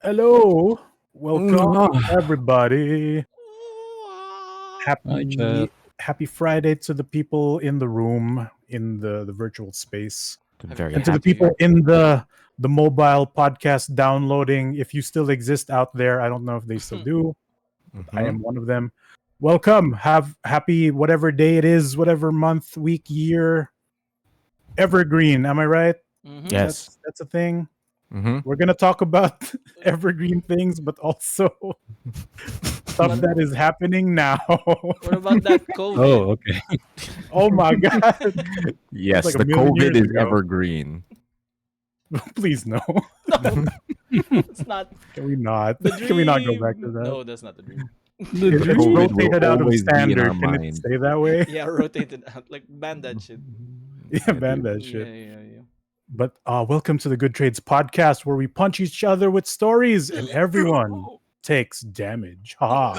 Hello, welcome everybody. Hi, Jeff. Happy Friday to the people in the room in the virtual space, Very and to the happy. people in the mobile podcast downloading. If you still exist out there, I don't know if they still do. I am one of them. Welcome. Have happy whatever day it is, whatever month, week, year. Evergreen. Am I right? Yes. That's a thing. Mm-hmm. We're gonna talk about evergreen things, but also stuff that is happening now. What about that COVID? Oh, okay. Oh my god! Yes, like a the million COVID years is ago. evergreen. Please no. No, it's not. Can we not? The Can we not go dream. back to that? No, that's not the dream. The If it's dream. COVID will rotated out of always be in standard, our can it mind. stay that way? Yeah, rotated out. Like ban that shit. Yeah, ban that shit. Yeah. But welcome to the Good Trades podcast, where we punch each other with stories, and everyone takes damage. Ha!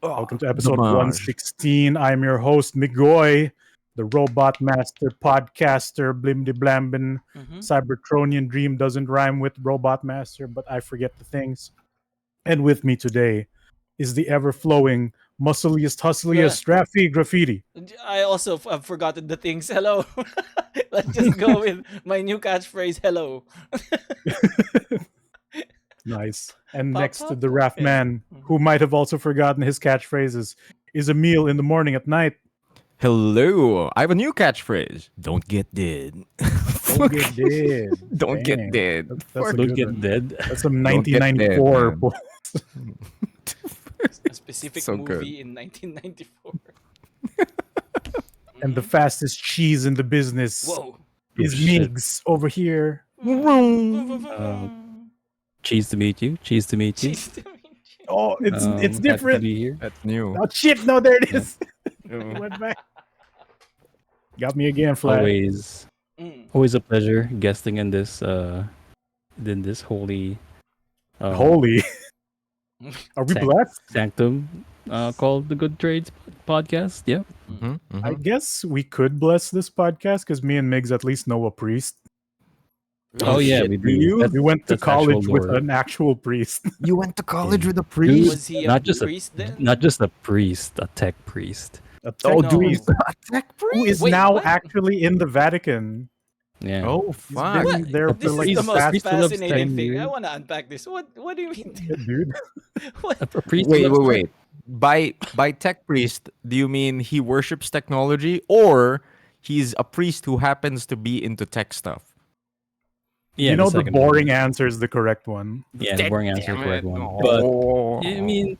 Welcome to episode Damage. 116. I'm your host, Migoy, the robot master podcaster, blimdy blambin. Cybertronian dream doesn't rhyme with robot master, but I forget the things. And with me today is the ever-flowing, muscliest, hustliest, Raffy Graffiti. I also have forgotten the things. Hello. Let's just go with my new catchphrase. Hello. Nice. And Pop, next to pop, the Raff okay. man, who might have also forgotten his catchphrases, is Emile in the morning at night. Hello, I have a new catchphrase. Don't get dead. Don't get dead. Don't Dang. get dead. That's a Don't good get one. dead. That's some Don't get dead, 1994. man. A specific So movie good. in 1994. And the fastest cheese in the business Whoa. is Shit. Migs over here. Cheese to meet you. Cheese to meet you. Jeez, Oh, it's Happy to different. be here. That's new. Oh shit! No, there it Yeah. is. Went back. Got me again, Flat. Always a pleasure guesting in this holy Holy. Are we Thank- blessed? sanctum called the Good Trades podcast. Yep. I guess we could bless this podcast because me and Migs at least know a priest. Oh yeah, shit, we do do. you? That's- We went to that's actual college with lore. an actual priest. You went to college Yeah. with a priest? Was he a Not just priest then? Not just a priest, a tech priest. A Oh, tech no. priest a tech who priest? is Wait, now what? actually in the Vatican. Yeah. Oh, He's fuck. been What? there This for is like the most past priest who loves fascinating 10 thing. I years. want to unpack this. What do you mean? Yeah, dude. What? A priest. Wait, who loves wait. By tech priest, do you mean he worships technology, or he's a priest who happens to be into tech stuff? Yeah, You know the second boring one. answer is the correct one. Yeah, the boring answer is the Damn correct it. one. Oh. But I mean,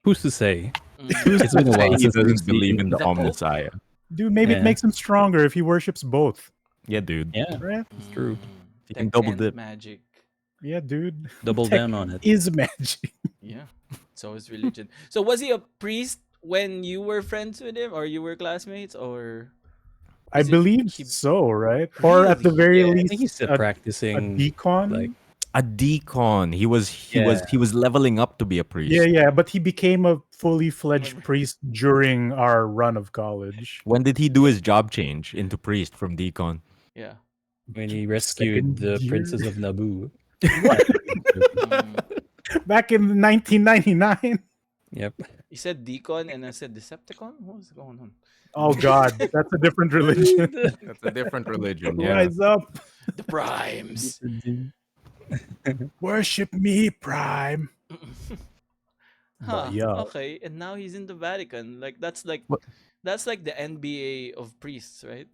who's to say? Mm. It's been a Say while he since we've doesn't believe seen- in the The Pope? Messiah. Dude, maybe it Yeah. makes him stronger if he worships both. Yeah, dude. Yeah, Right? it's true. You can Tech double and dip. magic. Yeah, dude. Double Tech down on it. is magic. Yeah. So is religion. So was he a priest when you were friends with him, or you were classmates, or? I Is it- believe he- so, right? Or at the Really? very Yeah, I least, think he's still a practicing. decon. like- A decon. He was leveling up to be a priest. Yeah, but he became a fully fledged priest during our run of college. When did he do his job change into priest from decon? Yeah. when he rescued Second the year? princess of Naboo. Mm. Back in 1999. Yep. You said deacon and I said Decepticon? What's going on? Oh God, that's a different religion. That's a different religion. Yeah. Rise up, The primes. worship me, Prime. Huh, yeah. Okay, and now he's in the Vatican. Like that's like What? that's like the NBA of priests, right?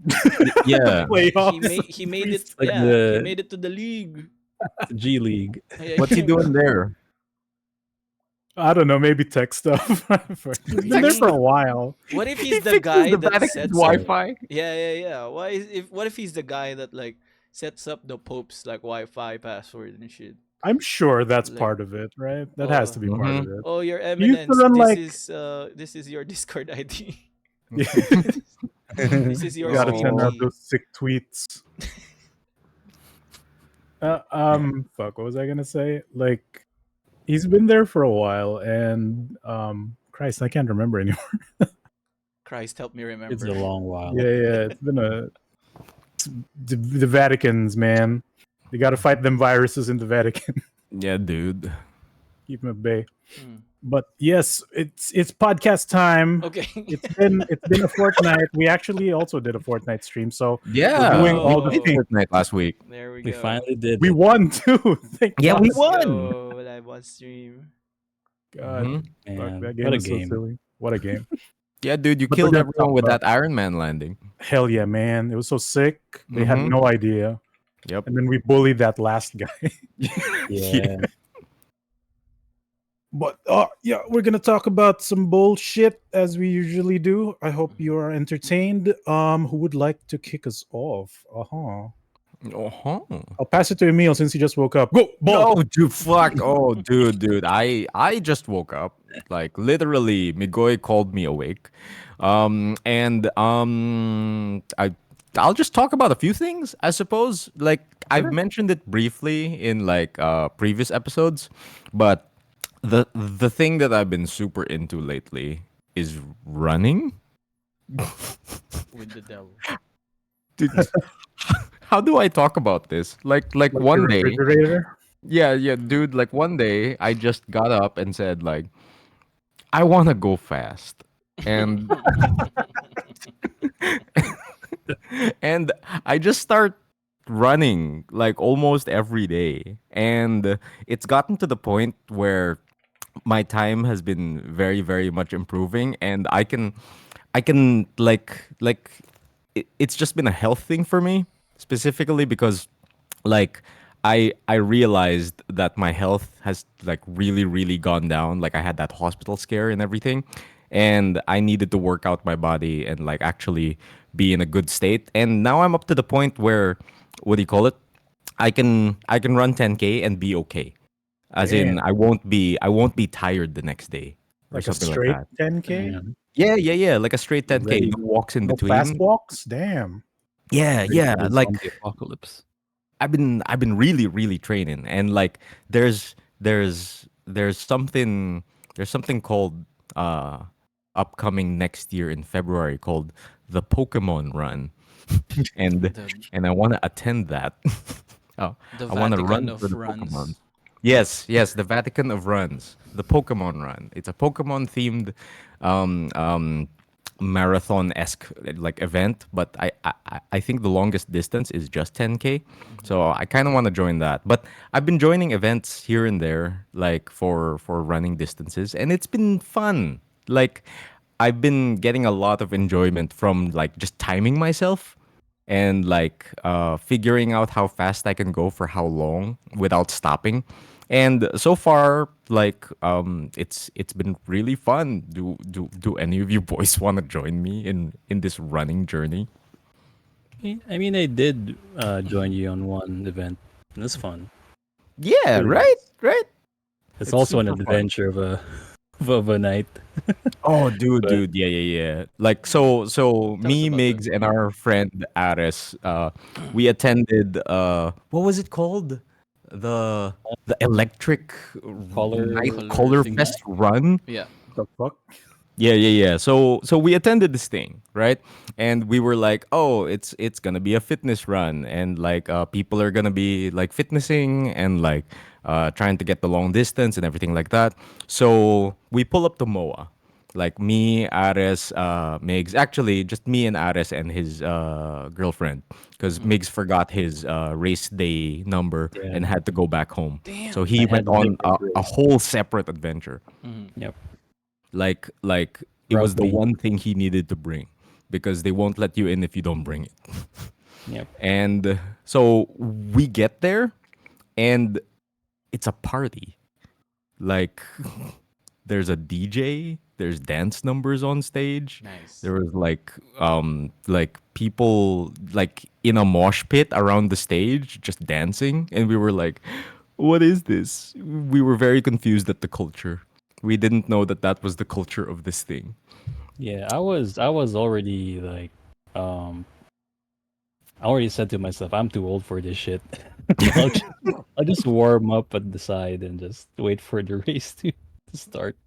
Yeah. Playoffs. He made it. Like Yeah, the- he made it to the league. The G League. Yeah, What's he doing there? I don't know, maybe tech stuff. He's been there for a while. What if He he's the fixes guy the that Vatican's sets up? Wi-Fi. Yeah. What if he's the guy that like sets up the Pope's like Wi-Fi password and shit? I'm sure that's Like- part of it, right? That has to be part of it. Oh, Your used to Eminence, run, this like- this is your Discord ID. Yeah. This is your You gotta send out SPT. those sick tweets. Fuck, what was I gonna say? Like, he's been there for a while, and Christ, I can't remember anymore. Christ, help me remember. It's a long while. Yeah, it's been the Vaticans, man. You got to fight them viruses in the Vatican. Yeah, dude. Keep him at bay. Mm. But yes, it's podcast time. Okay. It's been a fortnight. We actually also did a fortnite stream, so we're Yeah, doing we all the played Oh, things. Fortnite last week. there we We go. finally did We it. won too. Thank Yeah, God. we Let's won. go. Live on stream. God, Hmm. fuck, Man, that what game a is so game. silly. What a game. Yeah, dude, you But we're killed gonna talk everyone with about that Iron Man landing. hell yeah, man. It was so sick. They had Mm-hmm. no idea. Yep. And then we bullied that last guy. Yeah. Yeah. But yeah, we're gonna talk about some bullshit as we usually do. I hope you are entertained. Who would like to kick us off? Uh-huh. Uh-huh. I'll pass it to Emile since he just woke up. Go ball. Oh, dude, fuck. Oh, dude. I just woke up. Like literally, Migoy called me awake. I'll just talk about a few things, I suppose. Like I've Sure. mentioned it briefly in like previous episodes, but the thing that I've been super into lately is running. With the devil. Dude, how do I talk about this? Like Like the one day, refrigerator. yeah, dude. Like one day, I just got up and said, like, I want to go fast, and and I just start running like almost every day, and it's gotten to the point where my time has been very much improving, and I can it's just been a health thing for me specifically because like I realized that my health has like really gone down. Like I had that hospital scare and everything, and I needed to work out my body and like actually be in a good state. And now I'm up to the point where, what do you call it, I can run 10K and be okay, as in Damn. I won't be tired the next day or Like a something like straight that. 10K? Man. Yeah, like a straight 10K, Ready. no walks in No fast between. walks? Damn. Yeah, The like zombie apocalypse. I've been really training, and like there's something called uh upcoming next year in February called the Pokemon Run, and the and I want to attend that. Oh, the I want to Vatican run for of the Pokemon. runs. Yes, the Vatican of runs, the Pokemon Run. It's a Pokemon themed um, um, marathon esque like event, but I think the longest distance is just 10K. Mhm. So I kind of want to join that. But I've been joining events here and there, like for running distances, and it's been fun. Like I've been getting a lot of enjoyment from like just timing myself and like figuring out how fast I can go for how long without stopping. And so far, like it's been really fun. Do any of you boys want to join me in this running journey? I mean, I did join you on one event. It was fun. Yeah, Really right, nice. right. It's It's also an super fun. adventure of a of a night. Oh, dude, But yeah. Like so, Tell us me, about that. Migs, and our friend Ares, we attended what was it called? The the electric night color Color color thingy. fest run. Yeah. The fuck? Yeah. So we attended this thing, right? And we were like, oh, it's gonna be a fitness run, and like people are gonna be like fitnessing and like trying to get the long distance and everything like that. So we pull up to MOA. Like me, Ares, Migs. Actually, just me and Ares and his girlfriend, because Mhm. Migs forgot his race day number yeah, and had to go back home. So Damn. he I went had a on different a race. whole separate adventure. Mhm. Yep. Like it was Route the B. one thing he needed to bring, because they won't let you in if you don't bring it. Yep. And so we get there, and it's a party. Like there's a DJ, there's dance numbers on stage. Nice. There was like people like in a mosh pit around the stage just dancing, and we were like, what is this? We were very confused at the culture. We didn't know that that was the culture of this thing. Yeah, I was already like um I already said to myself, I'm too old for this shit. I'll just, I'll just warm up at the side and just wait for the race to start.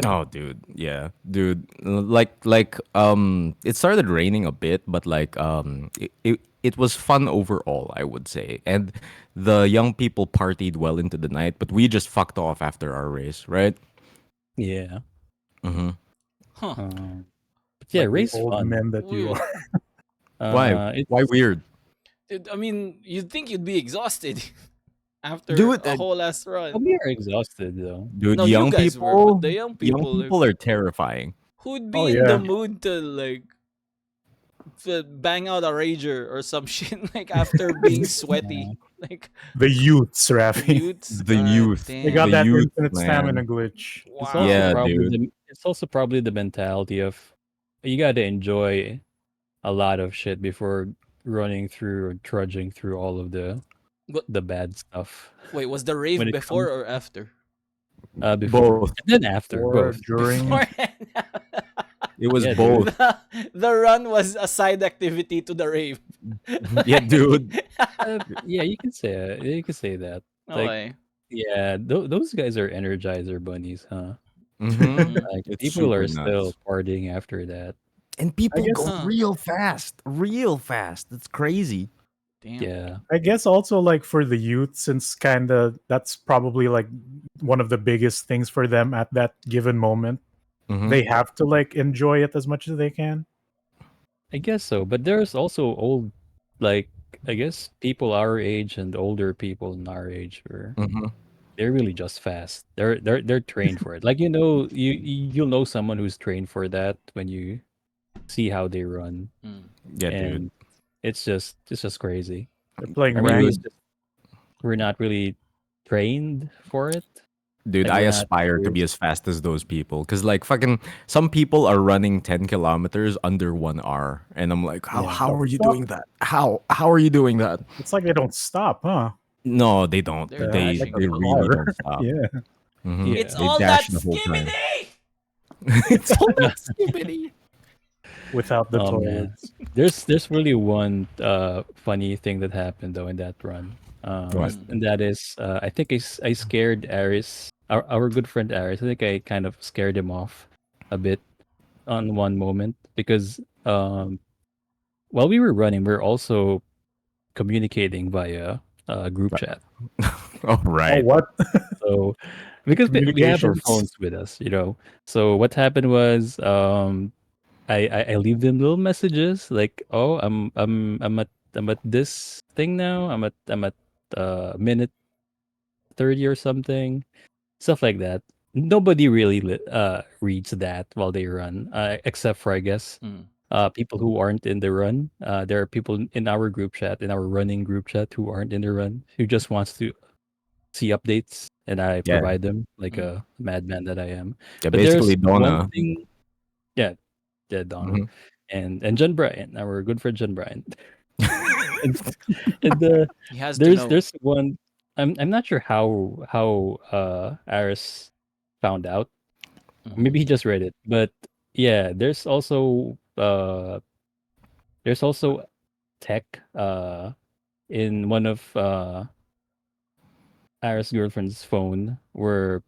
Oh, dude, yeah, dude. Like it started raining a bit, but like it was fun overall, I would say. And the young people partied well into the night, but we just fucked off after our race, right? Yeah. Mm-hmm. Huh. But yeah, Like the race old fun. men that you Weird. are. Why? Why It's weird? I mean, you'd think you'd be exhausted after Dude, a whole last run. we are exhausted though. dude, No, you guys were, but the young people are terrifying. who'd Oh be in the yeah, mood to like bang out a rager or some shit like after being Yeah. sweaty, like the youths, the Raffy. youths. The God youth, They the got damn! that youth, infinite stamina man. glitch. It's also Yeah, Wow. probably dude. the mentality of you got to enjoy a lot of shit before running through or trudging through all of But the bad stuff. wait, was the When rave it comes before or after? before Both. and then after, Or both. during. Before. It was Yeah, dude. both. The run was a side activity to the rave. Yeah, dude. Yeah, you can say it. You can say that. Like, Okay. yeah, those guys are energizer bunnies, huh? Mm-hmm. Mm-hmm. Like It's people super are still nuts. partying after that. And I people guess go Huh. real fast, real fast. It's crazy. Damn. Yeah, I guess also like for the youth, since kind of that's probably like one of the biggest things for them at that given moment. Mm-hmm. They have to like enjoy it as much as they can. I guess so. But there's also old, like I guess people our age and older people in our age where Mm-hmm. they're really just fast. They're trained for it. Like you'll know someone who's trained for that when you see how they run, Mm. Yeah, dude. and it's just crazy. They're playing Or maybe ranked. it's Dude, just we're not really trained for it. dude, Like I we're not aspire to be serious. as fast as those people. Cause like fucking some people are running 10 kilometers under 1 hour. And I'm like, Yeah. how The are you fuck? doing that? How are you doing that? It's like they don't stop, huh? No, they don't. They're It's They like dashing a they though. really car. don't stop. Yeah. Hmm. It's Yeah. They all dash that the whole time. skibbity. It's all that skibbity. Without the Oh man. toilets. There's really one funny thing that happened though in that run. What? Mm. And that is I think I scared Aris, our good friend Aris. I think I kind of scared him off a bit on one moment because while we were running, we are also communicating via group chat. All Oh, right. what? So because we have our Communications. phones with us, you know. So what happened was I leave them little messages like, "Oh, I'm at this thing now. I'm at minute 30 or something." Stuff like that. Nobody really reads that while they run, except for I guess Mm. people who aren't in the run. There are people in our group chat, in our running group chat, who aren't in the run, who just wants to see updates, and I Yeah. provide them like Mm. a madman that I am. Yeah, But there's basically one Donna. thing, yeah, yeah, Donald, Hmm. and John Bryan, our good friend John Bryan, and and He has to there's know. one. I'm not sure how Aris found out. Mm-hmm. Maybe he just read it, but yeah, there's also tech in one of Aris' girlfriend's phone where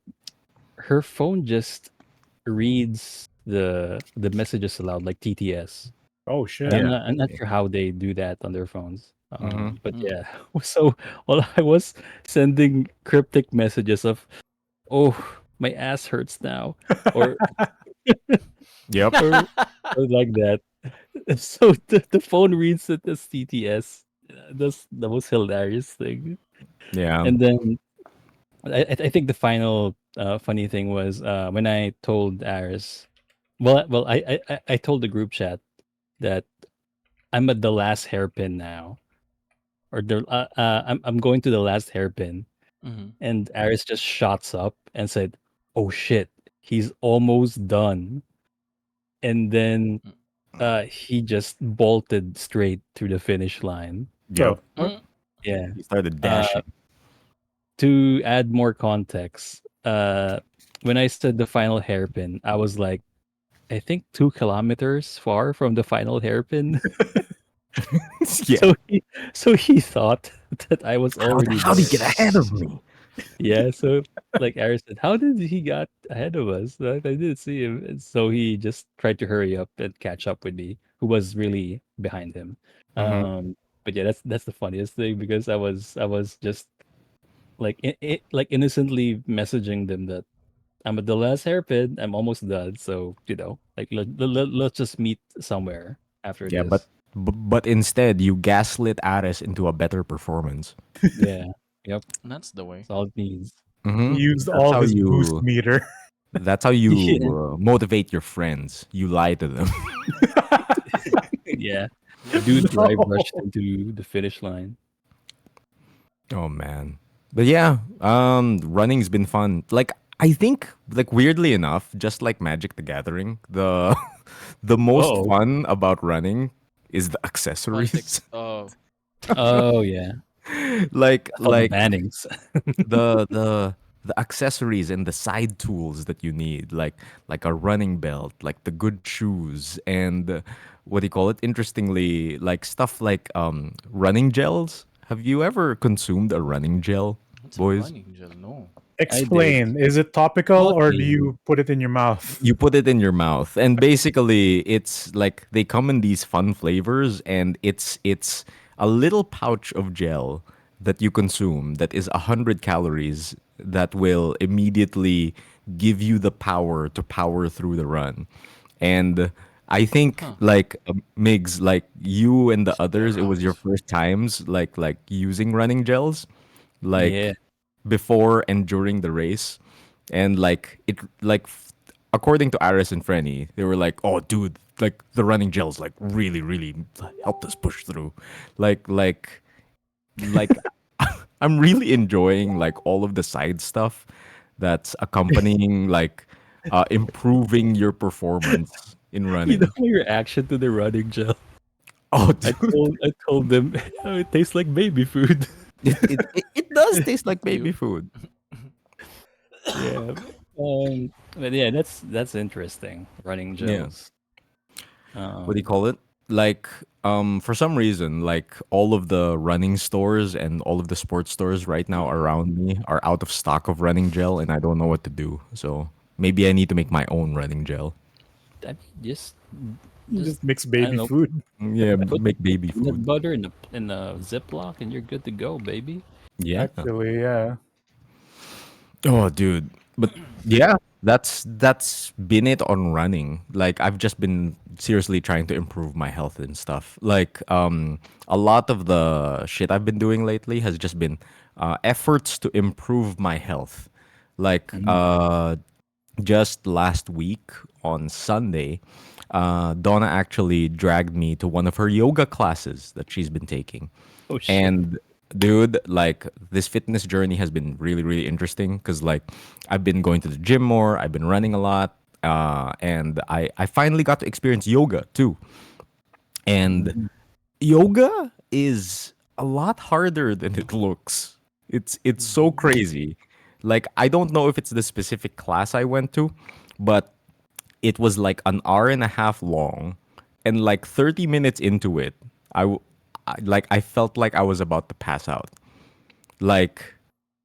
her phone just reads the messages aloud like TTS. Oh And shit. Yeah. I'm not sure how they do that on their phones. Hmm. But Mm. yeah, so while I was sending cryptic messages of "Oh, my ass hurts now," or Yep. or, or like that, so the phone reads it as TTS. That's the most hilarious thing. Yeah. And then I think the final funny thing was when I told Aris. I told the group chat that I'm at the last hairpin now, or I'm going to the last hairpin, Mm-hmm. and Aris just shots up and said, "Oh shit, he's almost done," and then he just bolted straight to the finish line. The Yep. fuck? Mm. Yeah. He started Uh, dashing. to add more context, when I said the final hairpin, I was like, I think 2 kilometers far from the final hairpin. Yeah. So he thought that I was already How'd he there. get ahead of me? Yeah, so like Aris said, how did he got ahead of us? I didn't see him. And so he just tried to hurry up and catch up with me, who was really behind him. Hmm. Um, But yeah, that's the funniest thing because I was just like like innocently messaging them that I'm at the last hairpin. I'm almost done. So like let's just meet somewhere after Yeah, but this. but instead you gaslit Ares into a better performance. Yeah. Yep. That's the way. That's all it needs. He Mm-hmm. used That's all how his boost you. meter. That's how Yeah. you motivate your friends. You lie to them. Yeah. Dude dry No. brushed into the finish line. Oh man. But yeah, running's been fun. Like I think like weirdly enough, just like Magic the Gathering, the the most Oh. fun about running is the Context. accessories. Oh, Oh yeah. like That's all the like bannings. the the the accessories and the side tools that you need, like a running belt, like the good shoes, and what do you call it? Interestingly, like stuff like running gels. Have you ever consumed a running gel, it's a boys? running gel. No. I did. Explain. Is it topical Taught or do me. you put it in your mouth? You put it in your mouth, and basically it's like they come in these fun flavors, and it's a little pouch of gel that you consume that is 100 calories that will immediately give you the power to power through the run. And I think Huh. like Migs, like you and the others, it was your Steroids. first times like using running gels, Yeah. like before and during the race, and like according to Aris and Frenny, they were like, "Oh, dude, like the running gels like really helped us push through." Like like like I'm really enjoying like all of the side stuff that's accompanying like improving your performance in You know running. your reaction to the running gel. Oh, I dude, told them "Oh, it tastes like baby food. it does taste like baby Cute. food. Yeah. But yeah, that's interesting. Running Yeah. gels. What do you Um, call it? Like, for some reason, like all of the running stores and all of the sports stores right now around me are out of stock of running gel, and I don't know what to do. So maybe I need to make my own running gel. I mean, just Just mix I don't baby know. food. Yeah, Put make baby peanut food. butter in a Ziploc, and you're good to go, baby. Yeah. Actually, yeah. Oh, dude. But yeah, that's been it on running. Like I've just been seriously trying to improve my health and stuff. Like a lot of the shit I've been doing lately has just been efforts to improve my health. Like Mhm. just last week on Sunday, Donna actually dragged me to one of her yoga classes that she's been taking. Oh shit. And dude, like this fitness journey has been really interesting because like I've been going to the gym more, I've been running a lot, and I finally got to experience yoga too. And Mhm. yoga is a lot harder than it looks. It's so Mhm. crazy. Like I don't know if it's the specific class I went to, but it was like an hour and a half long, and like 30 minutes into it, I felt like I was about to pass out. Like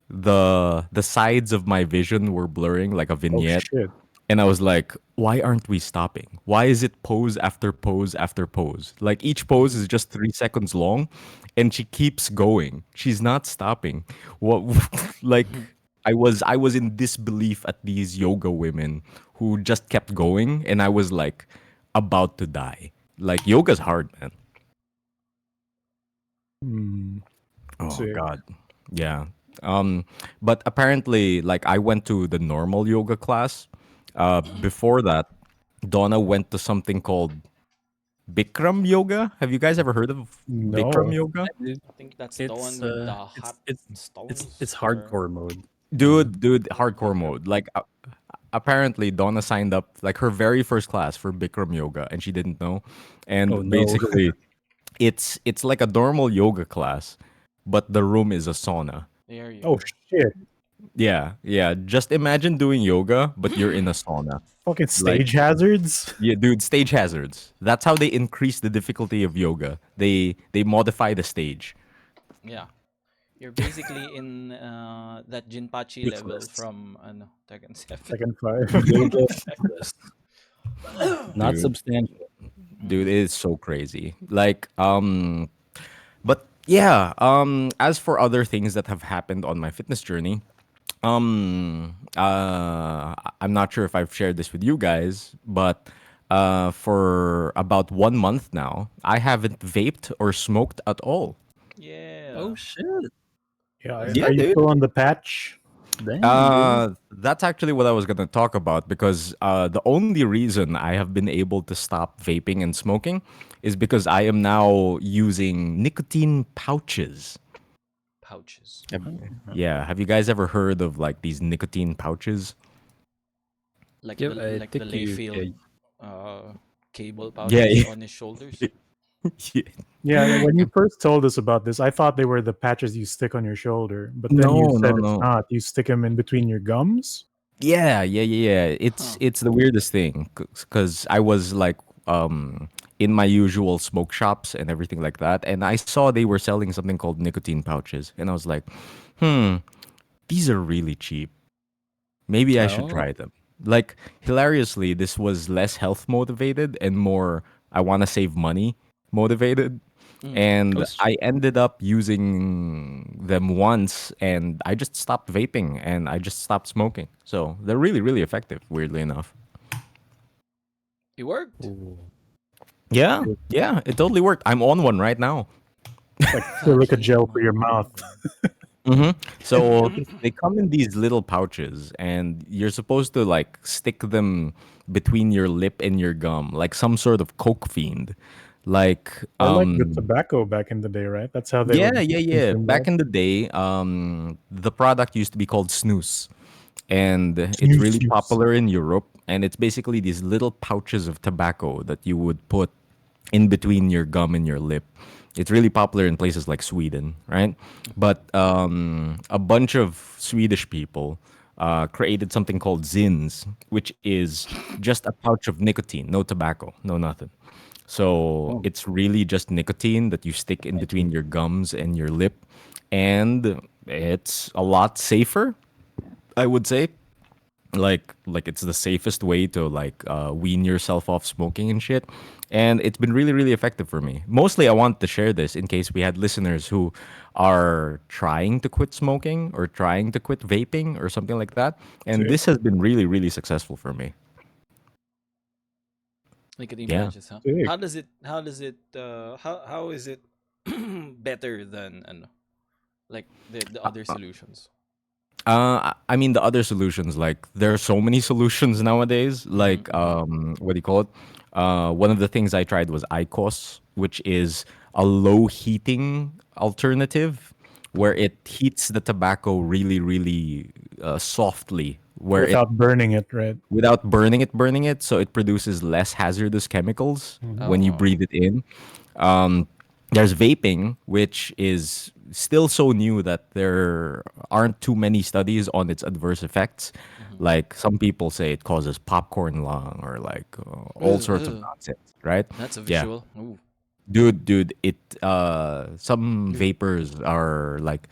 the sides of my vision were blurring like a Oh vignette, shit. and I was like, why aren't we stopping? Why is it pose after pose after pose? Like each pose Mhm. is just 3 seconds long, and she keeps going. She's not stopping. What like Mhm. I was in disbelief at these yoga women who just kept going, and I was like about to die. Like yoga's hard, man. Hmm. Oh Sick. God. Yeah. But apparently, like I went to the normal yoga class. Before that, Donna went to something called Bikram yoga. Have you guys ever heard of Bikram No. yoga? It- I think that's the It's one with the hot it's stones, or hardcore mode. Dude, hardcore Bikram. mode. Like apparently Donna signed up like her very first class for Bikram yoga and she didn't know. And Oh no. basically it's like a normal yoga class, but the room is a sauna. There you Oh go. shit. Yeah, yeah. Just imagine doing yoga, but you're in a sauna. Fucking Like, stage hazards. yeah, dude, stage hazards. That's how they increase the difficulty of yoga. They modify the stage. Yeah. You're basically in that Jinpachi level Ridiculous. from Tekken 7. Second five. Yoga Everest. Not Dude. substantial. Dude, it Mhm. is so crazy. Like, but Yeah. As for other things that have happened on my fitness journey, I'm not sure if I've shared this with you guys, but for about 1 month now, I haven't vaped or smoked at all. Oh Yeah. shit! Yeah, That's Yeah, are you dude. still on the patch? Damn, dude. That's actually what I was gonna talk about because the only reason I have been able to stop vaping and smoking is because I am now using nicotine pouches. pouches. Have- Oh, Yeah, have you guys ever heard of like these nicotine pouches? yep. I Like the think you. Layfield uh cable Yeah, pouches on his shoulders. yeah. Yeah, when you first told us about this, I thought they were the patches you stick on your shoulder, but then you No, said no, it's no. not. You stick them in between your gums. Yeah. It's Huh. it's the weirdest thing because I was like in my usual smoke shops and everything like that, and I saw they were selling something called nicotine pouches, and I was like, hmm, these are really cheap. Maybe I should Oh, try them. Like hilariously, this was less health motivated and more I want to save money motivated. Mm. And oh, I ended up using them once and I just stopped vaping and I just stopped smoking. So they're really, really effective, weirdly enough. It worked. ooh. Yeah, yeah, it totally worked. I'm on one right now. It's like silica Actually, gel for your mouth. So they come in these little pouches, and you're supposed to like stick them between your lip and your gum, like some sort of coke fiend. Like, Or like the tobacco back in the day, right? That's how they would yeah. consume Back that. in the day, the product used to be called snus, and it's Snooze really juice. popular in Europe. And it's basically these little pouches of tobacco that you would put in between your gum and your lip. It's really popular in places like Sweden, right? But a bunch of Swedish people created something called zins, which is just a pouch of nicotine, no tobacco, no nothing. So Oh, it's really just nicotine that you stick in I see. between your gums and your lip. And it's a lot safer, I would say. Like it's the safest way to like wean yourself off smoking and shit. And it's been really, really effective for me. Mostly I want to share this in case we had listeners who are trying to quit smoking or trying to quit vaping or something like that. And Sick. this has been really, really successful for me. nicotine Yeah. patches, huh? Sick. How is it better than ano, like the other solutions? I mean, the other solutions, like there are so many solutions nowadays. Mm-hmm, Like, mm-hmm. what do you call it? One of the things I tried was ICOS, which is a low heating alternative, where it heats the tobacco really, really softly, where it Without burning it, right? without burning it, so it produces less hazardous chemicals Mhm. when you Oh. breathe it in. Um, there's vaping, which is still so new that there aren't too many studies on its adverse effects. Mm-hmm. Like some people say it causes popcorn lung or like all sorts of nonsense, right? That's a Yeah, visual. Ooh. dude, it some vapors are like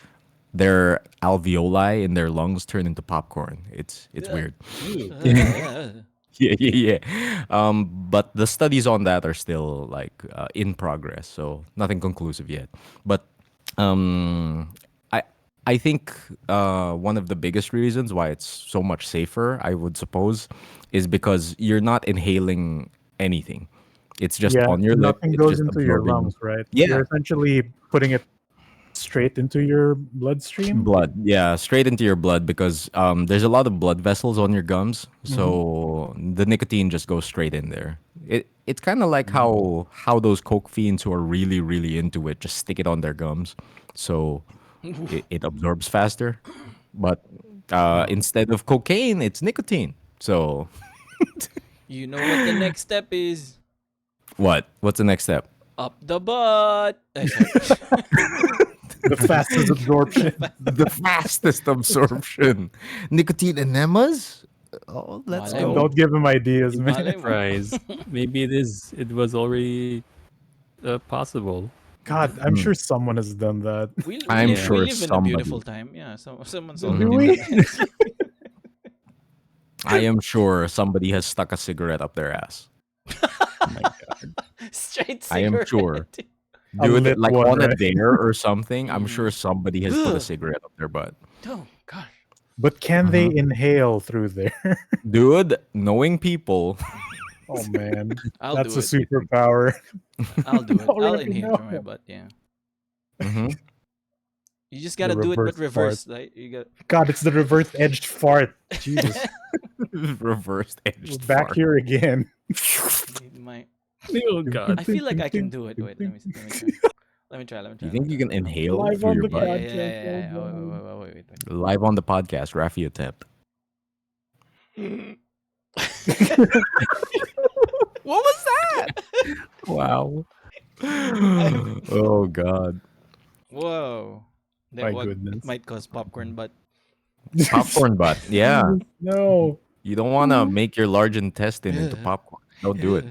their alveoli in their lungs turn into popcorn. It's Yeah. weird. Ooh. Yeah. But the studies on that are still like in progress, so nothing conclusive yet. But um, I I think one of the biggest reasons why it's so much safer, I would suppose, is because you're not inhaling anything. It's just Yeah, on your lip. nothing It's goes just into your absorbing. lungs, right? You're Yeah, essentially putting it straight into your bloodstream. blood, yeah, straight into your blood because there's a lot of blood vessels on your gums, Hmm. so the nicotine just goes straight in there. It's kind of like Mm. how those coke fiends who are really really into it just stick it on their gums, so it absorbs faster. But Oh, instead of cocaine, it's nicotine. So You know what the next step is? what? What's the next step? Up the butt. Sorry. The fastest The absorption. The fastest absorption, nicotine enemas. Oh, let's Malay go. mo. Don't give him ideas, you'd be man. Malay mo. surprised. Maybe it is. It was already possible. God, I'm sure someone has done that. I'm Yeah. We sure live in a beautiful somebody. time. Yeah, so someone's Do already Mhm. we? done it. I am sure somebody has stuck a cigarette up their ass. Oh my god. Straight I am sure. cigarette. A Dude, lit like one, on a right? dare or something, I'm Mhm. sure somebody has put a cigarette up their butt. Oh gosh. But can they Mhm. inhale through there? Dude, knowing people, Oh man, I'll that's do a it. superpower. I'll do it. No, I'll Raffy, inhale no. from my butt. Yeah. Mhm. You just The gotta do it, but reverse fart. reverse. Right? You got. God, it's the reverse edged fart. Jesus, Reversed we're edged back fart. here again. Need my. Oh God. I feel like I can do it. Wait, let me try. Let me try. Let me Do try. you Let me think you try. can inhale Live through on your the Yeah, butt? yeah, yeah, podcast. yeah, Oh yeah. Wait. Live on the podcast, Raffy attempt. What was that? Wow. Oh God. Whoa. That My what goodness. might cause popcorn, but Popcorn butt. Yeah. Jesus, no. You don't want to make your large intestine into popcorn. Don't do it.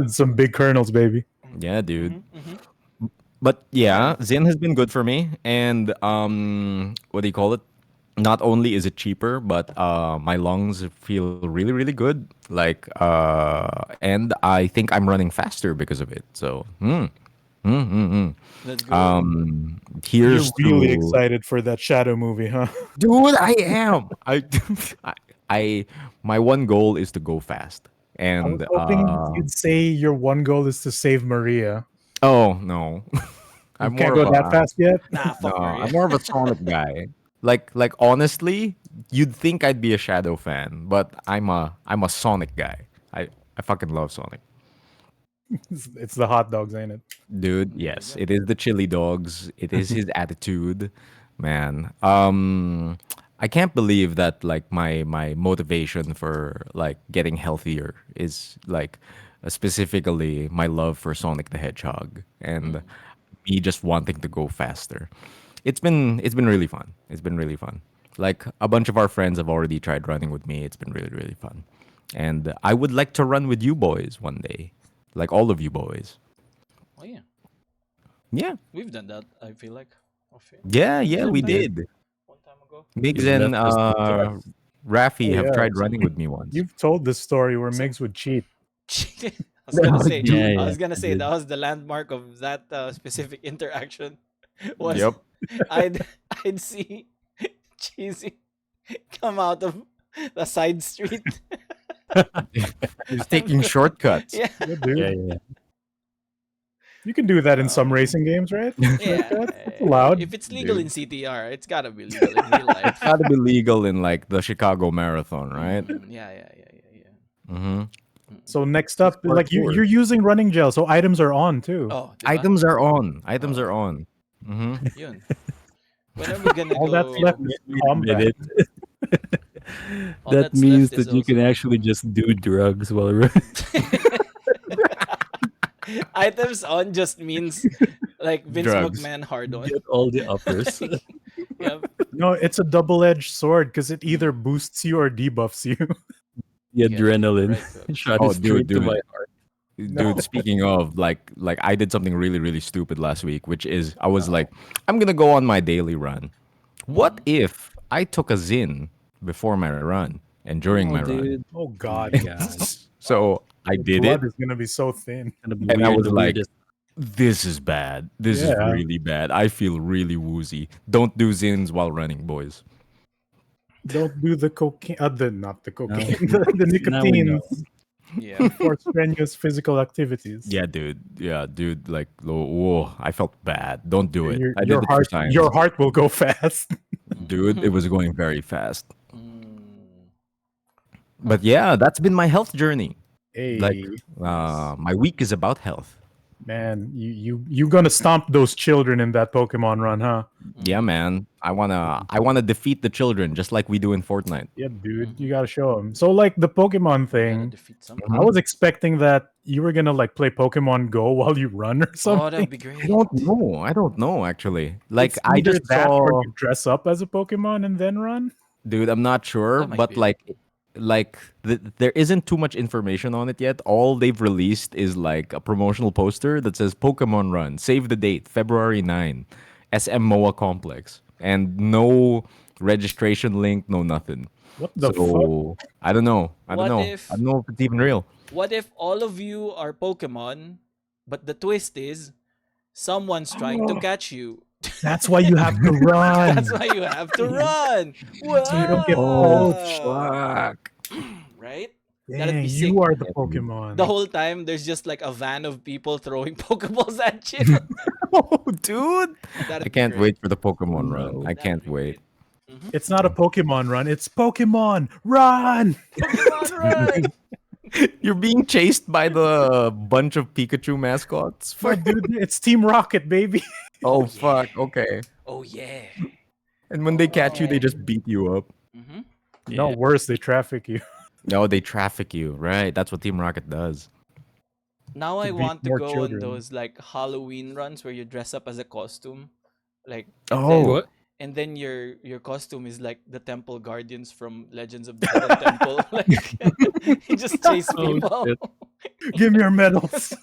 Some big kernels, baby. Yeah, dude. Mm-hmm. But yeah, Alright. Zen has been good for me. And what do you call it? Not only is it cheaper, but my lungs feel really, really good. Like and I think I'm running faster because of it. So That's good. You're here's really to excited for that Shadow movie, huh? dude. I am. I, I my one goal is to go fast. I was And hoping you'd say your one goal is to save Maria. oh no, You I'm can't more of go that a fast yet. Nah, no. fuck I'm Maria. more of a Sonic guy. Like honestly, you'd think I'd be a Shadow fan, but I'm a Sonic guy. I fucking love Sonic. It's the hot dogs, ain't it? Dude, There you yes, go. it is the chili dogs. It is his attitude, man. I can't believe that like my motivation for like getting healthier is like specifically my love for Sonic the Hedgehog and me just wanting to go faster. It's been really fun. It's been really fun. Like a bunch of our friends have already tried running with me. It's been really really fun, and I would like to run with you boys one day, like all of you boys. Oh yeah, Yeah. we've done that. I feel like. Okay. Yeah, yeah, Yeah, we we did. did. One time ago. Migs You've and left us twice. Raffy Oh have yeah, tried running with me once. you've told this story where So Migs would cheat. I was gonna Oh, say. Yeah, dude. I yeah. was gonna I say that did. was the landmark of that specific interaction. Was Yep. I'd I'd see cheesy come out of the side street. He's taking shortcuts. Yeah. Yeah, Yeah, dude. yeah. You can do that in some Um, racing games, right? yeah. Shortcuts. It's allowed. If it's legal in Dude. CTR, it's gotta be legal in real It's life. got to be legal in like the Chicago Marathon, right? Yeah. Mm-hmm. So next It's up, like parkour. you're using running gel, so items are on too. Oh, diba? Items are on. Items are Oh, on. Mm-hmm. yun. When are we gonna All that's go? left Wait is a combat. minute. All That that's means left is that you can also actually just do drugs while running. items on just means like Vince Drugs. McMahon hard on. Get all the uppers. Yep. No, it's a double-edged sword because it either boosts you or debuffs you. The Get the adrenaline right hooks. shot Oh, is dude, straight to dude. my heart. No. Dude, speaking of like I did something really really stupid last week, which is I was Uh-oh. like I'm going to go on my daily run. What Mm. if I took a Zin before my run and during No, my run? dude. Oh Oh my God, god. So I your did it blood is gonna be so thin. Gonna be and I weird. was The like, weirdest. this is bad. This is Yeah. really bad. I feel really woozy. Don't do Zins while running, boys. Don't do the cocaine. Not the Now, cocaine. The now we know. nicotines Yeah. for strenuous physical activities. Yeah, dude. Yeah, dude. Like, whoa, I felt bad. Don't do And it. your I your did it for heart science. your heart will go fast. Dude, it was going very fast. Mm. But yeah, that's been my health journey. Like, Hey Nice. my week is about health. man, you gonna stomp those children in that Pokemon run, huh? Yeah, Mm-hmm. man. I wanna defeat the children just like we do in Fortnite. Yeah, dude, you Mm-hmm. gotta show them. So like the Pokemon We gotta thing, defeat someone. I Mhm. was expecting that you were gonna like play Pokemon Go while you run or Oh, something. that'd be I great. don't know. I don't know actually. Like It's I either just that or saw you dress up as a Pokemon and then run. dude, I'm not sure, That might but be it. like there isn't too much information on it yet. All they've released is like a promotional poster that says Pokemon Run, save the date, February 9, SM MOA Complex, and no registration link, no nothing. What the fuck? So I don't know. I don't What know. I if don't know if it's even real. what if all of you are Pokemon, but the twist is someone's trying to Oh, catch you. that's why you have to That's run, why you have to run. so you don't get Oh poached. Wow. fuck! Right? That'd Dang, be you sick. are the Yeah, dude. The Pokemon. whole time there's just like a van of people throwing Pokeballs at you. Oh, dude! I That'd be can't great. wait for the Pokemon run. No. I That'd can't be wait. great. Hmm. It's not a Pokemon run. It's Pokemon run. Pokemon run. You're being chased by the bunch of Pikachu mascots. No, dude, it's Team Rocket, baby. Oh Yeah. fuck! Okay. Oh yeah. And when they Oh catch you, they yeah. just beat you up. Hmm. No, Yeah. worse, they traffic you No, they traffic you. Right? That's what Team Rocket does. Now to I beat want to more go on children. those like Halloween runs where you dress up as a costume, like Oh, What? and then your costume is like the temple guardians from Legends of the Hidden Temple. Like you just chase Oh people. shit. Give me your medals.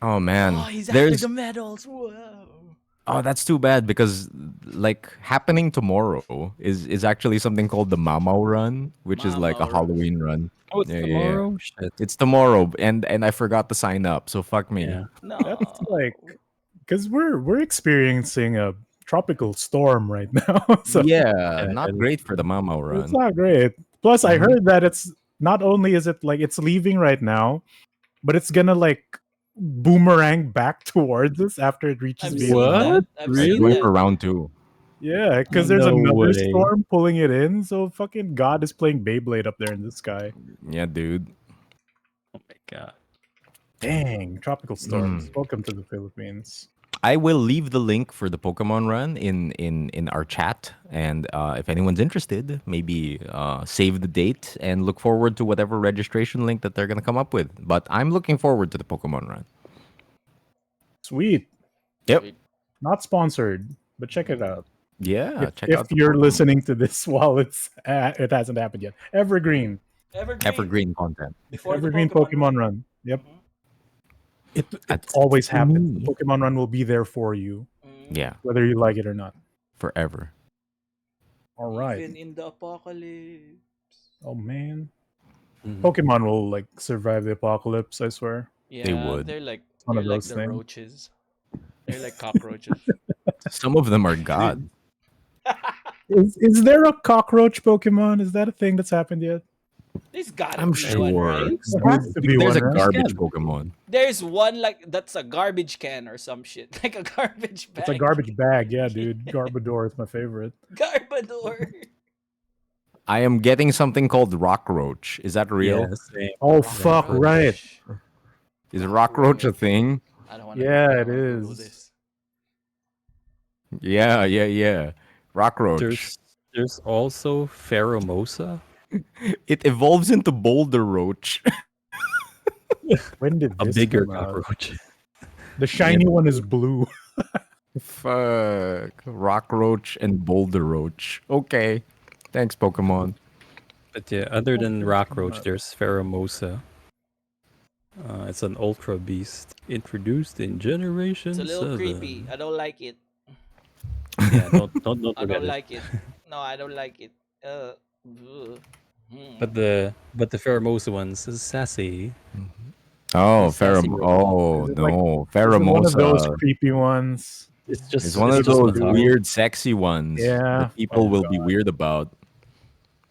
oh Oh, man. he's after There's the medals. Whoa. oh, that's too bad because like happening tomorrow is actually something called the Mamau run, which is like Mama a Halloween run. Oh, it's Yeah, yeah, yeah. tomorrow. Shit. It's tomorrow, and I forgot to sign up, so fuck me. Yeah. That's No. like because we're experiencing a tropical storm right now, so Yeah, Yeah. not great for the Mamau it's run. not great. Plus, I Mhm. heard that it's not only is it like it's leaving right now, but it's gonna like boomerang back towards us after it reaches I've seen Vietnam. that. What? I've It's seen going Really? for that. round two. Yeah, because there's No another way. storm pulling it in. So fucking God is playing Beyblade up there in the sky. Yeah, dude. Oh my god. Dang, tropical storms. Mm. Welcome to the Philippines. I will leave the link for the Pokemon run in our chat, and if anyone's interested, maybe save the date and look forward to whatever registration link that they're gonna come up with. But I'm looking forward to the Pokemon run. Sweet. Yep. Sweet. Not sponsored, but check it out. Yeah, check If out the you're Pokemon. listening to this while it hasn't happened yet, Evergreen, Evergreen content. Before the Evergreen Pokemon Pokemon run. run. Yep, Mhm. it That's always for happens. The me. Pokemon run will be there for you, Mm. Yeah, whether you like it or not. forever. All right. Even in the apocalypse. Oh man, Mhm. Pokemon will like survive the apocalypse. I swear. Yeah, would. One they're of like those the things. roaches. They're like cockroaches. Some of them are god. Is there a cockroach Pokemon? Is that a thing that's happened yet? There's gotta I'm be one, sure. right? There has to be There's one, a right? garbage Scam. Pokemon. There's one like that's a garbage can or some shit. Like a garbage bag. It's a garbage bag. Yeah, dude. Garbodor is my favorite. Garbodor. I am getting something called Rockroach. Is that real? Yeah. Same. Oh fuck! Right. Is Rockroach a thing? I don't want to. Yeah, I it don't wanna Google is. this. Yeah, yeah, yeah. Rockroach. There's also Pheromosa. It evolves into Boulder Roach. When did A this bigger come out? cockroach. The shiny one is blue. Fuck. Rockroach and Boulder Roach. Okay. Thanks, Pokemon. But yeah, other than Rockroach, Not- there's Pheromosa. It's an ultra beast introduced in Generation It's a little 7. creepy. I don't like it. Yeah, don't I look at don't it. like it. No, I don't like it. Ugh. But the Pheromosa one's is sassy. Oh, It's sassy Oh, Is it like- no. Is it one of those Pheromosa. creepy ones? It's just It's one it's of just those Mataro. weird, sexy ones Yeah. that people Oh, will God. be weird about.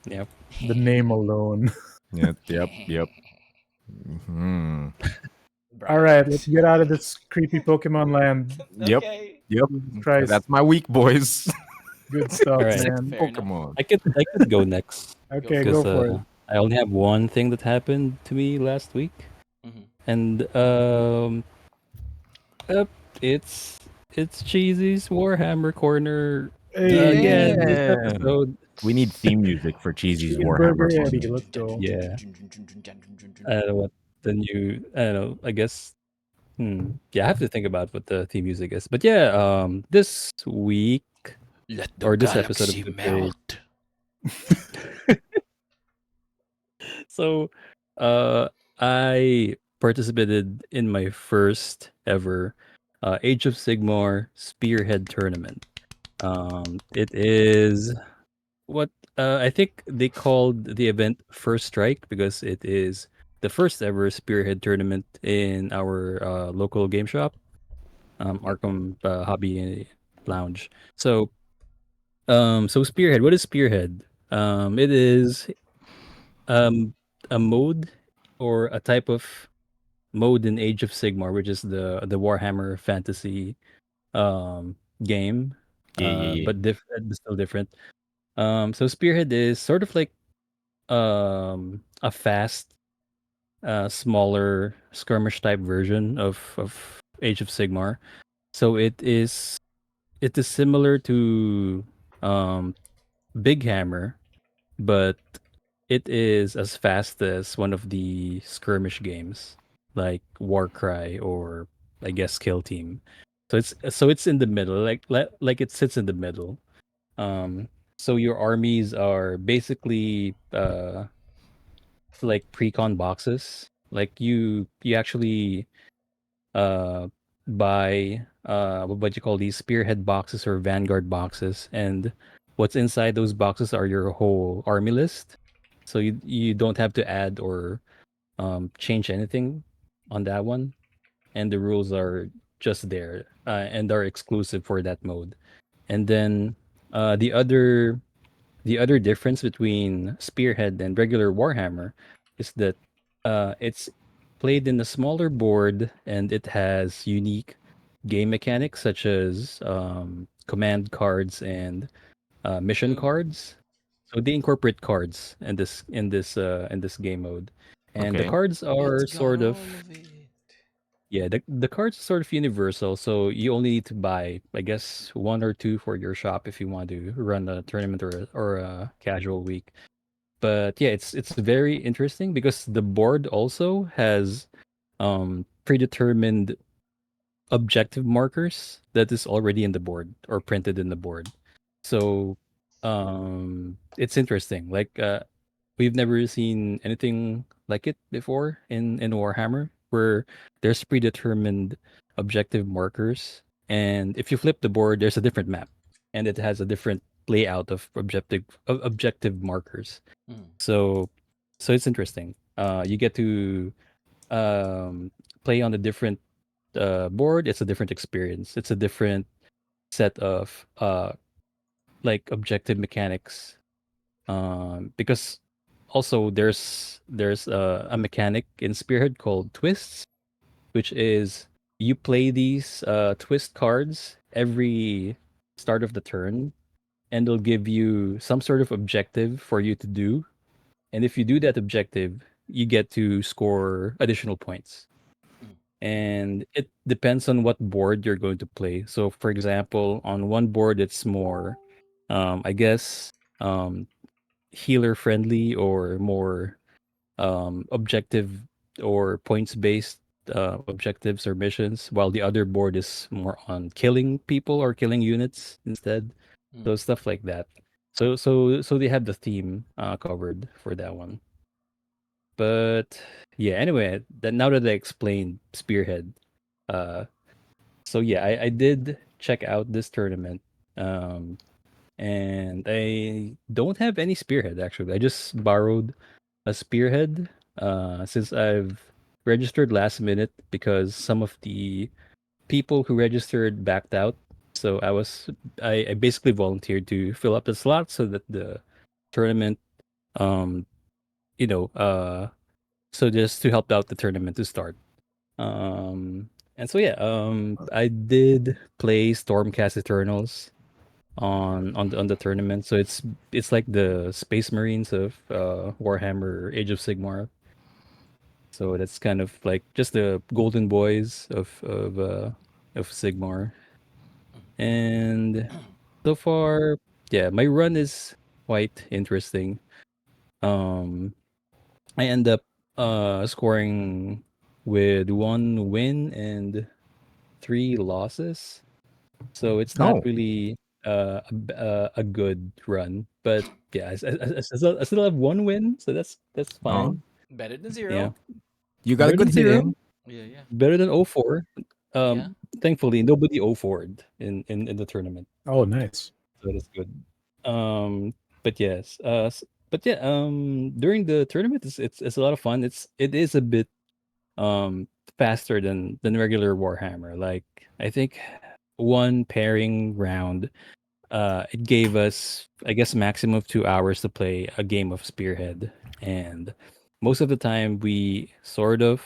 Yep. The name alone. Yep, yep. Hmm. All right, let's get out of this creepy Pokemon land. Yep. Okay. Yep. Jesus Christ. That's my week, boys. Good stuff, All right. man. Fair enough. Pokemon. I could go next Okay, because go for it. I only have one thing that happened to me last week, Mhm. and it's Cheesy's Warhammer Corner again this Yeah. episode. We need theme music for Cheesy's Cheeseburger Warhammer. Eddie, Corner. let's go. Yeah. I don't know what the new. I don't know. I guess. Yeah, I have to think about what the theme music is. But yeah, this week Let or this episode of the day. So, I participated in my first ever Age of Sigmar Spearhead Tournament. It is what I think they called the event First Strike because it is the first ever Spearhead Tournament in our local game shop. Arkham Hobby Lounge. So Spearhead. What is Spearhead? It is um a mode or a type of mode in Age of Sigmar, which is the Warhammer Fantasy game, Yeah, yeah, but different, but still different. So Spearhead is sort of like a fast, smaller skirmish type version of Age of Sigmar. So it is similar to um Big Hammer, but it is as fast as one of the skirmish games like Warcry or I guess Kill Team. So it's in the middle, like it sits in the middle. Um, so your armies are basically like precon boxes. Like you actually uh buy what you call these spearhead boxes or vanguard boxes, and what's inside those boxes are your whole army list. So you don't have to add or change anything on that one, and the rules are just there and are exclusive for that mode. And then the other difference between Spearhead and regular Warhammer is that it's played in a smaller board and it has unique game mechanics such as command cards and mission Ooh, cards. So they incorporate cards in this game mode, and the Okay. cards it's are got sort of all of it. yeah, the cards are sort of universal. So you only need to buy, I guess, one or two for your shop if you want to run a tournament or a casual week. But yeah, it's very interesting because the board also has predetermined objective markers that is already in the board or printed in the board. So it's interesting. Like we've never seen anything like it before in Warhammer, where there's predetermined objective markers, and if you flip the board, there's a different map, and it has a different layout of objective markers. Mm. So it's interesting. You get to um, play on a different board. It's a different experience. It's a different set of like objective mechanics, because also there's a mechanic in Spearhead called twists, which is you play these twist cards every start of the turn, and they'll give you some sort of objective for you to do, and if you do that objective, you get to score additional points. Mm. And it depends on what board you're going to play. So for example, on one board it's more I guess um healer friendly or more objective or points based objectives or missions, while the other board is more on killing people or killing units instead. Mm. So stuff like that. So they have the theme covered for that one. But yeah, anyway, that now that I explained Spearhead, uh, so yeah, I did check out this tournament. Um, and I don't have any spearhead actually. I just borrowed a spearhead since I've registered last minute because some of the people who registered backed out. So I basically volunteered to fill up the slot so that the tournament um you know so just to help out the tournament to start. And so yeah, I did play Stormcast Eternals on the tournament. So it's like the Space Marines of Warhammer Age of Sigmar. So that's kind of like just the golden boys of Sigmar. And so far, yeah, my run is quite interesting. Um, I end up scoring with one win and three losses. So it's not Oh, really a good run, but yeah, I still have one win, so that's oh, fine. Better than Yeah, zero. you got a better than good hit zero, in. Yeah, yeah, better than 04. yeah. Thankfully, nobody 0'd in the tournament, Oh, nice. so that's good. Um, but yes, but yeah, during the tournament, it's a lot of fun. It is a bit um faster than regular Warhammer. Like I think one pairing round, it gave us, I guess, maximum of 2 hours to play a game of Spearhead, and most of the time we sort of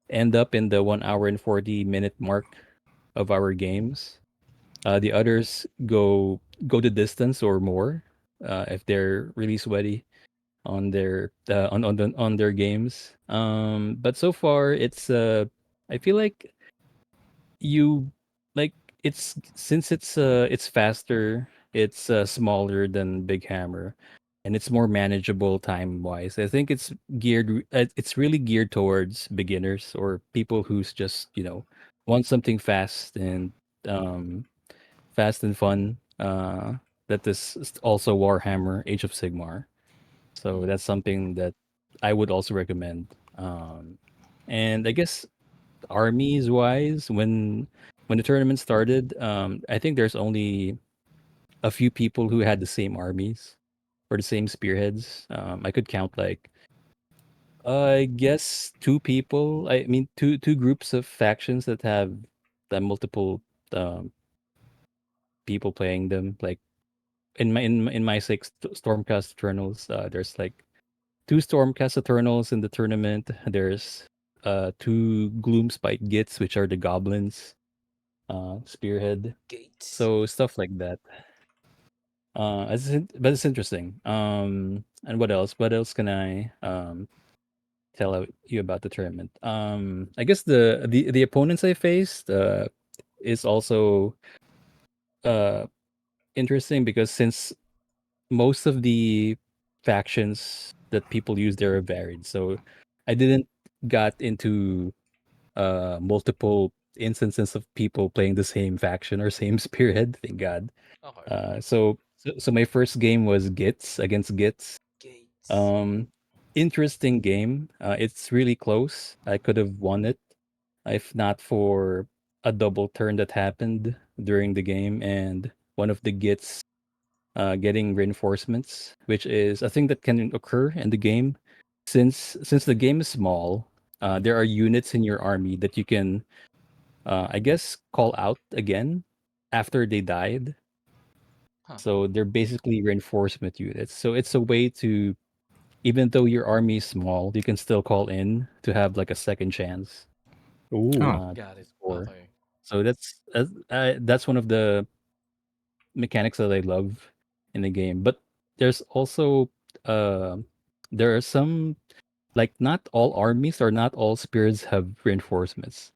end up in the 1 hour and 40 minute mark of our games. The others go the distance or more, if they're really sweaty on their on their games. But so far, I feel like you like it's faster, it's smaller than Big Hammer, and it's more manageable time wise. I think it's really geared towards beginners or people who's just want something um fast and fun. That is also Warhammer Age of Sigmar. So Mm. that's something that I would also recommend. And I guess armies wise, when the tournament started, I think there's only a few people who had the same armies or the same spearheads. I could count like I guess two people. I mean two groups of factions that have the multiple um, people playing them. Like in my six Stormcast Eternals, there's like two Stormcast Eternals in the tournament. There's two Gloomspite Gits, which are the goblins, spearhead. Gates. So stuff like that. But it's interesting. And what else? What else can I you about the tournament? I guess the opponents I faced is also uh interesting because since most of the factions that people use there are varied, so I didn't got into multiple instances of people playing the same faction or same spearhead. Thank God. Okay. So my first game was Gits against Gits. Gates. Um, Interesting game. It's really close. I could have won it if not for a double turn that happened during the game, and one of the Gits getting reinforcements, which is a thing that can occur in the game. Since the game is small, there are units in your army that you can, I guess, call out again after they died. Huh. So they're basically reinforcement units. So it's a way to, even though your army is small, you can still call in to have like a second chance Oh, Ooh. Got to it. score. Okay. So that's one of the mechanics that I love in the game. But there's also uh, there are some, like, not all armies or not all spirits have reinforcements,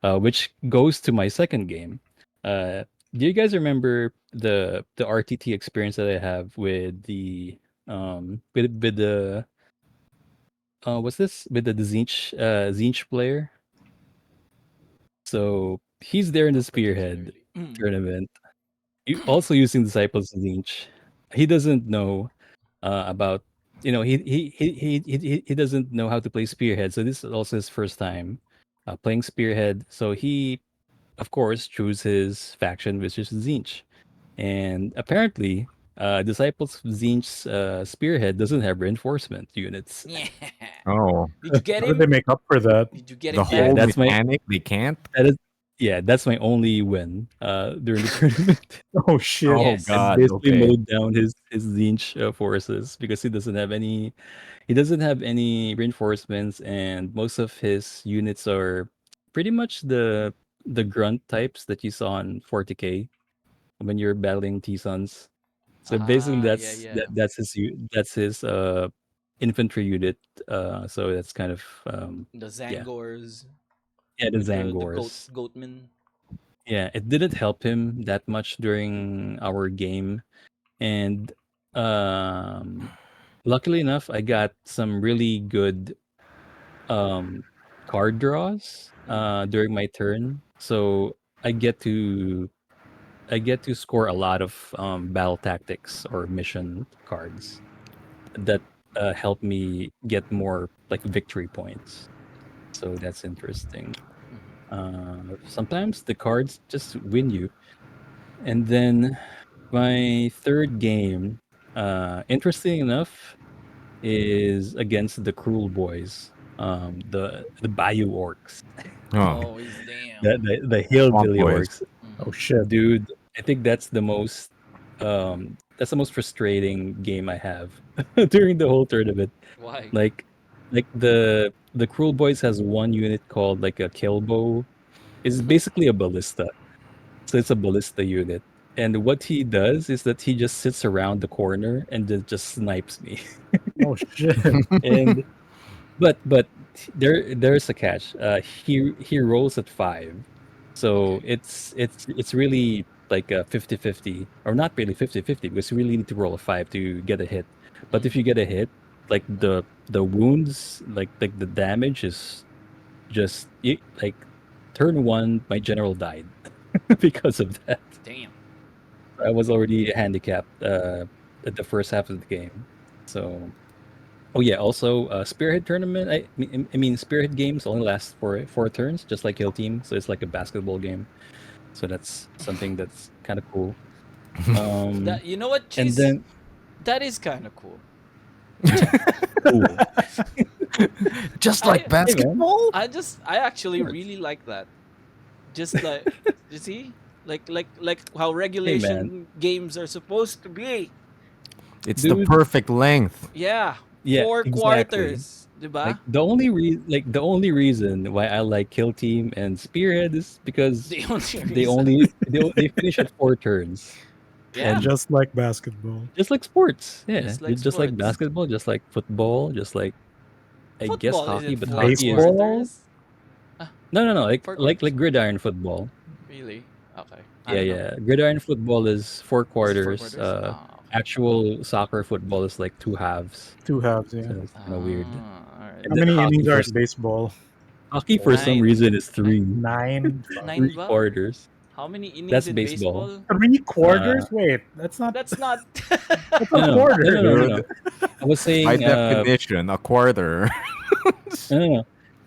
which goes to my second game. Uh, do you guys remember the RTT experience that I have with the with the what's this with the Zinch player? So he's there in the Not Spearhead particularly. Mm. tournament, also using Disciples of Zinch. He doesn't know about he doesn't know how to play Spearhead, so this is also his first time playing Spearhead. So he, of course, chose his faction, which is Zinch, and apparently, Disciples of Zinch's Spearhead doesn't have reinforcement units. Yeah. oh, Did you get How did they him? make up for that? Did you get the him Yeah, whole back? that's my mechanic they can't. that is yeah, that's my only win during the tournament. Oh shit. Oh I Yes. God. basically Okay. mowed down his Zinch forces because he doesn't have any reinforcements, and most of his units are pretty much the grunt types that you saw in 40k when you're battling T-Sons. So basically, Ah, yeah, yeah. that's his infantry unit. So that's kind of The yeah, Zangors yeah, the with the Zangors. goatmen. Yeah, it didn't help him that much during our game, and um, luckily enough, I got some really good um card draws Mm. during my turn, so I get to I get to score a lot of battle tactics or mission cards that help me get more like victory points. So that's interesting. Mm-hmm. Sometimes the cards just win you. And then my third game, interesting enough, is against the Cruel Boys, the Bayou Orcs. Oh, Oh, he's damn. The Swamp hillbilly Boys. orcs, Oh Mm-hmm. shit. dude. I think that's the most frustrating game I have during the whole tournament. Why? Like the Cruel Boys has one unit called like a kill bow. It's basically a ballista. So it's a ballista unit. And what he does is that he just sits around the corner and just snipes me. Oh shit. And but there's a catch. He rolls at 5. So Okay. it's really like a 50-50, or not really 50-50, because you really need to roll a 5 to get a hit. But if Mm-hmm. you get a hit, like the wounds, like the damage is just like turn 1 my general died because of that. Damn. I was already handicapped at the first half of the game. So, oh yeah, also Spearhead Tournament. I mean Spearhead games only last for 4 turns, just like Kill Team. So it's like a basketball game. So that's something that's kind of cool. That, you know what, And Cheese? then That is kind of cool. cool. Just like I Hey man, basketball? I actually sports. really like that. Just like, you see, like how Hey man, regulation games are supposed to be. It's the dude. perfect length. Yeah, Yeah, four exactly. quarters, Like diba? the only reason why I like Kill Team and Spearhead is because The only reason. they finish at 4 turns. Yeah, And Just like basketball. just like sports, yeah. just like Just like sports. basketball, just like football, just like I guess Football hockey, isn't but four hockey is Baseball. quarters. Ah, no, like four quarters. gridiron football. Really? Okay, I Yeah, don't know. yeah. Gridiron football is four Is it four quarters. quarters? Ah, okay. Actual soccer football is like two halves. Two halves, yeah. So it's kind of weird. Ah, all right. And How then many innings are in baseball? hockey for some 4, reason Nine. is Nine? 3, nine, Nine three ba? quarters. How many innings That's in baseball. baseball? 3 quarters? Uh, Wait, that's not. That's not. That's a no, no, no, no, quarter. no, no, Dude, no. I was by saying, definition, a quarter. no, no,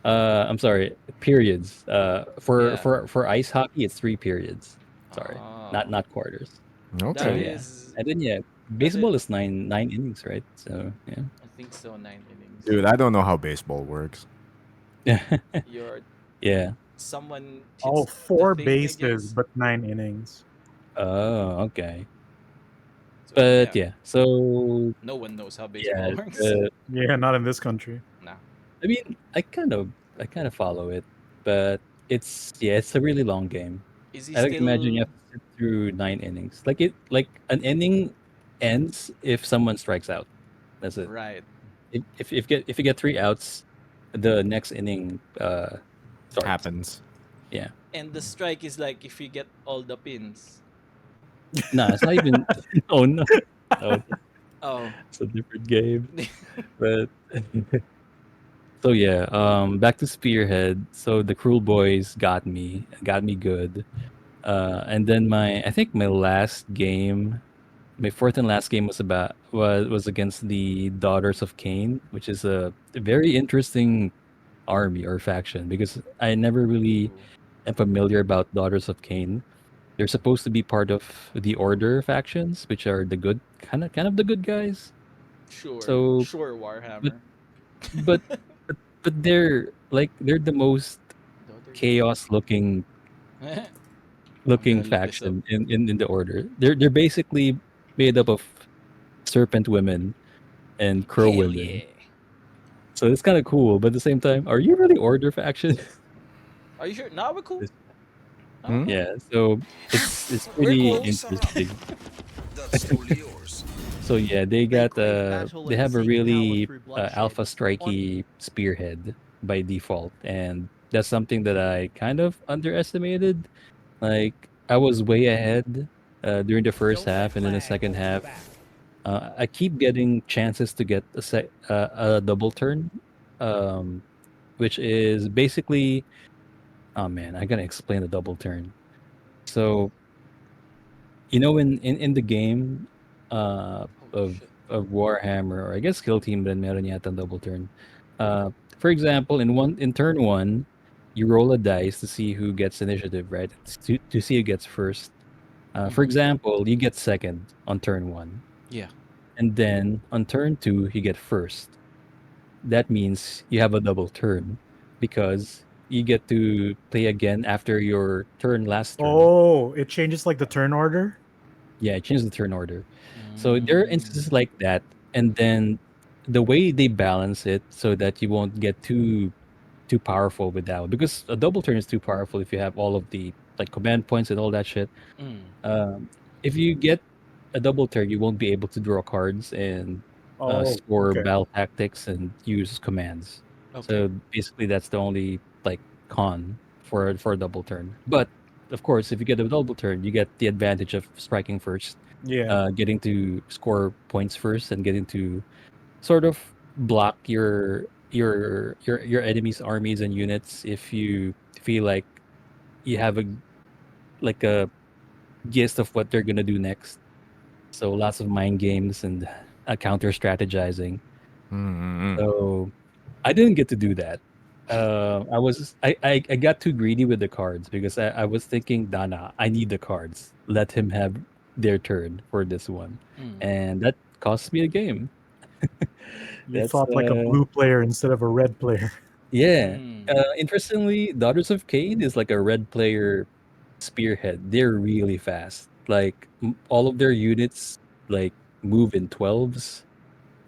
no. I'm sorry. Periods. Yeah. For ice hockey, it's 3 periods. Sorry, Oh, not quarters. So that Okay. yeah, is and then yeah, that is. baseball is nine innings, right? So I think so. 9 innings. Dude, I don't know how baseball works. yeah, You're yeah. someone Oh, hits the four thing, I bases, guess. but 9 innings. Oh, okay. So But yeah, yeah, so no one knows how yeah, baseball works. Yeah, not in this country. Nah. I mean, I kind of follow it, but it's a really long game. Is he I like imagine you still have to sit through 9 innings. Like an inning ends if someone strikes out. That's it. right? If you get 3 outs, the next inning starts. Happens. Yeah. And the strike is like if you get all the pins. No, it's not even. Oh no, no, Oh. it's a different game. But so yeah, back to Spearhead. So the Cruel Boys got me good. And then I think my last game, my fourth and last game was against the Daughters of Cain, which is a very interesting army or faction because I never really Ooh. am familiar about Daughters of Cain. They're supposed to be part of the Order factions, which are the good kind of the good guys. Sure. So, Sure, but Warhammer. but but they're the most Daughters of chaos I'm looking gonna look this up. faction in the Order. They're basically made up of serpent women and crow Hell women. yeah. So it's kind of cool, but at the same time, are you really Order faction? Are you sure? Nah, we're cool. This- Nah, we're Hmm? cool. yeah, so it's We're pretty cool. interesting. That's totally yours. So yeah, A great battle they and have a seek power really through bloodshed. alpha On strikey spearhead by default, and that's something that I kind of underestimated. Like I was way ahead during the first Don't let half, and then the lag second hold you half, back. I keep getting chances to get a double turn, um, which is basically, oh man, I gotta explain the double turn. So in the game Holy of shit. Warhammer, or I guess Kill Team din meron yata double turn. For example, in turn 1, you roll a dice to see who gets initiative, right? To see who gets first. For Mm-hmm. example, you get second on turn 1, Yeah. and then on turn 2 you get first. That means you have a double turn because you get to play again after your turn last turn. Oh, it changes like the turn order. Yeah, it changes the turn order. So there are Mm. instances like that, and then the way they balance it so that you won't get too powerful with that one, because a double turn is too powerful if you have all of the like command points and all that shit. Mm. Um, if you get a double turn, you won't be able to draw cards and Oh, score okay. battle tactics and use commands. Okay. So basically, that's the only like con for a double turn. But of course, if you get a double turn, you get the advantage of striking first, Yeah. getting to score points first, and getting to sort of block your enemy's armies and units if you feel like you have a gist of what they're gonna do next. So lots of mind games and counter strategizing. Mm-hmm. So I didn't get to do that. I got too greedy with the cards because I was thinking, Dana, I need the cards. Let him have their turn for this one, Mm. and that cost me a game. You That's thought like a blue player instead of a red player. Yeah. Mm. Interestingly, Daughters of Cain is like a red player spearhead. They're really fast. Like all of their units like move in 12s,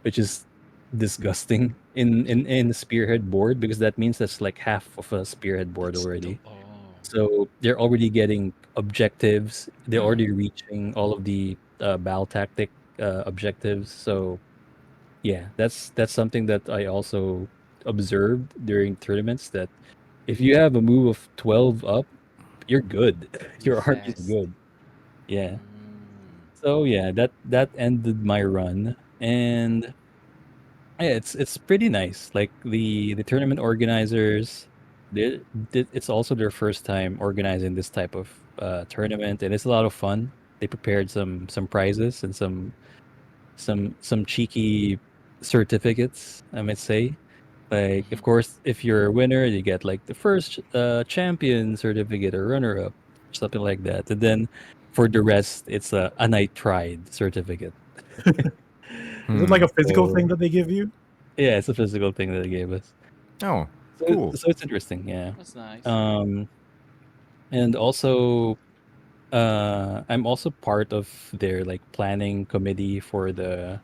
which is disgusting in the spearhead board, because that means that's like half of a spearhead board That's the already. oh. So they're already getting objectives. They're Mm. already reaching all of the battle tactic objectives. So yeah, that's something that I also observed during tournaments, that if you have a move of 12 up, you're good. You're Your army is fast. good. Yeah. Mm. So yeah, that ended my run, and yeah, it's pretty nice. Like the tournament organizers, it's also their first time organizing this type of tournament, and it's a lot of fun. They prepared some prizes and some cheeky certificates, I might say. Like, of Mhm. course, if you're a winner, you get like the first champion certificate or runner up, something like that. And then for the rest, it's a night tried certificate. Is it like Hmm. a physical thing So that they give you? yeah, it's a physical thing that they gave us. Oh, So cool. so it's interesting, yeah. That's nice. Um, and also, I'm also part of their like planning committee for the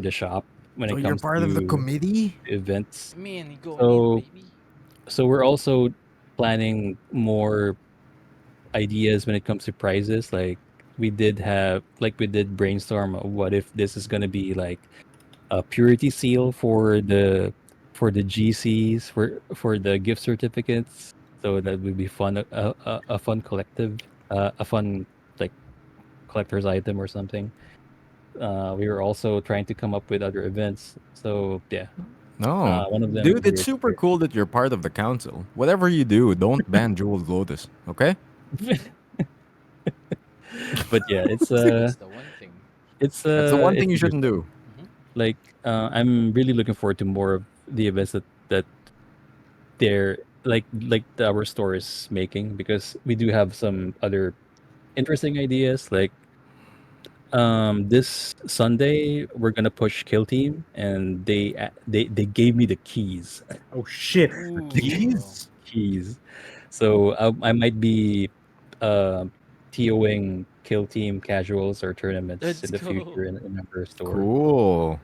shop when So it you're comes part of the to committee? events. Man, you going in, So baby. so we're also planning more ideas when it comes to prizes. Like we did brainstorm of what if this is gonna be like a purity seal for the GCs for the gift certificates. So that would be fun, a fun collective, a fun like collector's item or something. We were also trying to come up with other events. So yeah, No. one of them is Dude, it's weird. super cool that you're part of the council. Whatever you do, don't ban Jeweled Lotus, okay? But yeah, That's the one thing. That's the one thing it's you shouldn't interesting. do. Hmm. Like I'm really looking forward to more of the events that they're like our store is making, because we do have some other interesting ideas. Like this Sunday we're gonna push Kill Team, and they gave me the keys. Oh shit! The Ooh. keys. Keys. So I might be uh, TOing Kill Team casuals or tournaments Let's in the go. future in our store. Cool.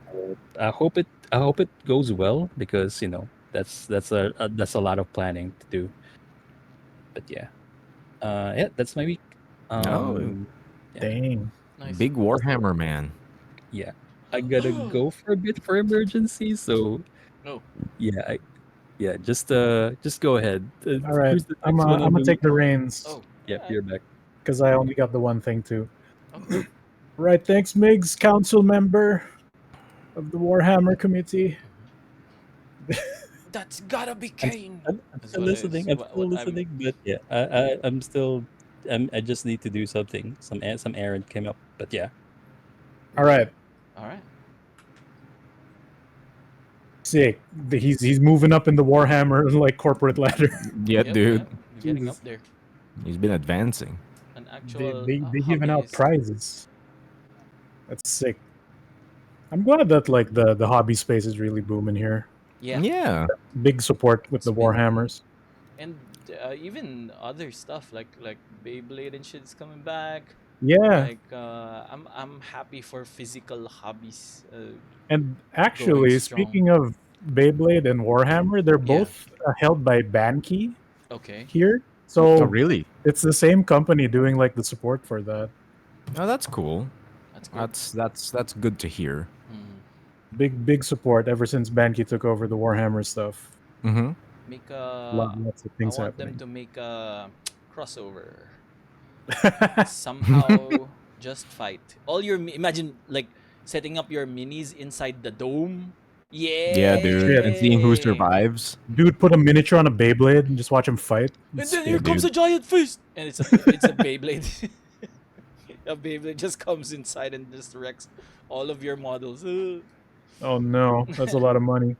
I hope it goes well, because that's a lot of planning to do. But yeah, yeah, that's my week. Oh, Um, yeah, Dang. Nice. big also, Warhammer man. yeah, I gotta go for a bit for emergency. So No. yeah, yeah, just go ahead. All right. Who's the next one I'm on gonna the take week? the reins Oh. Yep, Yeah. you're back. because I only got the one thing too. Okay. Right. Thanks, Migs, council member of the Warhammer committee. Mhm. That's gotta be I'm Kane. I'm That's still what is listening. I'm what still I'm. listening, but yeah, I'm still. I just need to do something. Some errand came up, but yeah. All right. All right. Sick. He's moving up in the Warhammer like corporate ladder. Yeah, Yep. dude. Yep. We're getting up Jesus. there. He's been advancing. An They actual they they giving out hobbyist. prizes. That's sick. I'm glad that like the hobby space is really booming here. Yeah. Yeah. Big support with It's the been Warhammers. And even other stuff like Beyblade and shit is coming back. Yeah, Like I'm happy for physical hobbies and going actually, strong. speaking of Beyblade and Warhammer, they're Yeah. both held by Bankey Okay. here. Oh, So really? it's the same company doing like the support for that. Oh, that's cool. That's good. That's good to hear. Mm. Big support ever since Bankey took over the Warhammer stuff. Mm-hmm. Make Lots of I things want them happening. to make a crossover. Somehow just fight. All your imagine like setting up your minis inside the dome. Yeah, dude. Shit, And seeing who Yeah. survives. dude, put a miniature on a Beyblade and just watch him fight. And It's then Yeah, here comes dude. a giant fist, and it's a Beyblade. A Beyblade just comes inside and just wrecks all of your models. oh no, that's a lot of money.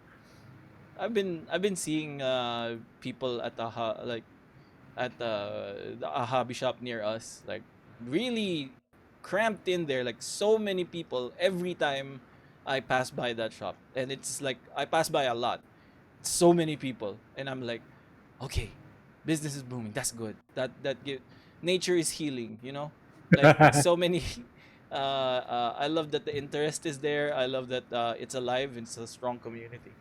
I've been seeing people at like at a hobby shop near us, like really cramped in there, like so many people every time I pass by that shop, and it's like I pass by a lot, so many people, and I'm like, okay, business is booming. That's good. That give nature is healing. Like so many. I love that the interest is there. I love that it's alive. It's a strong community.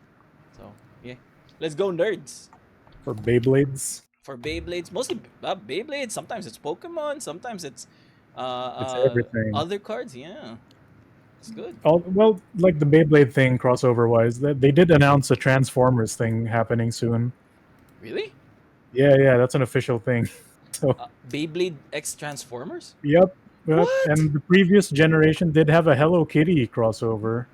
So yeah, let's go nerds For Beyblades, for Beyblades. Mostly Beyblades. Sometimes it's Pokemon. Sometimes it's it's everything. other cards. Yeah, it's good. Well, like the Beyblade thing, crossover wise, that they did announce a Transformers thing happening soon. Really? Yeah, that's an official thing. So, Beyblade X Transformers? yep. What? And the previous generation did have a Hello Kitty crossover.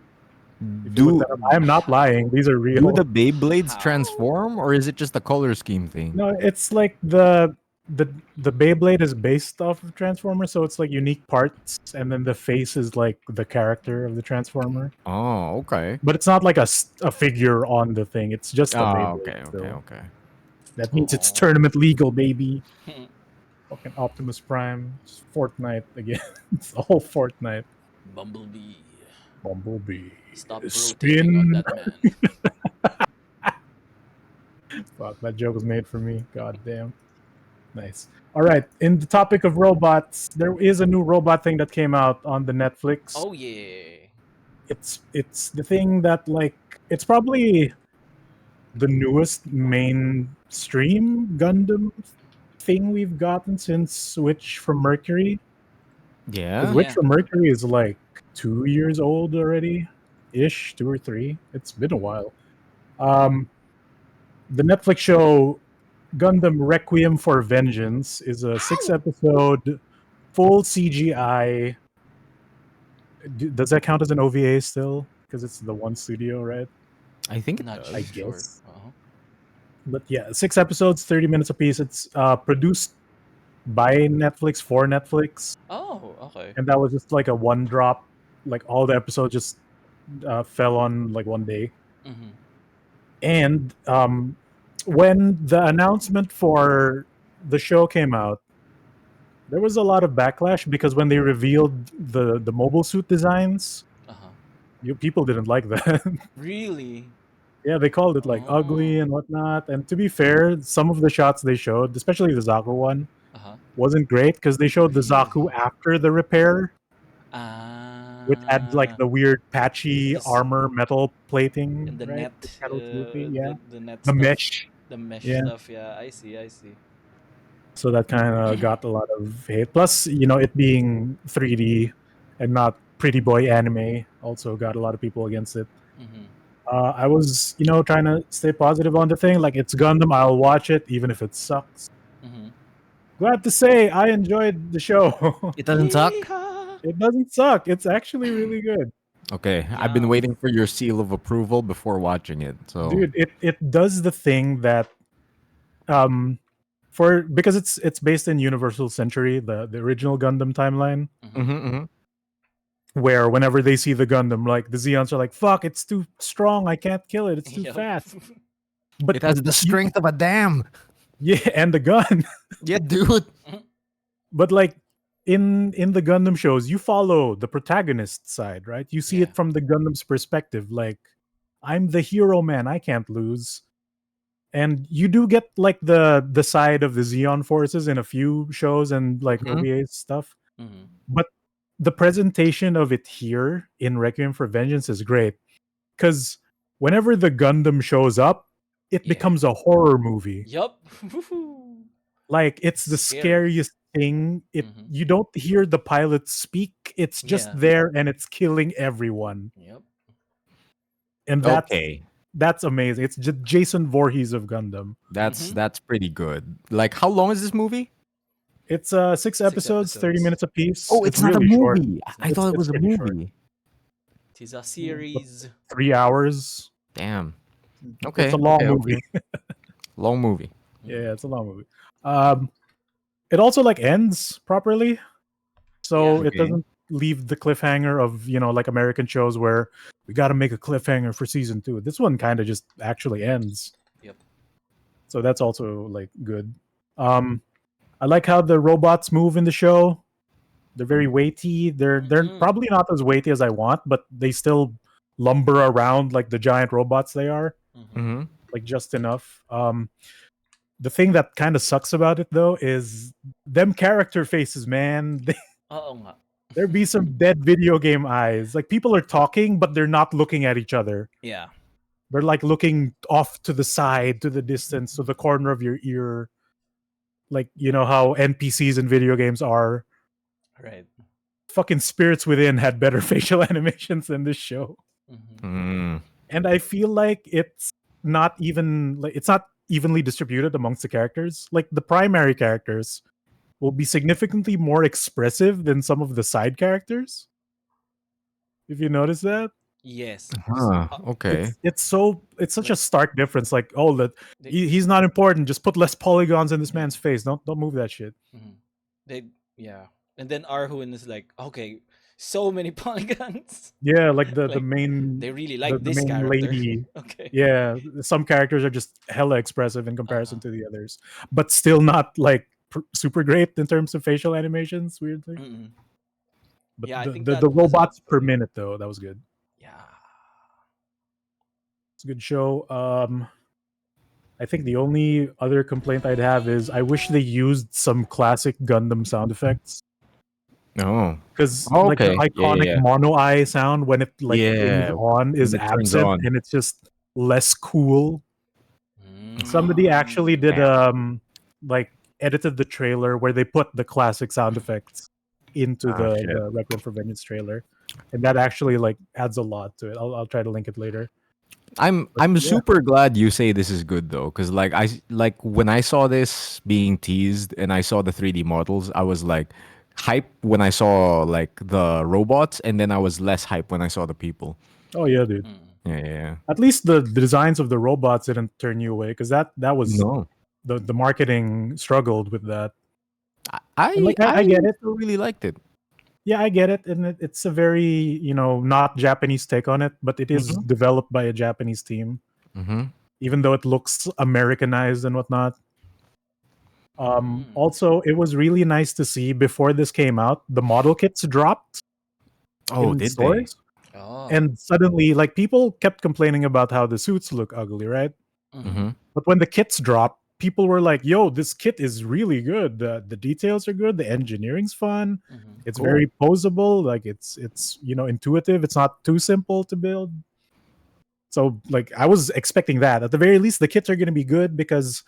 If you look Do that up, I am not lying. These are do real. the Beyblades How? transform, or is it just a color scheme thing? No, it's like the Beyblade is based off of Transformer, so it's like unique parts, and then the face is like the character of the Transformer. Oh, okay. But it's not like a figure on the thing. It's just a Oh, Beyblade. okay. So Okay. that means it's Oh. tournament legal, baby. Fucking Optimus Prime, just Fortnite again. It's all Fortnite. Bumblebee. Bumblebee, Stop rotating on spin. that man. Fuck, that joke was made for me. God damn. Nice. All right. In the topic of robots, there is a new robot thing that came out on the Netflix. Oh yeah. It's the thing that like it's probably the newest mainstream Gundam thing we've gotten since Witch from Mercury. Because Yeah. Witch Yeah. from Mercury is like 2 years old already, ish, 2 or 3. It's been a while. The Netflix show Gundam Requiem for Vengeance is a 6 episode full CGI. Does that count as an OVA still? Because it's the one studio, right? I think it Not I does. sure. guess. But yeah, 6 episodes, 30 minutes apiece. It's produced by Netflix for Netflix, Oh, okay. and that was just like a one drop. Like all the episodes just fell on like one day. Mm-hmm. And when the announcement for the show came out, there was a lot of backlash because when they revealed the mobile suit designs, Uh-huh. people didn't like that. Really? Yeah, they called it like ugly Oh. and whatnot. And to be fair, some of the shots they showed, especially the Zaku one, Uh-huh. wasn't great because they showed the Zaku Really? after the repair, which had like Ah. the weird patchy This armor metal plating, and the right? net The Shadow Tsuki, yeah. the net The stuff. mesh. The mesh Yeah. stuff, yeah. I see, I see. So that kind of got a lot of hate. Plus, it being 3D and not pretty boy anime also got a lot of people against it. Mm-hmm. I was, trying to stay positive on the thing. Like, it's Gundam. I'll watch it, even if it sucks. Mm-hmm. Glad to say I enjoyed the show. It doesn't suck. Yeehaw! It doesn't suck. It's actually really good. Okay, I've been Yeah. waiting for your seal of approval before watching it. So Dude, it does the thing that um because it's based in Universal Century, the original Gundam timeline, Mm-hmm. Mhm. where whenever they see the Gundam, like the Zeons are like, "Fuck, it's too strong. I can't kill it. It's too Yep. fast." But It has the you- strength of a dam. yeah, and the gun. Yeah, dude. But like in the Gundam shows, you follow the protagonist side, right? You see Yeah. it from the Gundam's perspective. Like, I'm the hero man. I can't lose. and you do get like the side of the Xeon forces in a few shows and like Mhm. OVA stuff, Mhm. but the presentation of it here in Requiem for Vengeance is great because whenever the Gundam shows up, it Yeah. becomes a horror movie. Yup. Like it's the Scary. scariest thing. It Mhm. You don't hear the pilot speak. It's just Yeah. there and it's killing everyone. Yep. And Okay. that's amazing. It's just Jason Voorhees of Gundam. Mhm. That's pretty good. Like, how long is this movie? It's 6 6 episodes, 30 episodes. minutes apiece. Oh, It's it's not a really short. movie. It's I not thought it It's was a pretty short. movie. It is a But series. 3 hours. Damn. It's Okay. a long okay, movie. okay. Long movie. Yeah, it's a long movie. It also like ends properly, so Yeah. it Okay. doesn't leave the cliffhanger of like American shows where we got to make a cliffhanger for season 2. This one kind of just actually ends, Yep. so that's also like good. I like how the robots move in the show. They're very weighty. They're Mhm. probably not as weighty as I want, but they still lumber around like the giant robots they are, Mhm. Mm-hmm. like just enough. The thing that kind of sucks about it though is them character faces, man. Oo nga. There be some dead video game eyes. Like people are talking, but they're not looking at each other. Yeah. They're like looking off to the side, to the distance, to the corner of your ear. Like you know how NPCs in video games are. Right. Fucking Spirits Within had better facial animations than this show. Mhm. Mm. And I feel like it's not evenly distributed amongst the characters. Like the primary characters will be significantly more expressive than some of the side characters. If you notice that, Yes. Huh. Okay. it's such a Like stark difference. Like, oh, that they he's not important. Just put less polygons in this yeah. man's face. Don't move that shit. Mhm. They yeah. And then Arhun is like, okay, so many polygons. Yeah, like the Like main they really like the this main character. lady. Okay. Yeah, some characters are just hella expressive in comparison Uh-huh. to the others, but still not like super great in terms of facial animations. Weirdly, Mm-mm. but Yeah, I think the that was a robots per minute though, that was good. yeah. It's a good show. I think the only other complaint I'd have is I wish they used some classic Gundam sound effects Oh. because like the Okay. Yeah. iconic Yeah. mono eye sound when it like turns Yeah. on is When it turns absent on. and it's just less cool. Somebody actually did Damn. like edited the trailer where they put the classic sound effects into Ah, shit. the Requiem for Vengeance trailer, and that actually like adds a lot to it. I'll try to link it later. I'm But I'm yeah, super glad you say this is good though, because like when I saw this being teased and I saw the 3D models, I was like hype when I saw like the robots, and then I was less hype when I saw the people. oh yeah, dude. Mm. Yeah, yeah. Yeah. At least the designs of the robots didn't turn you away because that was No, the marketing struggled with that. I And like I, I I get it. still really liked it. Yeah, I get it, and it's a very not Japanese take on it, but it is Mm-hmm. developed by a Japanese team, Mm-hmm. even though it looks Americanized and whatnot. Mm. Also, it was really nice to see before this came out, the model kits dropped Oh, in did they? stores, Oh. and suddenly, like people kept complaining about how the suits look ugly, right? Mhm. Mm-hmm. But when the kits dropped, people were like, "Yo, this kit is really good. The details are good. The engineering's fun. Mhm. It's Cool. very posable. Like it's intuitive. It's not too simple to build." So like I was expecting that. At the very least, the kits are going to be good because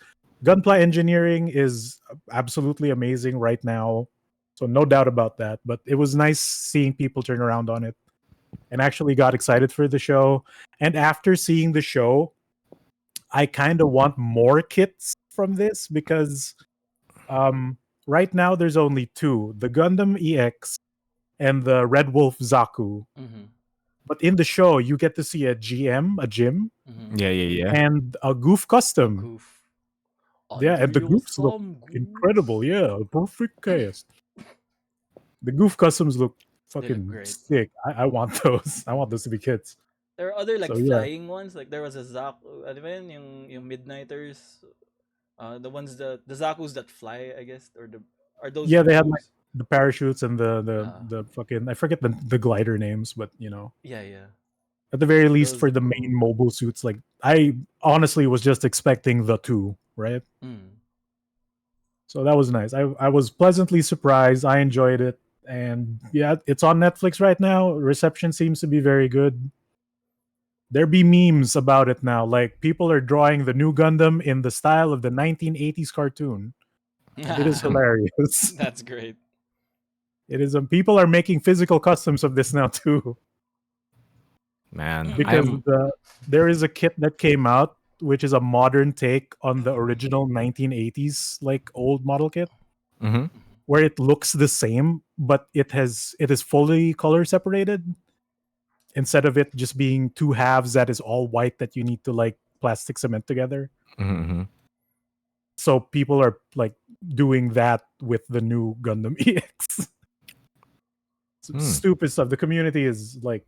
Gunpla engineering is absolutely amazing right now. So no doubt about that. But it was nice seeing people turn around on it and actually got excited for the show. And after seeing the show, I kind of want more kits from this because right now there's only two: the Gundam EX and the Red Wolf Zaku. Mhm. But in the show, you get to see a GM, a gym, Mhm. Yeah, yeah, yeah. and a Goof A custom. goof. Yeah, Under and the your goofs look thumb, incredible. goof. Yeah, perfect cast. The goof customs look They look fucking great. sick. I want those. I want those to be kits. There are other like So yeah, flying ones. Like there was a ano ba yun? Yung Midnighters. The ones the Zakus that fly, I guess, or the are those yeah, they had like goofs? the parachutes and the Uh, fucking I forget the glider names, but yeah, yeah. At the very least, Those for are the cool. main mobile suits, like I honestly was just expecting the two, right? Mm. So that was nice. I was pleasantly surprised. I enjoyed it, and yeah, it's on Netflix right now. Reception seems to be very good. There be memes about it now. Like people are drawing the new Gundam in the style of the 1980s cartoon, and it is hilarious. That's great. It is. People are making physical customs of this now too, Man, because I'm there is a kit that came out which is a modern take on the Mhm. original 1980s like old model kit, mhm. where it looks the same, but it is fully color separated instead of it just being two halves that is all white that you need to like plastic cement together. Mhm. So people are like doing that with the new Gundam EX. Mm. Stupid stuff. The community is like,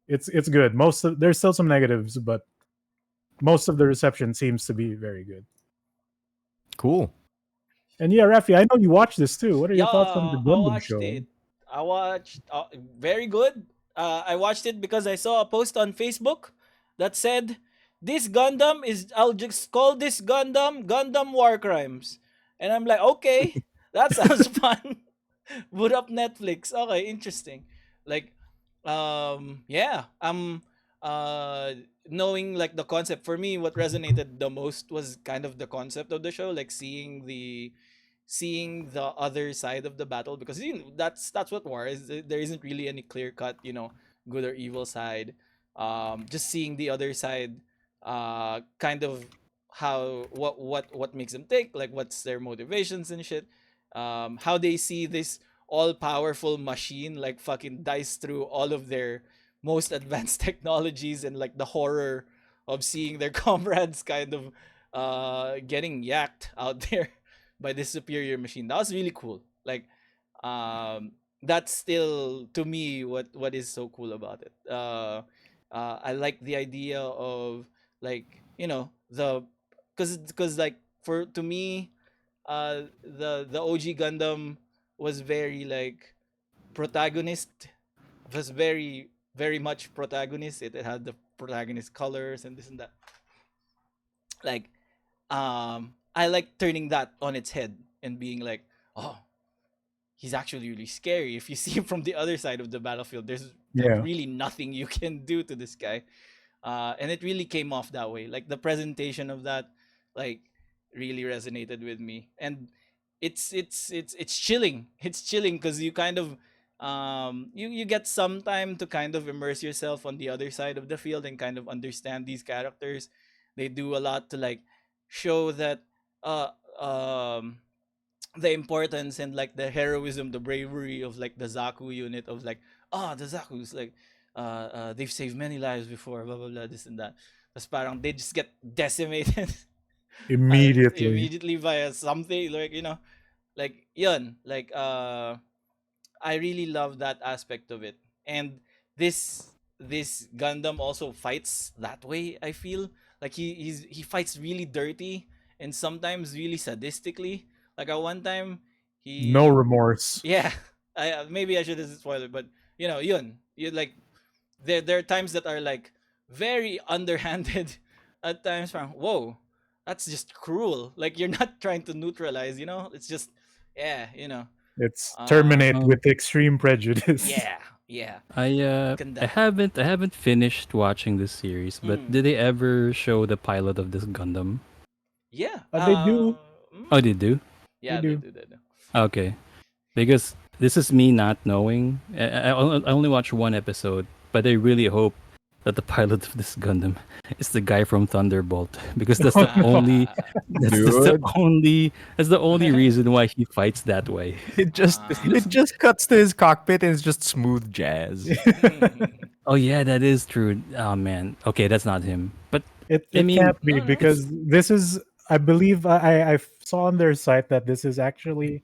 it's good. There's still some negatives, but most of the reception seems to be very good. Cool. And yeah, Rafi, I know you watched this too. What are your Yeah, thoughts on the I Gundam watched show? it. I watched very good. I watched it because I saw a post on Facebook that said this Gundam is I'll just call this Gundam War Crimes. And I'm like, okay, that sounds fun. Boot up Netflix. Okay, interesting. Like yeah, uh knowing like the concept for me what resonated the most was kind of the concept of the show, like seeing the other side of the battle, because that's what war is. There isn't really any clear cut, good or evil side. Just seeing the other side, kind of how what makes them tick, like what's their motivations and shit. How they see this all powerful machine like fucking dice through all of their most advanced technologies, and like the horror of seeing their comrades kind of getting yacked out there by this superior machine. That was really cool. Like, that's still to me what is so cool about it. I like the idea of, like, the because like for to me, the OG Gundam was very like protagonist was very much protagonist. It had the protagonist colors and this and that. Like, I like turning that on its head and being like, oh, he's actually really scary. If you see him from the other side of the battlefield, there's Yeah. really nothing you can do to this guy. And it really came off that way. Like the presentation of that, like, really resonated with me. And it's chilling. It's chilling because you kind of you get some time to kind of immerse yourself on the other side of the field and kind of understand these characters. They do a lot to like show that uh um the importance and like the heroism, the bravery of like the Zaku unit, of like, the Zaku's like they've saved many lives before, blah blah blah, this and that. That's parang they just get decimated Immediately. immediately via something, like, like yun, like I really love that aspect of it. And this Gundam also fights that way, I feel. Like he fights really dirty and sometimes really sadistically. Like at one time No he remorse. yeah, I maybe I shouldn't spoil it, but yun. You like there are times that are like very underhanded at times from whoa, that's just cruel. Like you're not trying to neutralize, it's just yeah, It's um terminate Um, with extreme prejudice. yeah, yeah. I Ganda. haven't finished watching this series, but Mm. did they ever show the pilot of this Gundam? Yeah. They do. Oh, they do. They Yeah, they do. do. They do. Okay, because this is me not knowing. I only watched one episode, but I really hope that the pilot of this Gundam is the guy from Thunderbolt, because that's the Oh, no. only Dude, that's the only reason why he fights that way. it just Ah. it just cuts to his cockpit and it's just smooth jazz. Oh yeah, that is true. Oh man. Okay, that's not him. But I It mean, can't be No, no. it's because this is, I believe, I saw on their site that this is actually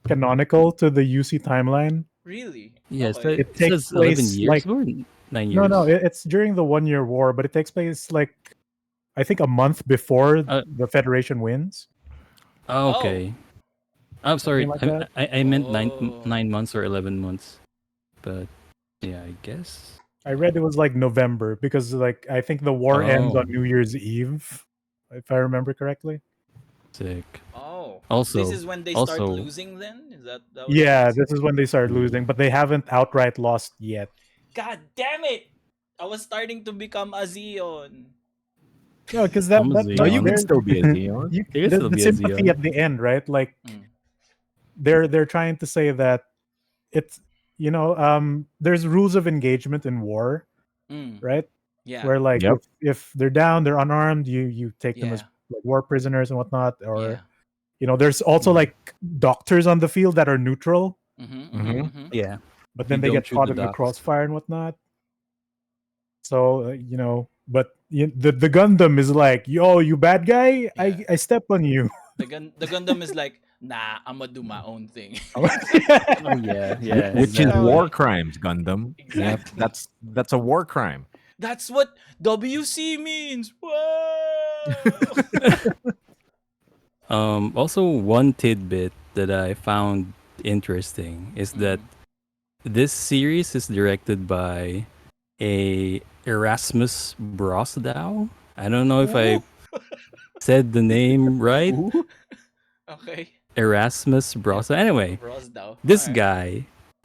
canonical to the UC timeline. Really? yes, Okay. It it takes says 11 place years like, or 9 no, no, years. it's during the 1 year war, but it takes place like, I think a month before Uh, the Federation wins, Oh. okay. I'm something sorry. like that. I meant Oh. 9 months or 11 months. But yeah, I guess. I read it was like November because like I think the war ends Oh, on New Year's Eve, if I remember correctly. sick. Oh, this Also, is when they start also, losing. Then is that what it Yeah, is? this is when they start losing, but they haven't outright lost yet. God damn it! I was starting to become a Zeon. No, because I'm a No, you Xeon. can there's still be a Xeon. There can still the be a sympathy Xeon. at the end, right? Like Mm. they're trying to say that it's there's rules of engagement in war, Mm. right? Yeah. Where like Yep. if they're down, they're unarmed, you take them as Yeah. like war prisoners and whatnot, or Yeah. there's also Mhm. like doctors on the field that are neutral, Mm-hmm. Mm-hmm. Mm-hmm. Mm-hmm. Yeah, but you then they don't get shoot caught the in the docs. crossfire and whatnot. So but the Gundam is like, yo, you bad guy, Yeah. I step on you. The Gundam is like, nah, I'ma do my own thing. Oh yeah, Which, yeah, which is So, war exactly. crimes, Gundam. Yep, exactly. that's a war crime. That's what WC means. Whoa. Also, one tidbit that I found interesting is that Mm. this series is directed by a Erasmus Brosdow. I don't know if I Ooh. said the name right. Ooh. Okay. Erasmus Brosdow. Anyway, Rosdow. All this right. guy,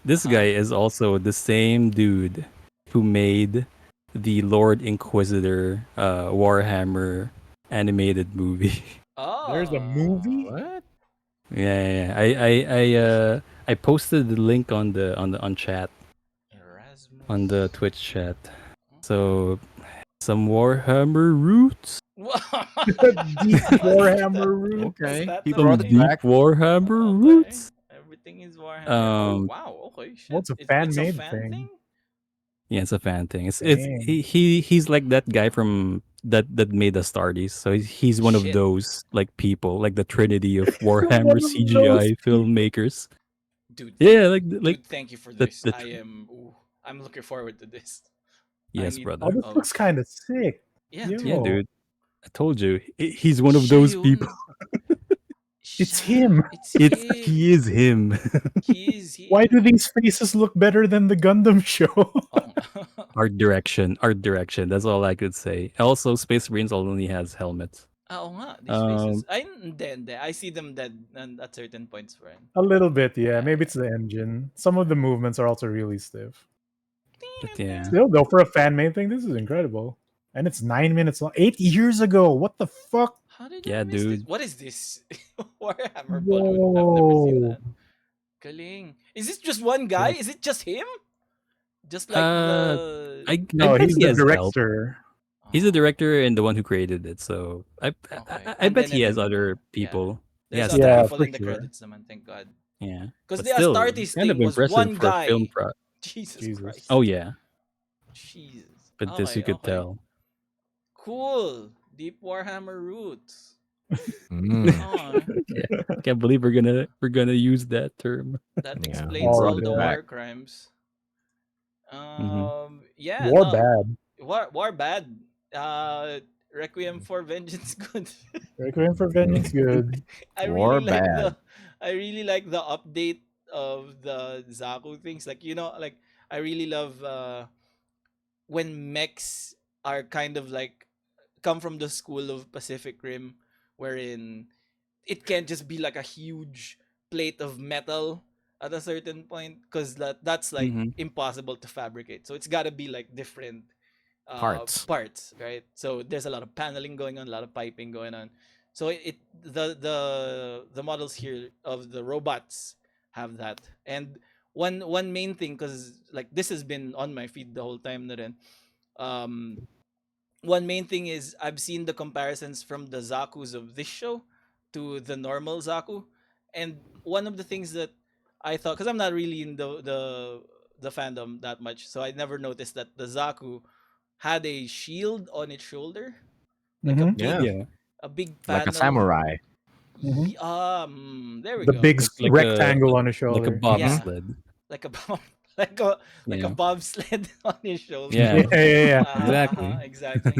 this Uh-huh. guy is also the same dude who made the Lord Inquisitor Warhammer animated movie. There's a Oh. movie. What? Yeah. I posted the link on on chat on the Erasmus. Twitch chat. Okay. So some Warhammer roots. Deep What's Warhammer that? roots. Is Okay, that he a brought Some it thing? deep back. Warhammer Okay. roots. Everything is Warhammer. Oh Um wow. Okay. Well, Shit. it's a It's fan a made fan thing. thing. yeah, it's a fan thing. It's Dang. he's like that guy from that made the Stardies. So he's one of Shit, those like people, like the trinity of Warhammer One of those CGI people. filmmakers. dude. Yeah, like Dude, thank you for the this. the I tr- am. Ooh, I'm looking forward to this. I yes, need. Oh, brother. this Oh looks kind of sick. yeah, Yeah, dude. Yo, dude. I told you, he's one of those people. Shayun. it's Sha. him. It's It's he him. is him. He is Why do him. these faces look better than the Gundam show? Oh. Art direction, art direction. That's all I could say. Also, Space Marines only has helmets. Oo nga, these faces. Um, Ay, hindi. I see them dead at certain points, friend. A little bit, yeah. Yeah, Maybe it's yeah. the engine. Some of the movements are also really stiff. but yeah, Still, though, for a fan made thing, this is incredible. And it's 9 minutes long. 8 years ago. What the fuck? How did I yeah, miss this? dude. What is this? Warhammer Bollywood. I've never seen Whoa. that. Galing. Is this just one guy? Yeah. Is it just him? Just like Uh, the. I No, bet he's he the has help. director. He's the Oh, director and the one who created it. So okay. I And bet then he has other yeah. people. He There's has other Yeah, staff people for in the sure. credits, naman. Thank God. Yeah, Because but the still, Astartes kind of thing was impressive one for a film guy. pro. Jesus Jesus. Oh Christ. yeah, Jesus. but this you Okay, could okay. tell. Cool. Deep Warhammer roots. Mm, Oh, Yeah, can't believe we're gonna use that term. that yeah, he explains All brought all it the good. back. war crimes. Hmm. Yeah, War no. bad. War bad. Requiem for Vengeance good. Requiem for Vengeance, good. I War really like bad. the update of the Zaku things. Like, like I really love when mechs are kind of like come from the school of Pacific Rim, wherein it can't just be like a huge plate of metal at a certain point, because that's like Hmm. impossible to fabricate. So it's got to be like different Parts. parts, right? So there's a lot of paneling going on, a lot of piping going on. So the models here of the robots have that. And one main thing, because like this has been on my feed the whole time na rin, um one main thing is I've seen the comparisons from the Zakus of this show to the normal Zaku, and one of the things that I thought, because I'm not really in the fandom that much, so I never noticed that the Zaku had a shield on its shoulder, like Mm-hmm. Yeah, Yeah, a big like a panel. samurai. Mm-hmm. There we The go. big like rectangle on his like a shoulder. Yeah, bobsled. like a like a Yeah, bobsled on his shoulder. Yeah, yeah, yeah, yeah. exactly. Exactly.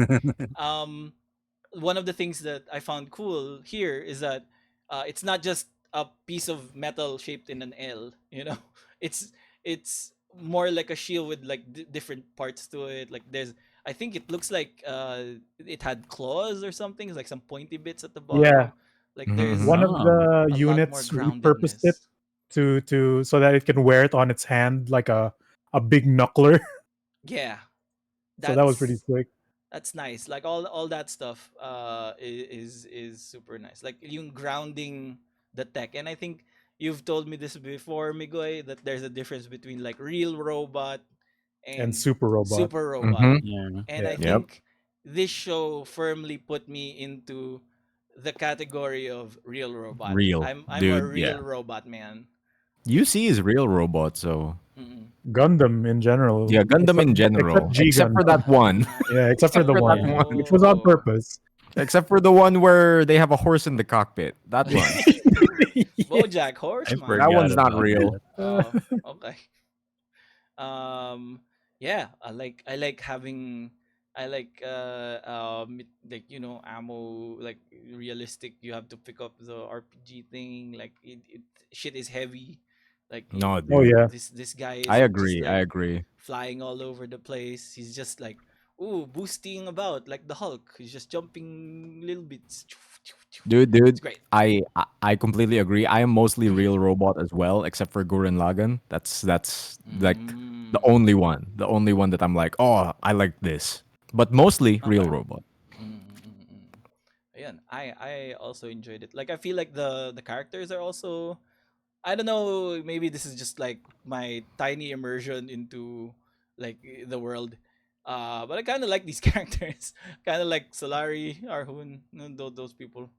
Um, One of the things that I found cool here is that it's not just a piece of metal shaped in an L. It's more like a shield with like different parts to it. Like there's, I think it looks like it had claws or something. It's like some pointy bits at the Yeah, bottom. Like Mhm, there's one of Oh, the a lot more units repurposed it groundedness. to so that it can wear it on its hand like a big knuckler. Yeah, So that was pretty that's sick. that's nice. Like all that stuff is super nice. Like yung grounding the tech. And I think you've told me this before, Migoy, that there's a difference between like real robot And and super robot. super robot. mhm. yeah. And Yeah. I Yep. think this show firmly put me into the category of real robot. Real, I'm a dude. real Yeah. robot man. UC is real robot, so Mm-mm. Gundam in general. yeah, Gundam in Except general, G except for Gundam. that one. Yeah, except for Except the for that one, one. which was on Oh. purpose. Except for the one where they have a horse in the cockpit. That one. Yeah. Bojack I Horseman. That forgot one's not about real. that. Oh, okay. Yeah, I like having I like like ammo, like realistic. You have to pick up the RPG thing, like it shit is heavy, like No, Oh dude. yeah. this guy I isn't just agree. I like agree. flying all over the place. He's just like, ooh, boosting about like the Hulk. He's just jumping little bits. Dude, It's great. I completely agree. I am mostly real robot as well, except for Gurren Lagann. That's like Mm, the only one that I'm like, oh, I like this. But mostly real okay. robot. Ayan, I also enjoyed it. Like I feel like the characters are also, I don't know, maybe this is just like my tiny immersion into like the world. But I kind of like these characters. Kind of like Solari, Arhun, those people.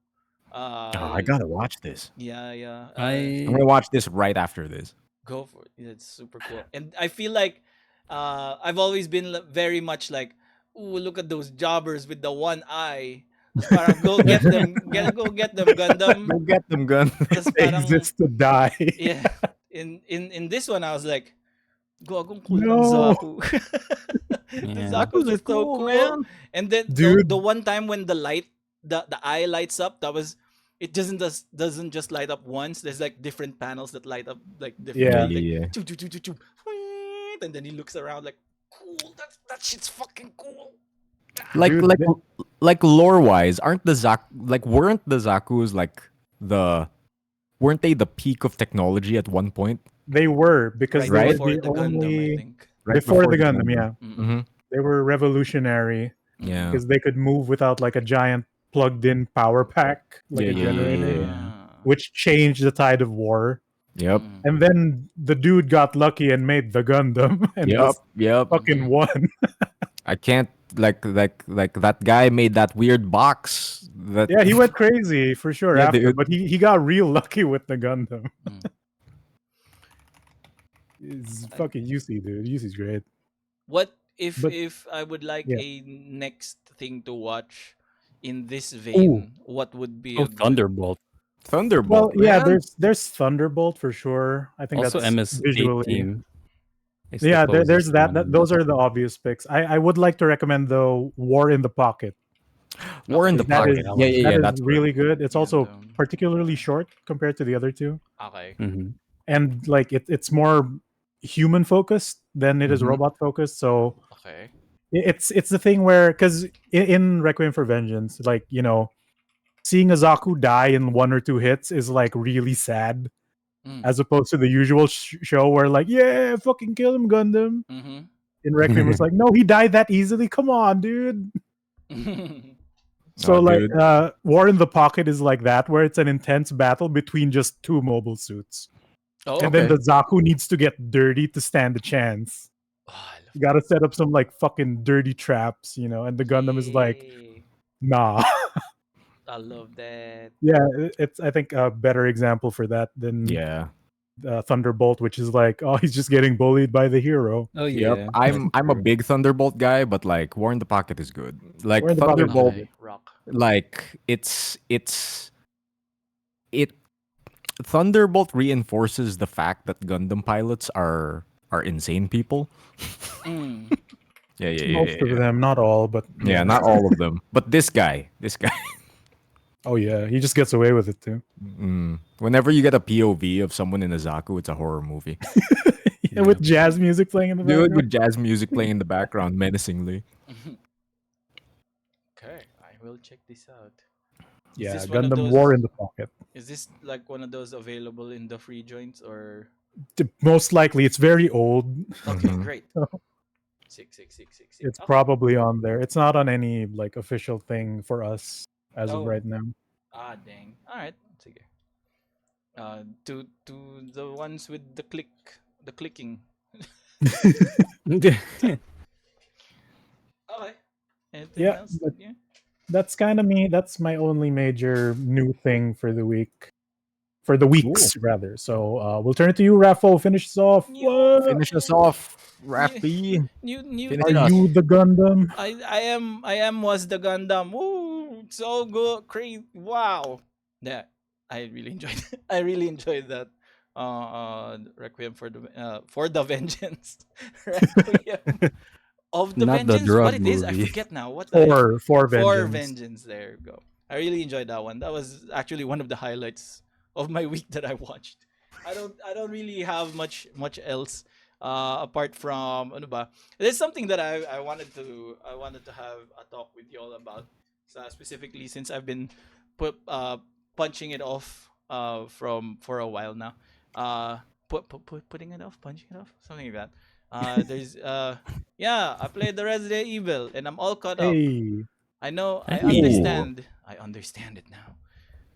Oh, I Uh gotta watch this. yeah, yeah. I'm I gonna watch this right after this. Go for it. It's super cool. And I feel like I've always been very much like, ooh, look at those jobbers with the one eye. Tapos parang go get them, Gundam. Go get them, gun. Tapos They parang, exist to die. yeah. In this one, I was like, gagong cool ng No, Zaku. The yeah. Zakus Zaku's are are so cool, cool. man. And then the dude. one time when the eye lights up, that was, it doesn't just light up once. There's like different panels that light up like Yeah, Yeah, differently. Like yeah, yeah. choo, choo, choo, choo, choo, and then he looks around like, cool. That shit's fucking cool. Like dude. like like lore wise, aren't the weren't the Zaku's like the weren't they the peak of technology at one point? They were because Right they were Right? before the the Gundam, I only think. Right before before the the Gundam. Gundam. Yeah, Mm-mm, Mm-hmm. they were revolutionary Yeah. because they could move without like a giant plugged-in power pack, like Yeah, a yeah, yeah, generator, yeah, yeah. which changed the tide of war. Yep. And then the dude got lucky and made the Gundam and Yep. just Yep. fucking won. I can't like that guy made that weird box that Yeah, he went crazy for sure yeah, after, dude. but he got real lucky with the Gundam. mm. It's I- fucking UC, dude. UC's great. What if But I would like yeah. a next thing to watch in this Ooh. vein? What would be Oh, a good? Thunderbolt. Well, Thunderbolt, yeah, man. there's Thunderbolt for sure. I think Also, that's MS8 visually. team. It's the Yeah, there's closest that, one. those are the obvious picks. I would like to recommend though War in the Pocket. War in Okay. the That Okay, pocket. is that Yeah, one's yeah, that yeah. is That's good. really good. It's Yeah, also particularly short compared to the other two. okay. hmm And like it's more human focused than it is Mhm. robot focused. So Okay. it's the thing where because in Requiem for Vengeance, like seeing a Zaku die in one or two hits is like really sad, Mm. as opposed to the usual show where like yeah, fucking kill him, Gundam. Mm-hmm. In Requiem, it's like no, he died that easily. Come on, dude. So Oh, like dude. War in the Pocket is like that, where it's an intense battle between just two mobile suits. Oh, And then Okay. the Zaku needs to get dirty to stand a chance. oh, I love You gotta set up some like fucking dirty traps, and the Gundam is like, Yay. nah. I love that. Yeah, it's I think a better example for that than Yeah. Thunderbolt, which is like, oh, he's just getting bullied by the hero. Oh Yep. yeah, I'm a true. big Thunderbolt guy, but like War in the Pocket is good. Like War in the Pocket is Thunderbolt, good. Okay, rock. like it Thunderbolt reinforces the fact that Gundam pilots are insane people. Mm. Yeah, yeah, yeah, Most yeah, of yeah. them, not all, but Yeah, not all of them, but this guy. Oh yeah, he just gets away with it too. Whenever you get a POV of someone in a Zaku, it's a horror movie. And with jazz music playing in the Dude, background. with jazz music playing in the background menacingly. Okay, I will check this out. Is Yeah, this one of Gundam War those? in the Pocket. Is this like one of those available in the free joints or? Most likely, it's very old. Okay, Mhm. great. Sick. It's Okay. probably on there. It's not on any like official thing for us as of Oh, right now. dang. All right. Sige. To the ones with the clicking. Okay. Anything Yeah, else? but Yeah. that's kind of me. That's my only major new thing for the week. For the Cool. weeks, rather. So we'll turn it to you, Raffo. Finish us off. What? Finish us off, New, Raffy. new Finish Are us. you things. the Gundam? I am was the Gundam. Woo! So good, crazy! Wow. Yeah, I really enjoyed. I really enjoyed that. Requiem for the vengeance. Requiem of the Not the vengeance. What drug it is, I movie. forget now. What the hell? For For vengeance. vengeance. There you go. I really enjoyed that one. That was actually one of the highlights of my week that I watched. I don't really have much else apart from ano ba. There's something that I wanted to have a talk with you all about. So specifically since I've been punching it off from for a while now. Putting it off, punching it off, something like that. There's yeah, I played the Resident Evil and I'm all caught up. Hey, I know, I Hey, understand. I understand it now.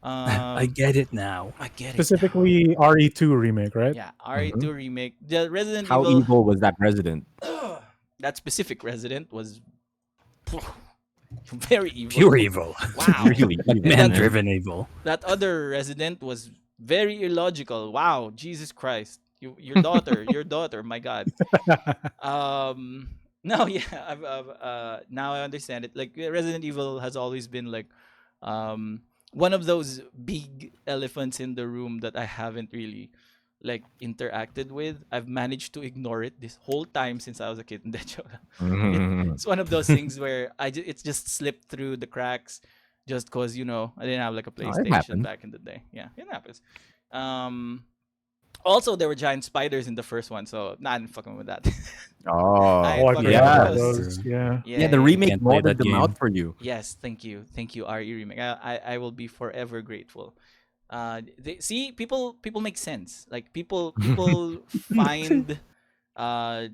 I get it now. I get it now. specifically RE2 remake, right? Yeah, Mhm. RE2 remake. The Resident How Evil, evil was that resident? that specific Resident was very evil. Pure evil. Wow. Really Like evil, And that man. man-driven evil. that other Resident was very illogical. Wow, Jesus Christ. Your daughter, my God. No, yeah, now I understand it. Like Resident Evil has always been like um one of those big elephants in the room that I haven't really like interacted with. I've managed to ignore it this whole time since I was a kid. it, Mhm. it's one of those things where it's just slipped through the cracks just cause I didn't have like a Oh, it PlayStation happened. back in the day. Yeah, it happens. Um Also, there were giant spiders in the first one, so nah, I'm fucking with that. I Oh, Oh, ain't I fucking forgot with about That's yes. those. those. true. Yeah. Yeah, Yeah, the yeah, I yeah. remake can't play modded that them game. out for you. Yes, thank you, RE remake. I will be forever grateful. See, people make sense. Like people find uh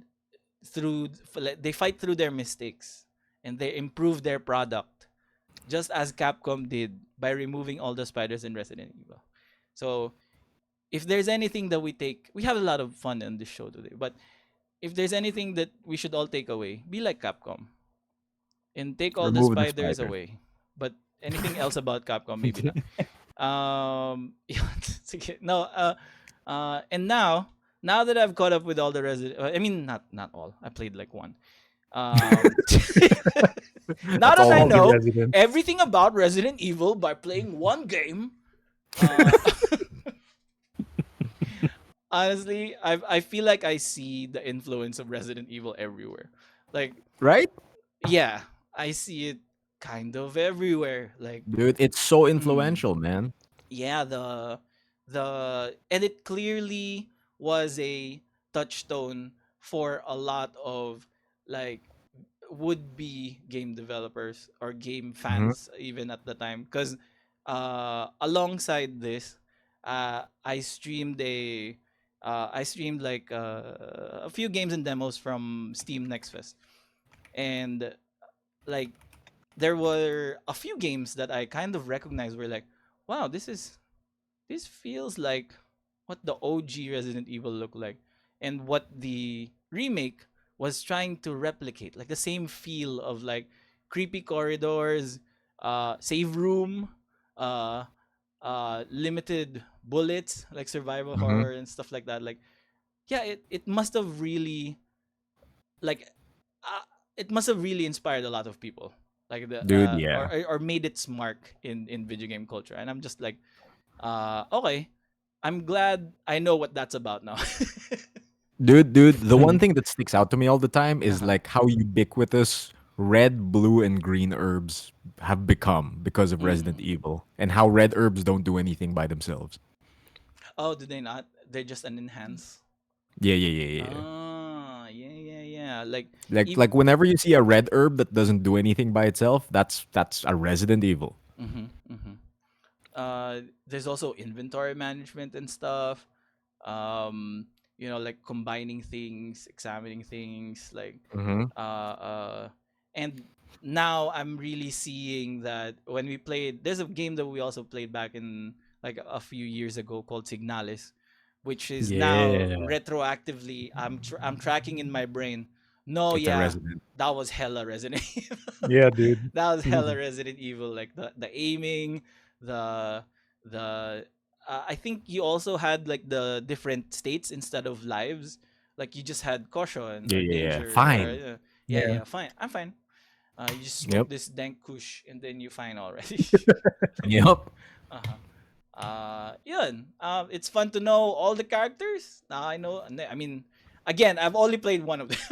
they fight through their mistakes and they improve their product, just as Capcom did by removing all the spiders in Resident Evil. So if there's anything that we have a lot of fun on this show today. But if there's anything that we should all take away, be like Capcom and take all the Removing the spiders spiders. away. But anything else about Capcom, maybe not. Sige, no. And now that I've caught up with all the Resident, I mean, not all. I played like one. Um, now That's that all I All you the get. know residents. everything about Resident Evil by playing one game, uh, honestly, I feel like I see the influence of Resident Evil everywhere. Like, Right? yeah, I see it kind of everywhere. Like, Dude, it's so mm, influential, man. yeah, the and it clearly was a touchstone for a lot of like would be game developers or game Mhm. fans even at the time because alongside this I streamed like a few games and demos from Steam Next Fest, and like there were a few games that I kind of recognized were like, wow, this feels like what the OG Resident Evil looked like and what the remake was trying to replicate, like the same feel of like creepy corridors, save room, uh limited bullets, like survival Mhm. horror and stuff like that. Like, yeah, it must have really like uh, it must have really inspired a lot of people, like the Dude, yeah. or made its mark in video game culture. And I'm just like, okay, I'm glad I know what that's about now. Dude, the one thing that sticks out to me all the time is Uh-huh. like how ubiquitous red, blue, and green herbs have become because of Resident Mm. Evil, and how red herbs don't do anything by themselves. Oh, do they not? They're just an enhance. Yeah. Yeah. Like, Like whenever you see a red herb that doesn't do anything by itself, that's a Resident Evil. mm-hmm, mm-hmm. There's also inventory management and stuff. Like combining things, examining things, like Mm-hmm. uh uh and now I'm really seeing that when we played, there's a game that we also played back in like a few years ago called Signalis, which is now Yeah. retroactively I'm tracking in my brain. No, It's a yeah, Resident. that was hella Resident Evil. Yeah, dude. That was hella Mhm. Resident Evil, like the aiming, the the I think you also had like the different states instead of lives. Like you just had caution or Yeah. danger or Fine. Yeah. fine. I'm fine. You just smoke Yep. this dank kush and then you're fine already. Yep. uh-huh. Yun. It's fun to know all the characters. Now I know. I mean, again, I've only played one of them.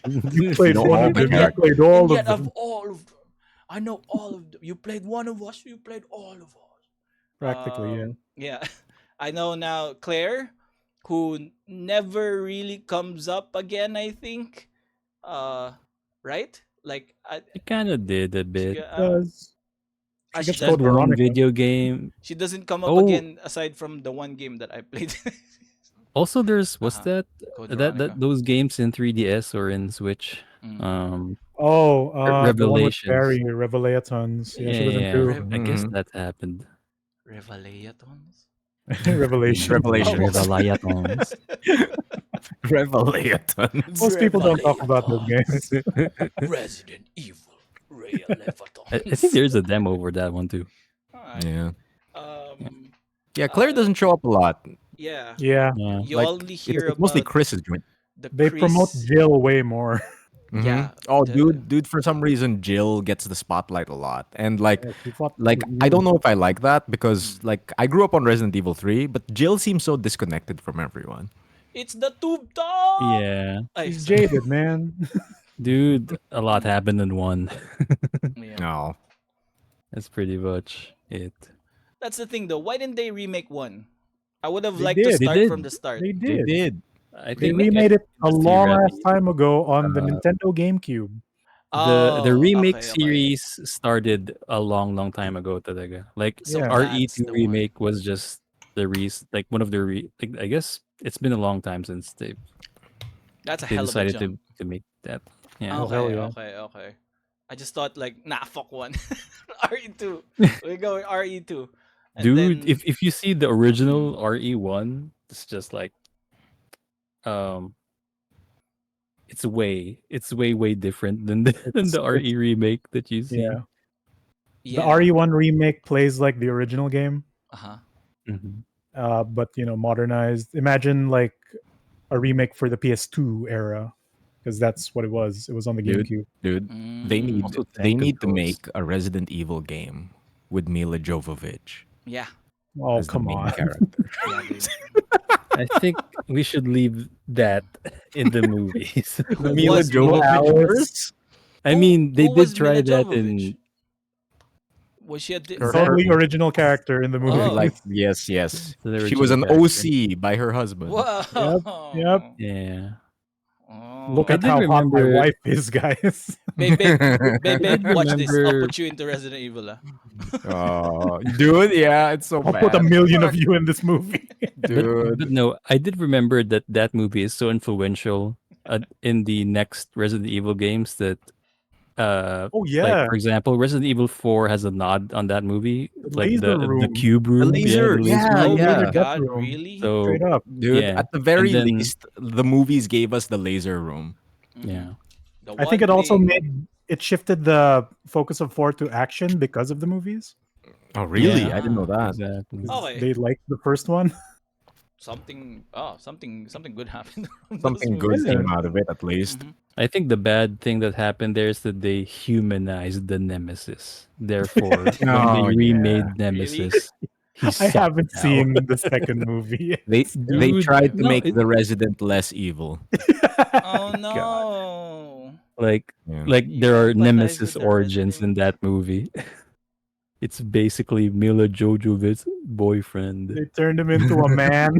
You played know one all of the them. You yet, played and all of yet of them all of them, I know all of them. You played one of us. You played all of us. practically. Yeah. Yeah, I know now. Claire, who never really comes up again. I think. Right? Like, She kind of did a she bit. get- Does she she gets That called doesn't. one Veronica? video game. She doesn't come up Oh, again aside from the one game that I played. also there's what's uh-huh. that? Code That Veronica. those games in 3DS or in Switch. Mm. Um, Oh, the one with Revelations. Barry, Revelations. Yeah, she was in Yeah, two. Rev- I guess Mhm. that happened. Revelations. Revelation. Oh. Revelations. Revelations. Revelations. Most people don't talk about those games. Revelations. Resident Evil. I think Revelations. there's a demo for that one too. Alright. Yeah. Yeah. Um. Yeah, Claire Uh. doesn't show up a lot. Yeah. Yeah, Yeah. You Like only hear it's mostly about Chris's joint. the they promote Chris. Jill way more. Hmm. Yeah. Oh, The. dude, for some reason, Jill gets the spotlight a lot, and Yeah, she fought like with I don't you. know if I like that because Mm. like I grew up on Resident Evil 3, but Jill seems so disconnected from everyone. It's the tube top. Yeah. Ay, She's sorry. jaded, man. Dude, a lot happened in one. Yeah. No, That's pretty much it. That's the thing though. Why didn't they remake one? I would have They liked to did. They start from did. the start. They they did. did. I They think remade it a just long ass Raffy. time ago on the Uh, Nintendo GameCube. the Oh, remake okay, okay. series started a long time ago talaga. Like So Yeah. that's RE2 the one. remake was just like one of the like I guess it's been a long time since That's a they hell of a decided jump. to make that. Yeah. Oh hell Okay, yeah. okay. I just thought like, nah, fuck one. RE2. We go with RE2. And Dude, then if you see the mm, original RE1, it's just like um it's way different than than It's the RE remake that you see. yeah. The yeah. RE1 remake plays like the original game, Uh-huh. Mhm. but modernized. Imagine like a remake for the PS2 era, because that's what it was. It was on the Dude, GameCube. dude, Mm, Also they tank need to controls. make a Resident Evil game with Mila Jovovich yeah. Oh as the come main on. character. Yeah, dude. I think we should leave that in the movies. Who Mila was Mila Jovovich Jovovich? first? I Who mean, they who did was try Mila that Jovovich? in Was she a Totally Her original character in the movie. Oh. like yes. the She was original an character. OC by her husband. Yep. Yep. Wow. Yeah. Look I Oh. at did how hot my remember wife is, guys. I Babe, did watch this. I'll remember put you into Resident Evil. Ah. Oh, dude, yeah, it's so I'll put a bad, million of you in this movie. but dude. no, I did remember that that movie is so influential in the next Resident Evil games that Oh like yeah, for example Resident Evil 4 has a nod on that movie, the like laser the room, cube The room. Yeah, laser, the laser yeah, Oh room. laser my yeah, death god, room, really? straight So up. dude. yeah, At the and very then least, the movies gave us the laser room. Mm-hmm. yeah, The I think one it also thing. made it shifted the focus of 4 to action because of the movies. Oh, really? yeah, I didn't know Ah. that. exactly. 'Cause Okay. they liked the first one. Something good happened from those Something good movies. Yeah. came out of it, at least. Mm-hmm. I think the bad thing that happened there is that they humanized the nemesis. Therefore, when they Oh yeah, remade Really? Nemesis, he I sucked haven't now. seen the second movie. they Dude, tried to no, make the resident less evil. Oh God. no. like Yeah. You there are empathize with Nemesis the origins in resident. that movie. It's basically Mila Jojovich's boyfriend. They turned him into a man.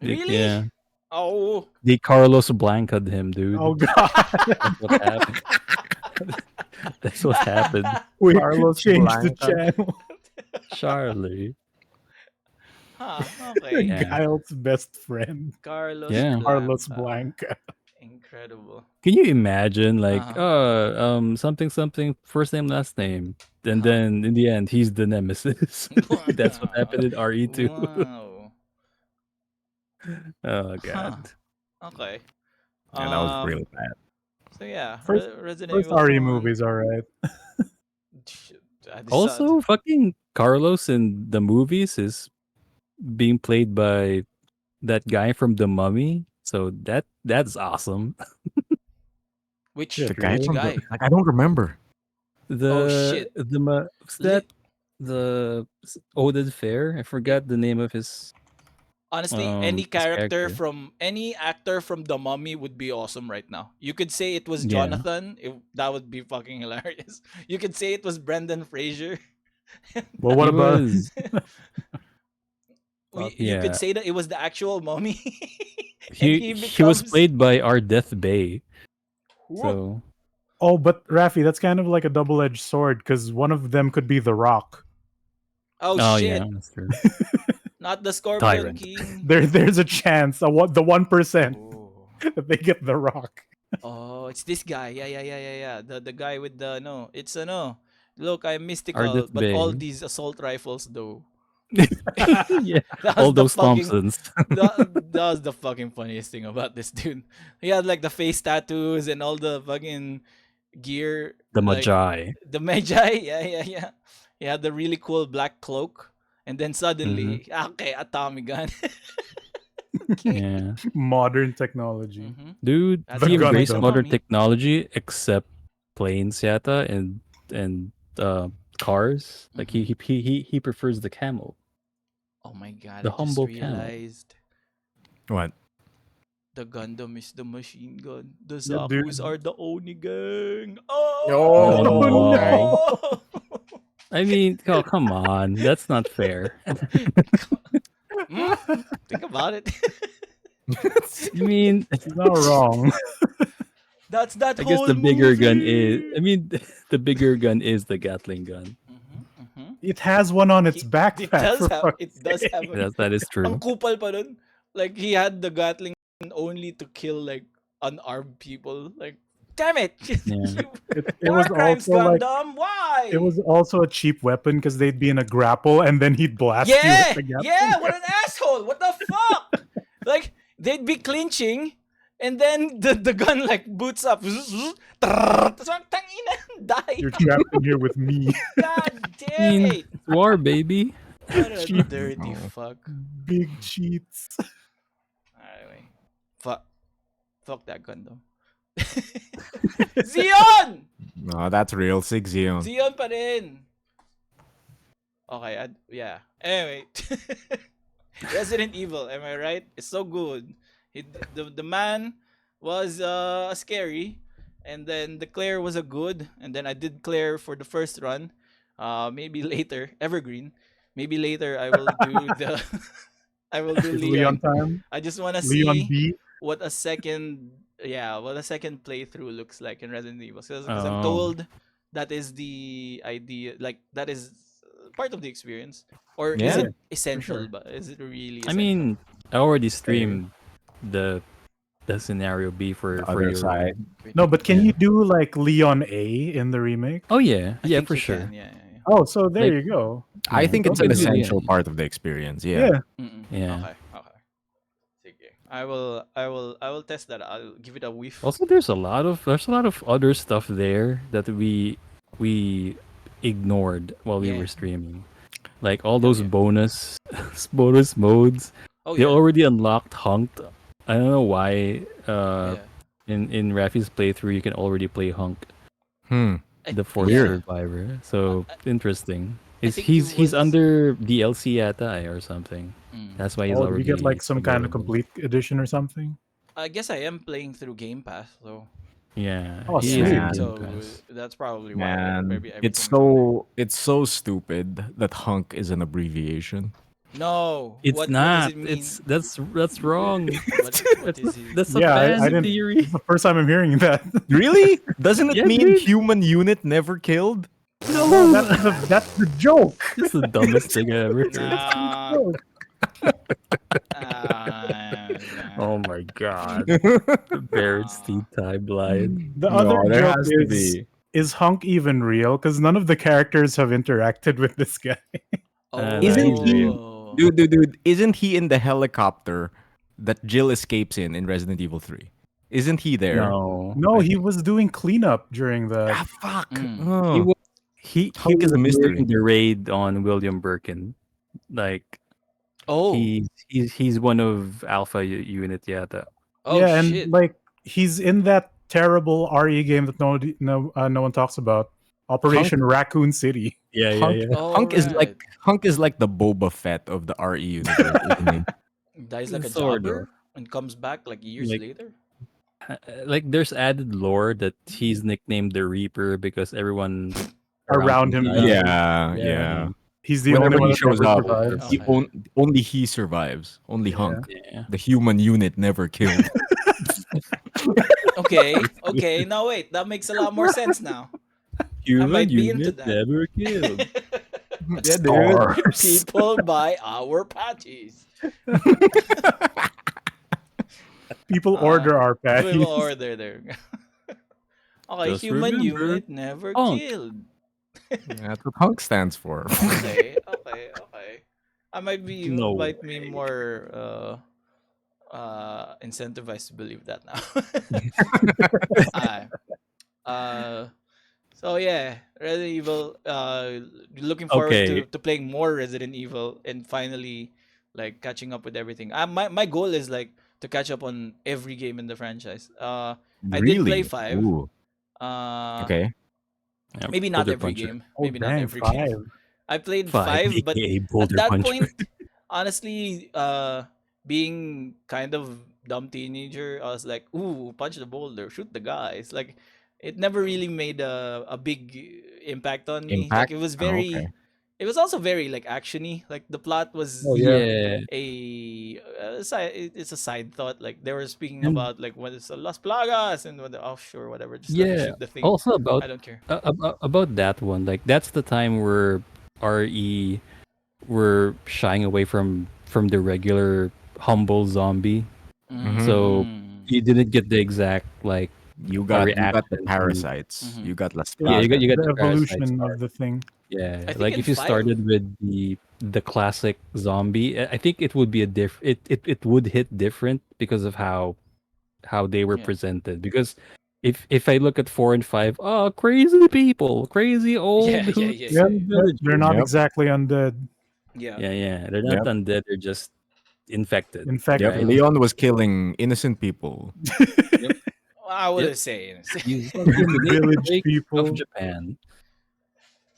Really? Yeah. Oh. They Carlos Blanca'd him, Oh dude. god, That's what happened. That's what happened. we Carlos changed the Blanca. channel. Charlie. Huh, okay. Yeah. Giles' best friend, Carlos Yeah. Carlos Blanca. Blanca. Incredible. Can you imagine like Uh-huh. something something first name last name and Uh-huh. then in the end he's the nemesis. That's what happened in RE2. Wow. Oh Huh. god. Okay. Yeah, that was Um. really bad. So yeah, First, Resident first Evil RE 1. movies, all right. This Also fucking Carlos in the movies is being played by that guy from The Mummy. So that's awesome. which Shit, The guy which really? from the guy? like I don't remember. Oh shit. What's that? Lit. Oded Fair? I forgot the name of Honestly, any his character character. from any actor from The Mummy would be awesome right now. You could say it was Yeah. Jonathan. That would be fucking hilarious. You could say it was Brendan Fraser. Well, what He about was You could yeah. say that it was the actual mummy, and He he he was becomes. played by our Death Bay. Whoa. So Oh, but Raffy, that's kind of like a double-edged sword because one of them could be The Rock. Oh oh yeah, shit! that's true. Not the Scorpion Tyrant. King. There's a chance, the 1% Oh. that they get The Rock. Oh, it's this guy. Yeah. The guy with the no. It's a no. Look, I'm Our mystical, Death but all Bay. these assault rifles though. Yeah. That All was the those fucking Thompsons. that was the fucking funniest thing about this dude. He had like the face tattoos and all the fucking gear, The like Magi. the Magi. Yeah. He had the really cool black cloak, and then Hmm. suddenly, okay, atomic gun. Okay. Yeah. Modern technology. Mm-hmm. Dude, That's The he how we fight embraced the Gundam. modern mummy. technology except planes yata and cars. Like Mm-hmm. he prefers the camel. Oh my god! The I just humble camel. realized What? the Gundam is the machine gun. The Yeah, Zaku's dude. are the Oni gang. Oh No. Oh! I mean, oh, come on. That's not fair. Hmm? Think about it. I mean, He's not wrong. That's that I guess whole the bigger gun is. movie. I mean, the bigger gun is the Gatling gun. It has one on its It backpack does for have fuck's it does have sake. That is ang true. kupal pa dun. Like he had the Gatling only to kill like unarmed people. Like damn it. Yeah. It War was crimes also like Gundam. it Why? was also a cheap weapon because they'd be in a grapple and then he'd blast you with Yeah, the Gatling yeah, what gun. an asshole. What the fuck? Like, they'd be clinching, and then the gun, like, boots up. Tapos, tangina, die. You're trapped in here with me. God I damn mean, it. it's war, baby. What a Cheap. dirty Oh. fuck. Big cheats. Anyway, fuck. Fuck that Gundam. Zion! No, that's real. Sig Zion. Zion pa rin. Okay, yeah. Anyway. Resident Evil, am I right? It's so good. The man was scary, and then the Claire was a good, and then I did Claire for the first run. Maybe later, Evergreen. Maybe later I will do the I will do Is Leon Leon. time? I just wanna Leon see B. what a second what a second playthrough looks like in Resident Evil. Because I'm Oh, told that is the idea, like that is part of the experience. Or is Yeah. it essential? sure. But is it really I essential? mean, I already Same. streamed the scenario B The for other your side. No, but can Yeah. you do like Leon A in the remake? Oh yeah, I yeah, think for you sure. can. Yeah. Oh, so there Like, you go. I yeah, think you it's an can do essential Leon. part of the experience. Yeah. Yeah. Mm-mm. Yeah. Okay. Sige. I will test that. I'll give it a whiff. Also, there's a lot of other stuff there that we ignored while we Yeah. were streaming. Like all Hell those yeah. bonus modes. Oh They yeah. already unlocked Hunked. I don't know why. Yeah. In Raffy's playthrough, you can already play Hunk, the fourth Yeah. survivor. So interesting. I Is think it he's was. under DLC yata or something. Mm. That's why he's Oh, did you get already like some kind of available. complete edition or something? I guess I am playing through Game Pass, so Yeah, Oh, he is sweet. in Man. Game so Pass. that's probably why. Man, Maybe it's everything is on there. so stupid that hunk is an abbreviation. No. It's What does not. it mean? It's that's wrong. What is it? That's a Yeah, I fan didn't. theory. It's the first time I'm hearing that. Really? Doesn't it Yeah, mean dude. human unit never killed? No, No, that's the joke. that's the dumbest thing I ever heard. Nah. Joke. Oh my god. Buried Steed timeline. The other No, there joke has to be. is Hunk even real? Because none of the characters have interacted with this guy. Isn't he, Oh. dude, isn't he in the helicopter that Jill escapes in Resident Evil 3? Isn't he there? No. No, I he think was doing cleanup during the. Ah, fuck. Mm. Oh. he was Hunk is a mystery. during the raid on William Birkin. Like Oh. he's one of Alpha unit, yeah. Oh yeah, shit. and like he's in that terrible RE game that no one talks about, Operation Raccoon City. Yeah, Hunk, Oh, Hunk is right. like the Boba Fett of the RE universe, isn't he? Dies like a Sort of. jobber and comes back like years Like- later. Like there's added lore that he's nicknamed the Reaper because everyone Around him, died. Yeah. He's the Whenever only one he that shows never up, survives. he Okay. only he survives. Only Hunk. Yeah. The human unit never killed. Okay. Now wait, that makes a lot more sense now. Human might be into unit that. never killed. Yeah, Stars. People buy our patties. People order our patties. People order there. Okay, Just human remember, unit never Hunk. killed. That's what Hunk stands for. Okay. I might be No more incentivized to believe that now. So yeah, Resident Evil. Looking forward Okay. to playing more Resident Evil and finally like catching up with everything. My goal is like to catch up on every game in the franchise. I did play 5. Ooh, okay. Yeah, Maybe not Boulder every Puncher. game. Oh, Maybe not dang, every game. 5. I played 5, 5, but aka at Boulder that Puncher. point, honestly, being kind of dumb teenager, I was like, "Ooh, punch the boulder, shoot the guys." Like, it never really made a big impact on me. Like, Impact? it was Oh, very. okay. It was also very like actiony. Like the plot was Oh, yeah. Yeah. it's a side thought. Like they were speaking And- about like what is Las Plagas and what the offshore whatever. Just let me Yeah. shoot the thing. Also about I don't care. about that one, like that's the time where RE were shying away from the regular humble zombie. So Mm. you didn't get the exact like You got the reaction from- parasites. Mhm. You got Las Yeah, you got Plagas. the the evolution parasites of the thing. yeah. I think Like in if you 5 started with the classic zombie, I think it would be it would hit different because of how they were Yeah. presented. Because if I look at 4 and 5, oh, crazy people, crazy old Yeah, hoots Yeah, and villagers. they're not Yep. exactly undead. Yeah. Yeah, they're not Yep. undead. They're just infected. Infected. Yep. Right. Leon was killing innocent people. I wouldn't say. He's Village Drake people. of Japan.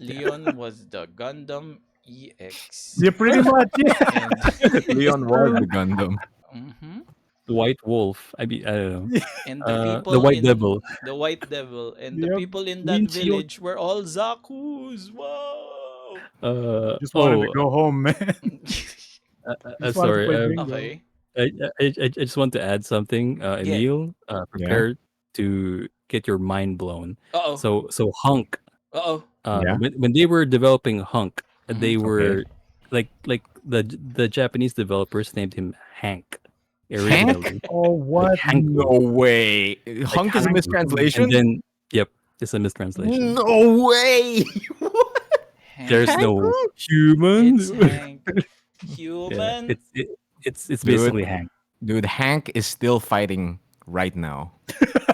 Leon was the Gundam EX. Yeah, pretty much. Yeah. And, Leon was the Gundam. Mhm. The White Wolf. I don't know. And the people The White in Devil. the White Devil and the Yep. people in that Windshield. village were all Zakus. Wow. Just wanted to go home, man. Just wanted to sorry. play bingo. Okay. I just want to add something. Yeah. Emile, prepare to get your mind blown. Uh-oh. So Hunk. Uh-oh. Yeah. When they were developing Hunk, Mhm. they were like the Japanese developers named him Hank originally. Oh, what? Hank. No way. Hunk is a Hank. mistranslation? And then yep, it's a mistranslation. No way. There's Hank. no human. It's Hank. Yeah, Human. it's Dude. basically Hank. Dude, Hank is still fighting right now.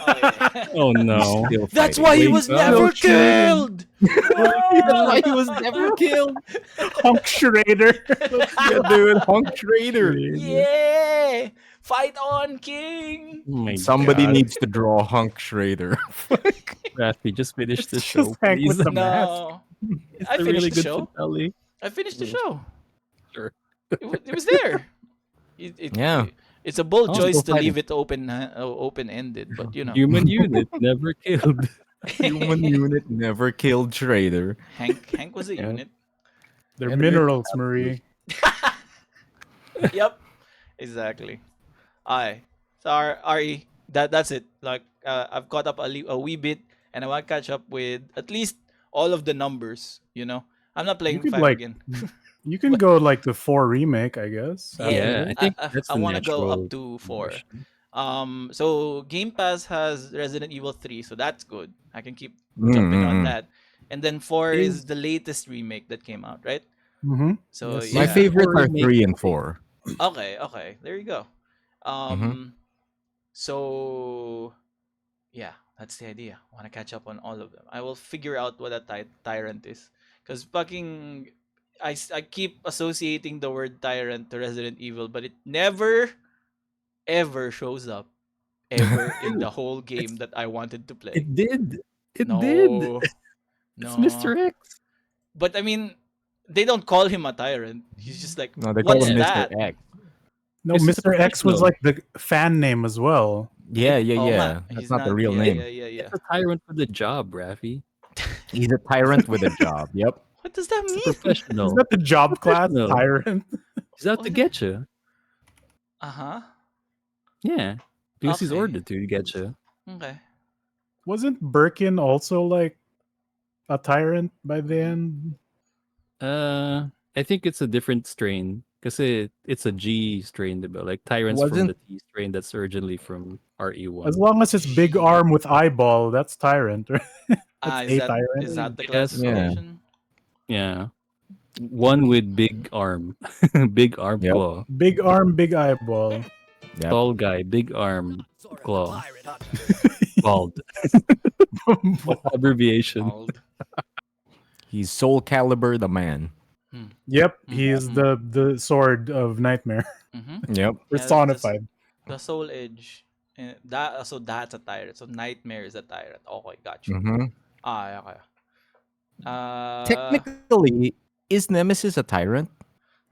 Oh, yeah. Oh no. Still That's fighting. why he Wait, was no never shit. killed. That's why he was never killed. Hunk Schrader. Yeah, dude, Hunk Trader. Yeah. Fight on, King. Oh my Somebody God. needs to draw Hunk Schrader. Raffy, just finish the It's show, just Hank with please. the No. It's I a finished really the good show. finale. I finished the show. Sure. It was there. Yeah. It's a bold Oh, choice still to leave it open ended, but you know. Human unit never killed. Human unit never killed Schrader. Hank was a Yeah. unit. They're Yeah, minerals, Marie. Yep, exactly. I so RE, that's it. Like I've caught up a wee bit, and I want to catch up with at least all of the numbers. I'm not You playing could five like again. you can But go like the 4 remake, I guess, after Yeah, yeah, I this. think I, that's I the want to go up natural to four. progression. So Game Pass has Resident Evil 3, so that's good. I can keep jumping on Mm-mm. that. And then 4 Is is the latest remake that came out, right? Mm-hmm. So Yes, My is sir. the yeah. favorites four are remake 3 and okay? 4. Okay, there you go. Mm-hmm. Um so yeah, that's the idea. I want to catch up on all of them. I will figure out what a tyrant is, cuz fucking I keep associating the word tyrant to Resident Evil, but it never ever shows up ever in Dude, the whole it's game that I wanted to play. it did. It did. No, It's no. Mr. X. But I mean, they don't call him a tyrant. He's just like, No, they call what's him Yeah, Mr. that? X. No, because he's Mr. X was professional. like the fan name as well. Yeah, yeah, Oh nga, yeah. That's he's not the not. real Yeah, name. yeah, yeah, yeah. It's a tyrant with a job, Raffy. He's a tyrant with a job. Yep. What does that He's a mean? Is professional. that the job class, Professional. tyrant? He's out to What? get you. Uh huh. Yeah, because he's Okay. ordered to get you. Okay. Wasn't Birkin also like a tyrant by the Mm. end? I think it's a different strain because it's a G strain, but like tyrants from Wasn't the T strain that's originally from As RE1. long as it's big Gee. arm with eyeball, that's tyrant. Right? That's Is a that tyrant. is that the Yes, yeah. classification? yeah, one with big arm, big arm Yep. claw, Big arm, big eyeball. Yep. tall guy, big arm claw, bald. What's the abbreviation? Bald. He's Soul Calibur the man. Hmm. Yep, Mm, he is mm, the sword of nightmare mm-hmm. Yep. Yeah, that's personified. the Soul Edge. That's a tyrant. So Nightmare is a tyrant. Okay, got you. Mm-hmm. Ah, okay. Uh, Technically, is Nemesis a tyrant?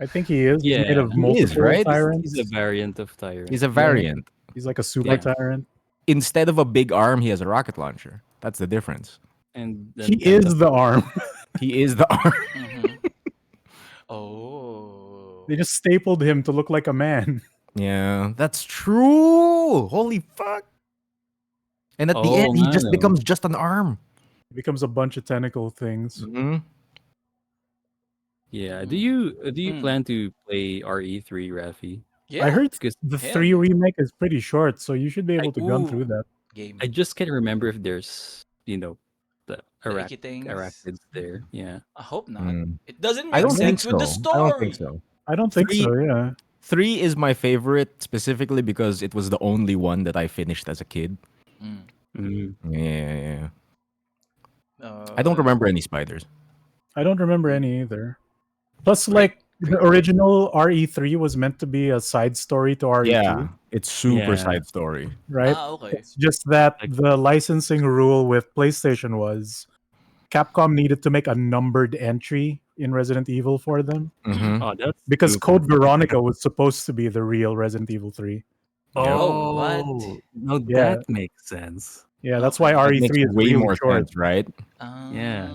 I think he is. He's made Yeah, of He is, multiple right? he's a tyrants. variant of He's tyrant. a Yeah, variant. he's like a super Yeah, tyrant. Instead of a big arm, he has a rocket launcher. That's the difference. and He then is the tentacles. arm. He is the arm. mm-hmm. Oh. They just stapled him to look like a man. Yeah, that's true. Holy fuck. And at the end, Oh, he just mano. becomes just an arm. It becomes a bunch of tentacle things. Mm-hmm. Yeah. Do Mm. you Mm. plan to play RE3, Rafi? I Yeah. heard Because the Hell 3 yeah. remake is pretty short, so you should be able to gun through Ooh. that. Game. I just can't remember if there's the The icky things. arachnids there. Yeah. I hope not. Mm. It doesn't I make don't think sense with the so. I don't think story. so. I don't think Three, so, yeah. 3 is my favorite specifically because it was the only one that I finished as a kid. Mm. Mm. Yeah. I don't Uh, remember any spiders. I don't remember any either. Plus, great. like, the Great. original RE3 was meant to be a side story to Yeah, RE2, it's super Yeah. side story. right? Okay. It's just that Like the licensing rule with PlayStation was Capcom needed to make a numbered entry in Resident Evil for them Mm-hmm. oh, that's because stupid. Code Veronica was supposed to be the real Resident Evil 3. Yep. Oh, what? Oh, no, Yeah, that makes sense. yeah, that's why Okay. That makes RE3 is way really more short. sense, right? Yeah.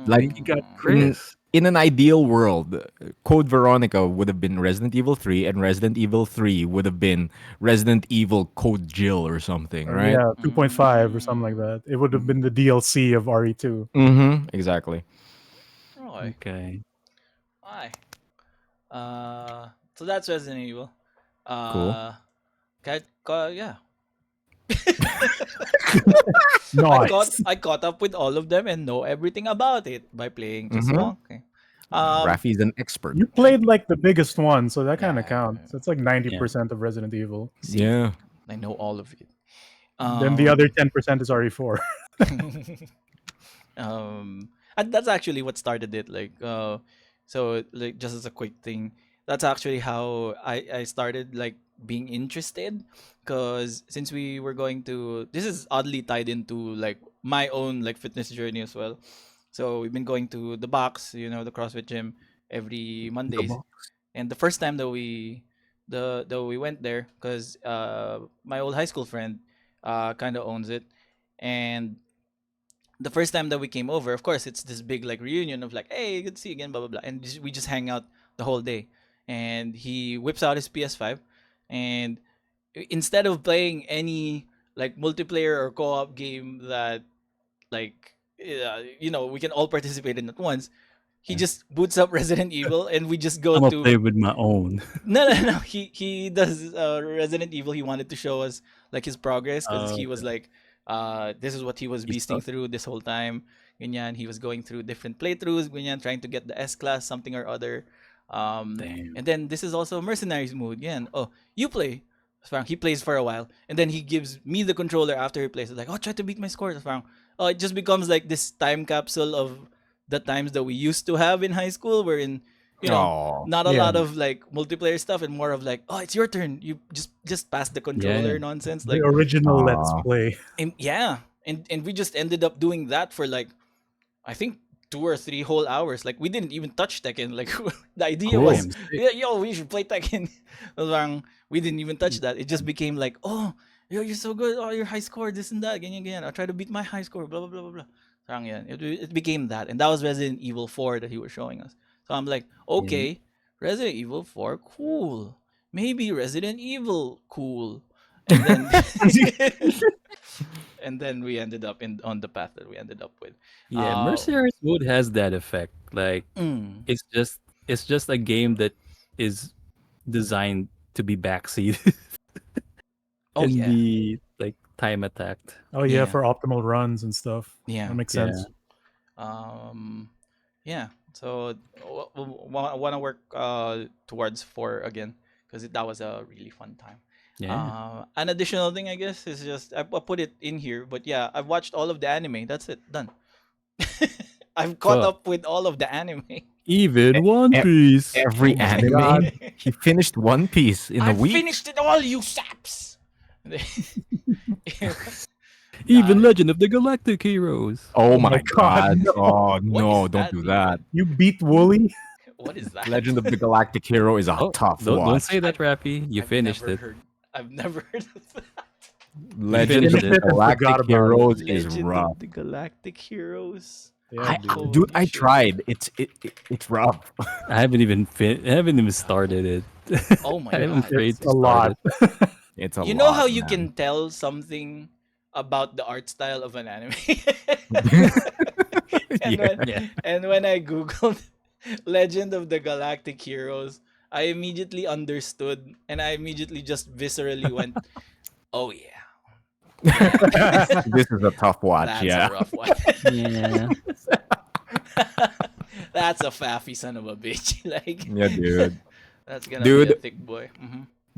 Like You got in Chris. in an ideal world, Code Veronica would have been Resident Evil 3, and Resident Evil 3 would have been Resident Evil Code Jill or something, Or right? yeah, 2.5 or something like Mm. that. It would have been the DLC of RE2. Mm-hmm. Exactly. Okay. Okay. Why? So that's Resident Evil. Cool. Yeah. Nice. I caught up with all of them and know everything about it by playing just Mhm. one. Okay. Raffy's an expert. You played like the biggest one, so that kind of Yeah, counts. It's like 90% of Resident Evil. see, Yeah. I know all of it. Then the other 10% is RE4. And that's actually what started it. So like just as a quick thing, that's actually how I started like being interested, because since we were going to, this is oddly tied into like my own like fitness journey as well. So we've been going to the box, the CrossFit gym every Mondays, and the first time that we went there, because my old high school friend kind of owns it, and the first time that we came over, of course, it's this big like reunion of like, hey, good to see you again, blah blah blah, and we just hang out the whole day. and he whips out his PS5, and instead of playing any like multiplayer or co-op game that like we can all participate in at once, he just boots up Resident Evil, and we just go I'm gonna to play with my own. no. He does Resident Evil. He wanted to show us like his progress because he was Okay. like, this is what he was He's beasting stuck. through this whole time. Ganyan, he was going through different playthroughs. Ganyan, trying to get the S class, something or other. Damn. And then this is also mercenaries mode. Yan, oh, you play. So parang he plays for a while, and then he gives me the controller after he plays. It's like, oh, try to beat my score. So parang, oh, it just becomes like this time capsule of the times that we used to have in high school, wherein Oh, not a Yeah. lot of like multiplayer stuff and more of like, oh, it's your turn, you just pass the controller Yeah. nonsense, The like, original Let's Aw. Play. yeah. And we just ended up doing that for like, I think 2 or 3 whole hours. Like we didn't even touch Tekken. Like the idea Cool. was, Damn, sick. yeah, yo, we should play Tekken. Parang, we didn't even touch that. It just became like, oh, yo, you're so good. Oh, your high score, this and that. Ganyan, ganyan. I'll try to beat my high score. Blah blah blah blah blah. Parang yan. It became that, and that was Resident Evil 4 that he was showing us. So I'm like, okay, Resident Evil 4, cool. Maybe Resident Evil, cool. And then and then we ended up on the path that we ended up with. Yeah, Uh, Mercenaries mode has that effect. Like mm, it's just a game that is designed to be backseated oh and yeah, be like time attacked. Oh yeah, Yeah. for optimal runs and stuff. yeah. That makes Yeah. sense. Yeah. So want to work towards 4 again because that was a really fun time. Yeah. An additional thing, I guess, is just I put it in here, but yeah, I've watched all of the anime. That's it, done. I've caught Fuck. up with all of the anime. Even One e- Piece. every Oh my anime. God. He finished One Piece in a I week. finished it all, you saps. Even Nah, Legend of the Galactic Heroes. Oh my my God, god! no. Oh What no! is Don't that do even? that. You beat Wooly? What is that? Legend of the Galactic Hero is a Oh, tough don't watch. say that, Raffy. You finished it. I've never heard of that. Legend of finished the it and forgot Galactic about it. Heroes is Legend rough. of the Galactic Heroes. Yeah, dude. Holy Dude, I shit. tried. It's rough. I haven't even started it. Oh my I'm God. afraid It's to a start lot. it. It's a You lot. know how you man. can tell something about the art style of an anime? and Yeah. when Yeah. and when I googled Legend of the Galactic Heroes, I immediately understood, and I immediately just viscerally went, "Oh yeah, This is a tough watch. that's Yeah. a rough one. Yeah. That's a faffy son of a bitch." Like, Yeah, dude. that's gonna be a Dude. thick boy.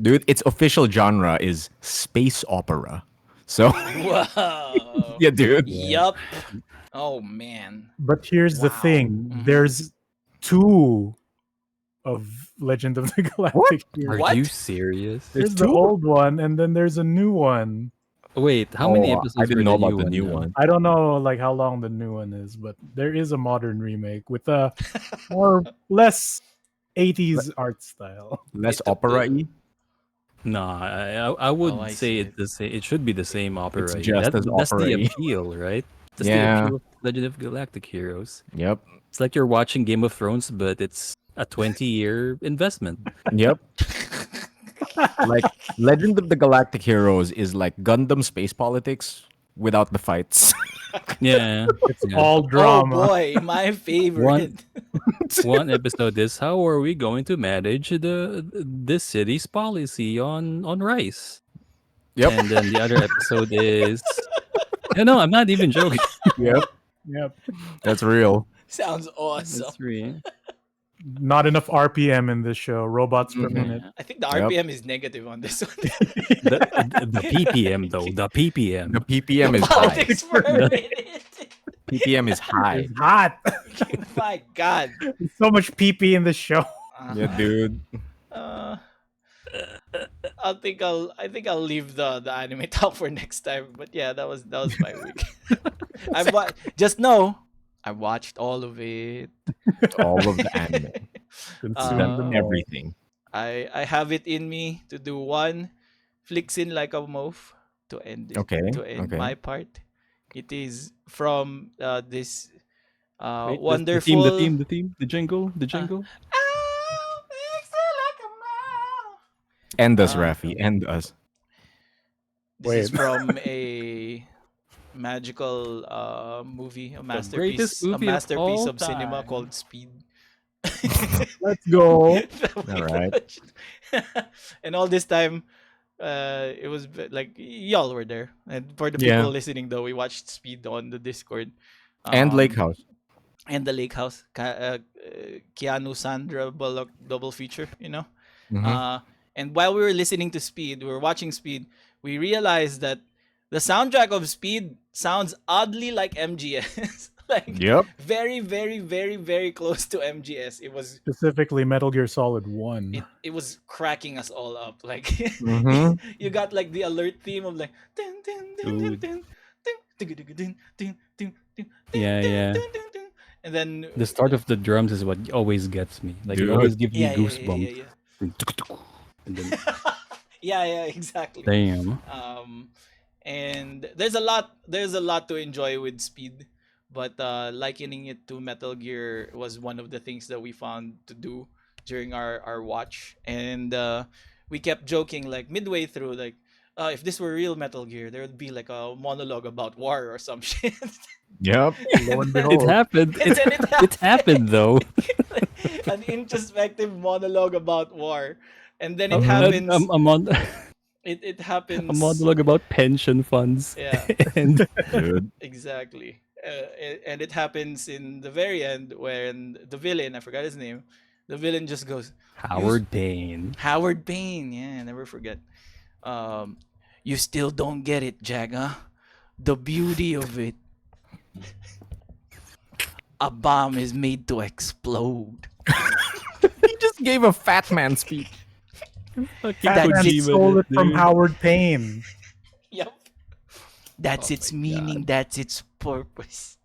Dude, its official genre is space opera. So Wow. yeah, dude. Yup. Oh man. But here's the Wow. thing: Mhm. there's 2 of Legend of the Galactic Are Heroes. What? you serious? There's There's the 2? old one, and then there's a new one. Wait, how many I episodes didn't were know the about the new now? one. I don't know like how long the new one is, but there is a modern remake with a more less 80s art style. Less It took the- opera-y. No, I would Oh, I say see it's the same. It should be the same opera. It's just as That's the opera-y. appeal, right? That's the Yeah. appeal of Legend of Galactic Heroes. Yep. It's like you're watching Game of Thrones, but it's a 20-year investment. Yep. Like Legend of the Galactic Heroes is like Gundam space politics without the fights. Yeah. It's Yeah. all Oh drama. boy, my favorite. One episode is how are we going to manage this city's policy on rice? Yep. And then the other episode is no, I'm not even joking. Yep. Yep. That's real. Sounds awesome. That's real. Not enough RPM in this show. Robots per Mhm. minute. I think the Yep. RPM is negative on this one. The PPM though, the PPM. The PPM is high. Politics per minute. PPM is high. It's hot. My God. There's so much PP in this show. Yeah, dude. Uh, I think I'll leave the anime talk for next time. But yeah, that was my week. Just know I watched all of it. All of the anime. Consume them all. Everything. I have it in me to do one flicks in like a moth to end it, Okay, to end okay. my part. It is from this Wait, wonderful the theme, the jingle. Oh, End us, Uh, Raffy. End us. this is Wait. from a magical movie, The greatest a movie of masterpiece all of cinema time. called Speed. Let's go. All right. And all this time, it was like y'all were there, and for the people Yeah. listening though, we watched Speed on the Discord. And Lake um House. and the Lake House, Keanu Sandra Bullock double feature, Mm-hmm. uh and while we were listening to Speed, we were watching Speed, we realized that the soundtrack of Speed sounds oddly like MGS. Like Yep. very, very, very, very close to MGS. Specifically, Metal Gear Solid 1. It was cracking us all up. Like Mm-hmm. you got like the alert theme of like dun, dun, dun, dun, Dude. dun, dun, dun, dun, dun, dun, dun, dun, Yeah, dun, yeah. dun, dun, dun. And then The start of the drums is what always gets me. Like it Dude. always gives me yeah, yeah, yeah, goosebumps. yeah, And then, yeah. Yeah, yeah, exactly. damn. Um, and there's a lot to enjoy with Speed, but likening it to Metal Gear was one of the things that we found to do during our watch. And we kept joking like midway through, like if this were real Metal Gear, there would be like a monologue about war or some shit. Yep. Lo and It behold. happened. And then It happened though. An introspective monologue about war, and then it Um, happens. A, mon- It a happens. monologue about pension funds. Yeah. And Dude. Exactly. And it happens in the very end when the villain, I forgot his name, the villain just goes, Howard Payne. Howard Payne. Yeah, never forget. Um, you still don't get it, Jagga. The beauty of it. A bomb is made to explode. He just gave a fat man speech. Fucking Batman That's stole Kojima, it from dude. Howard Payne. Yep. That's its my meaning. That's its purpose.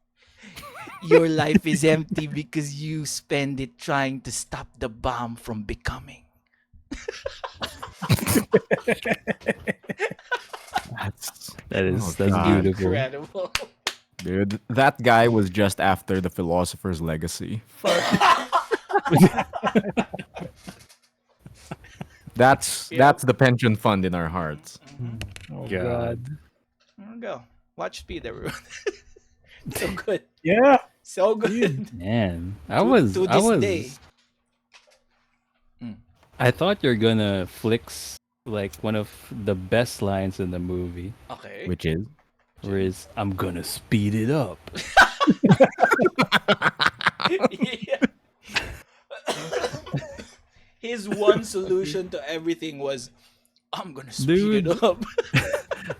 Your life is empty because you spend it trying to stop the bomb from becoming. That's God. beautiful. Incredible. Dude, that guy was just after the philosopher's legacy. That's Yep. that's the pension fund in our hearts. Oh, God. There we go. Watch Speed, everyone. So good. Yeah. So good. Man, To this day. I thought you're gonna flicks like one of the best lines in the movie, Okay. Which is where is I'm gonna speed it up. Yeah. His one solution to everything was, I'm gonna speed Dude. it up.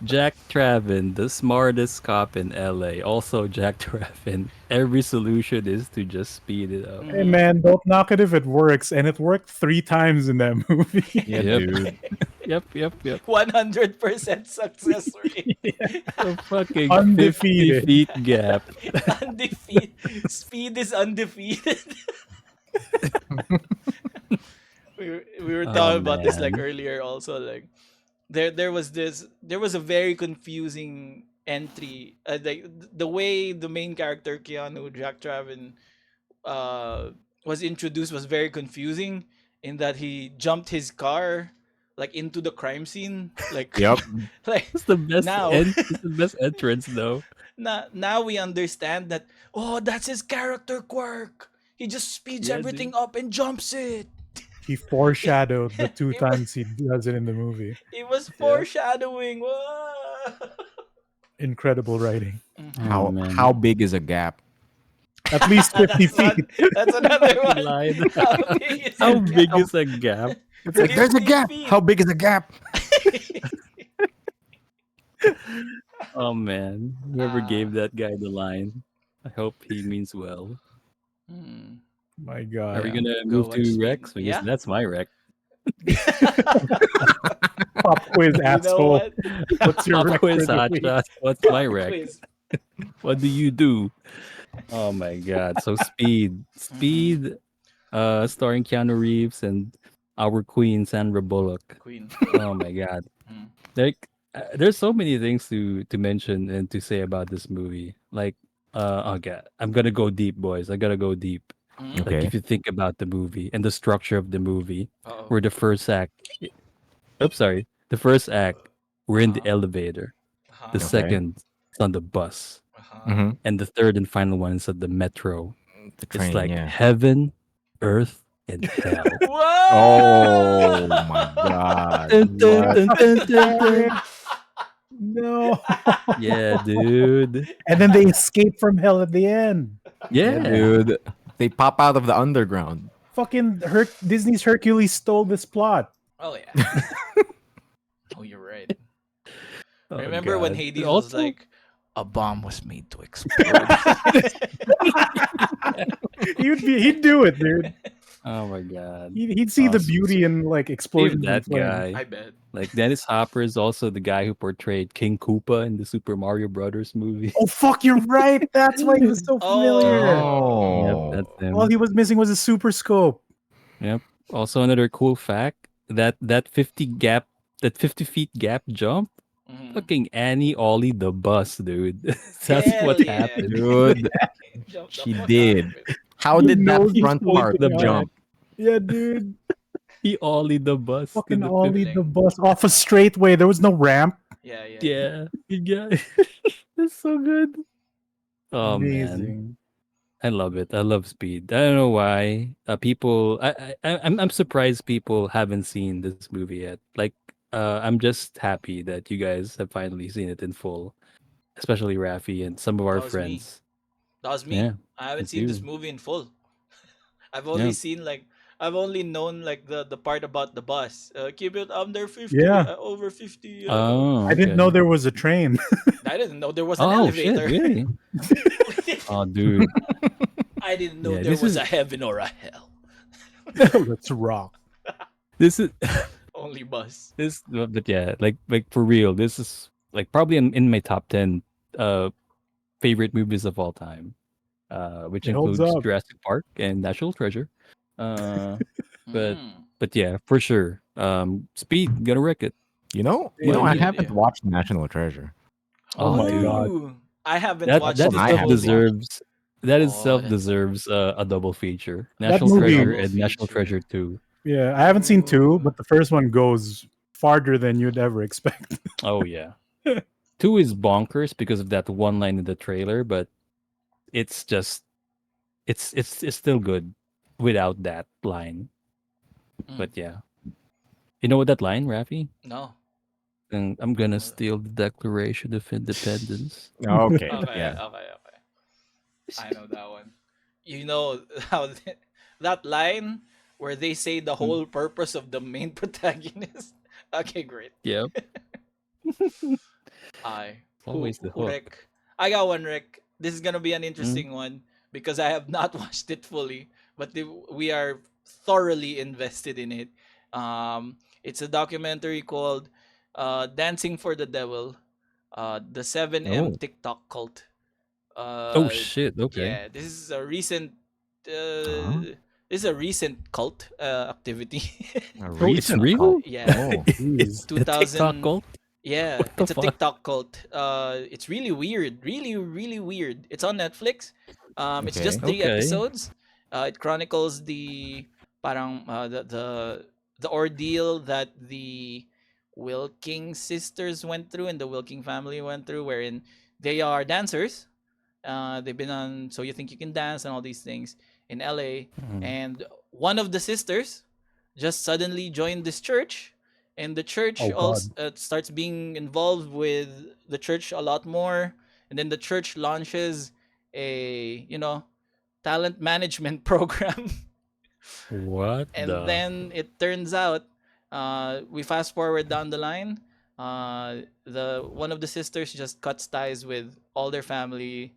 Jack Travin, the smartest cop in LA. Also Jack Travin. Every solution is to just speed it up. Hey, man, don't knock it if it works. And it worked 3 times in that movie. yeah, Yep. dude. Yep. 100% success rate. A fucking Undefeated. 50 feet gap. Undefeated. Speed is undefeated. We were Oh, talking about this like man. earlier also, like there was a very confusing entry, like the way the main character Keanu Jack Travin was introduced was very confusing, in that he jumped his car like into the crime scene, like Yep. like It's the best now. it's the best entrance though. Now we understand that, oh, that's his character quirk. He just speeds Yeah, everything up and jumps it. He foreshadowed the 2 It was- times he does it in the movie. It was foreshadowing. Whoa. Incredible writing. Oh, man. How big is a gap? At least 50 That's not- feet. that's another one. Line. How big is How it? big is a gap? It's like there's a 50 gap. feet. How big is a gap? Oh man. Whoever Ah. gave that guy the line. I hope he means well. Hmm. My Are we God. gonna Go move watch to Speed. Rex? Because Yeah. that's my Rex. Pop quiz, You know asshole. what? What's your Pop record quiz, of the week? Hotshot. What's my Rex? Quiz. What do you do? Oh my god. So Speed. Speed starring Keanu Reeves and our queen Sandra Bullock. Queen. Oh my god. Mm. Like there's so many things to mention and to say about this movie. Like okay, I'm gonna go deep, boys. I gotta go deep. Mm. Like Okay. if you think about the movie and the structure of the movie, Uh-oh. where the first act Oops, sorry. The first act, we're in the Uh-huh. elevator. The Uh-huh. Okay. second, it's on the bus. Uh-huh. Mm-hmm. And the third and final one is at the metro. The It's train, like yeah. heaven, earth, and hell. Oh Whoa! my God. Dun, dun, What? dun, dun, dun, Damn it. dun. No. Yeah, dude. And then they escape from hell at the end. Yeah, Yeah. dude. They pop out of the underground. Fucking Disney's Hercules stole this plot. Oh yeah. Oh, you're right. Oh Remember when god. Hades was Also, like, a bomb was made to explode? He'd do it, dude. oh my god. He'd see the So beauty in like save explosions and that flames. guy. I bet. Like Dennis Hopper is also the guy who portrayed King Koopa in the Super Mario Brothers movie. Oh fuck, you're right. That's why he was so familiar. Yep, Oh. that's Oh. All him. he was missing was a super scope. Yep. Also another cool fact that 50 feet gap jump. Mhm. Fucking Annie Ollie the bus, dude. That's Hell what yeah. happened. Dude, Jumped the she fuck out of did. it. How He did that knows he's front Floated part floating up. back. jump? Yeah, dude. He ollied the bus to Fucking the ollie 50. the Thrilling. bus off a straightway. There was no ramp. Yeah, yeah, yeah. Yeah, he got that's so good. Oh man, Amazing. I love it. I love Speed. I don't know why. People, I'm surprised people haven't seen this movie yet. Like, I'm just happy that you guys have finally seen it in full, especially Raffy and some of That our was me. friends. That was me. Yeah, I me haven't seen this too. movie in full. I've only Yeah. seen like I've only known like the part about the bus. Keep it under 50, Yeah. over 50. I Oh, didn't know okay. there was a train. I didn't know there was an Oh shit, elevator. really? Oh, dude. I didn't know Yeah, there was a heaven or a hell. Let's rock. this is Only bus. but yeah, like for real, this is like probably in my top 10 uh favorite movies of all time, which It holds includes up. Jurassic Park and National Treasure. Uh, but Mm. but yeah, for sure. Speed, gonna wreck it. I But Hey. Good haven't idea. watched National Treasure. Oh oh, my dude, god. Ooh, I haven't that watched that One it I stuff haven't fully. watched. deserves that Oh, itself that's deserves a double feature. That National a movie, Treasure double and National feature. Treasure 2. yeah, I haven't seen two, Ooh. but the first one goes farther than you'd ever expect. Oh yeah, 2 is bonkers because of that one line in the trailer, but it's just it's still good without that line. Mm. But yeah, you know what that line, Rafi? No. And I'm gonna What? steal the Declaration of Independence. Okay, Okay, yeah. okay, okay. I know that one. You know how that line where they say the Mm, whole purpose of the main protagonist. Okay, great. yep, I always the who hook. Rick? I got one, Rick. This is gonna be an Mm? interesting one because I have not watched it fully, but we are thoroughly invested in it. It's a documentary called "Dancing for the Devil," the 7M Oh, TikTok cult. Oh Uh, shit! Okay. yeah, this is a recent. huh? This is a recent cult activity. A Oh, it's recent cult. real. Yeah, Oh, it's Jeez. A TikTok 2000. cult. Yeah, What the it's a fuck? TikTok cult. It's really weird, really, really weird. It's on Netflix. It's just okay. 3 episodes. It chronicles the parang the ordeal that the Wilking sisters went through and the Wilking family went through, wherein they are dancers. They've been on So You Think You Can Dance and all these things in LA, Mm. and one of the sisters just suddenly joined this church, and the church Oh god. also starts being involved with the church a lot more, and then the church launches a talent management program. What And the? then it turns out, we fast forward down the line, the one of the sisters just cuts ties with all their family,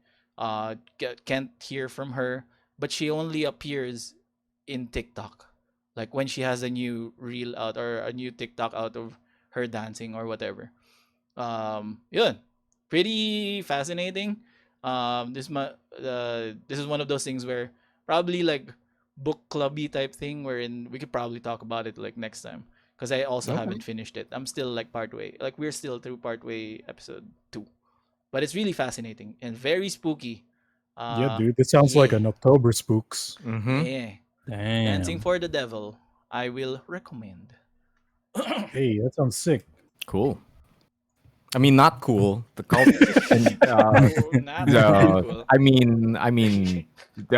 can't hear from her, but she only appears in TikTok, like when she has a new reel out or a new TikTok out of her dancing or whatever. Yun. Pretty fascinating. This is one of those things where probably like book clubby type thing, wherein we could probably talk about it like next time, because I also Okay. haven't finished it. I'm still like partway. Like we're still through partway episode 2, but it's really fascinating and very spooky. Yeah, Uh, dude. This sounds like yeah, an October spooks. Mm-hmm. yeah. Dancing Damn. for the Devil. I will recommend. Hey, that sounds sick. Cool. I mean, not cool. The cult. And, Oh, not very cool.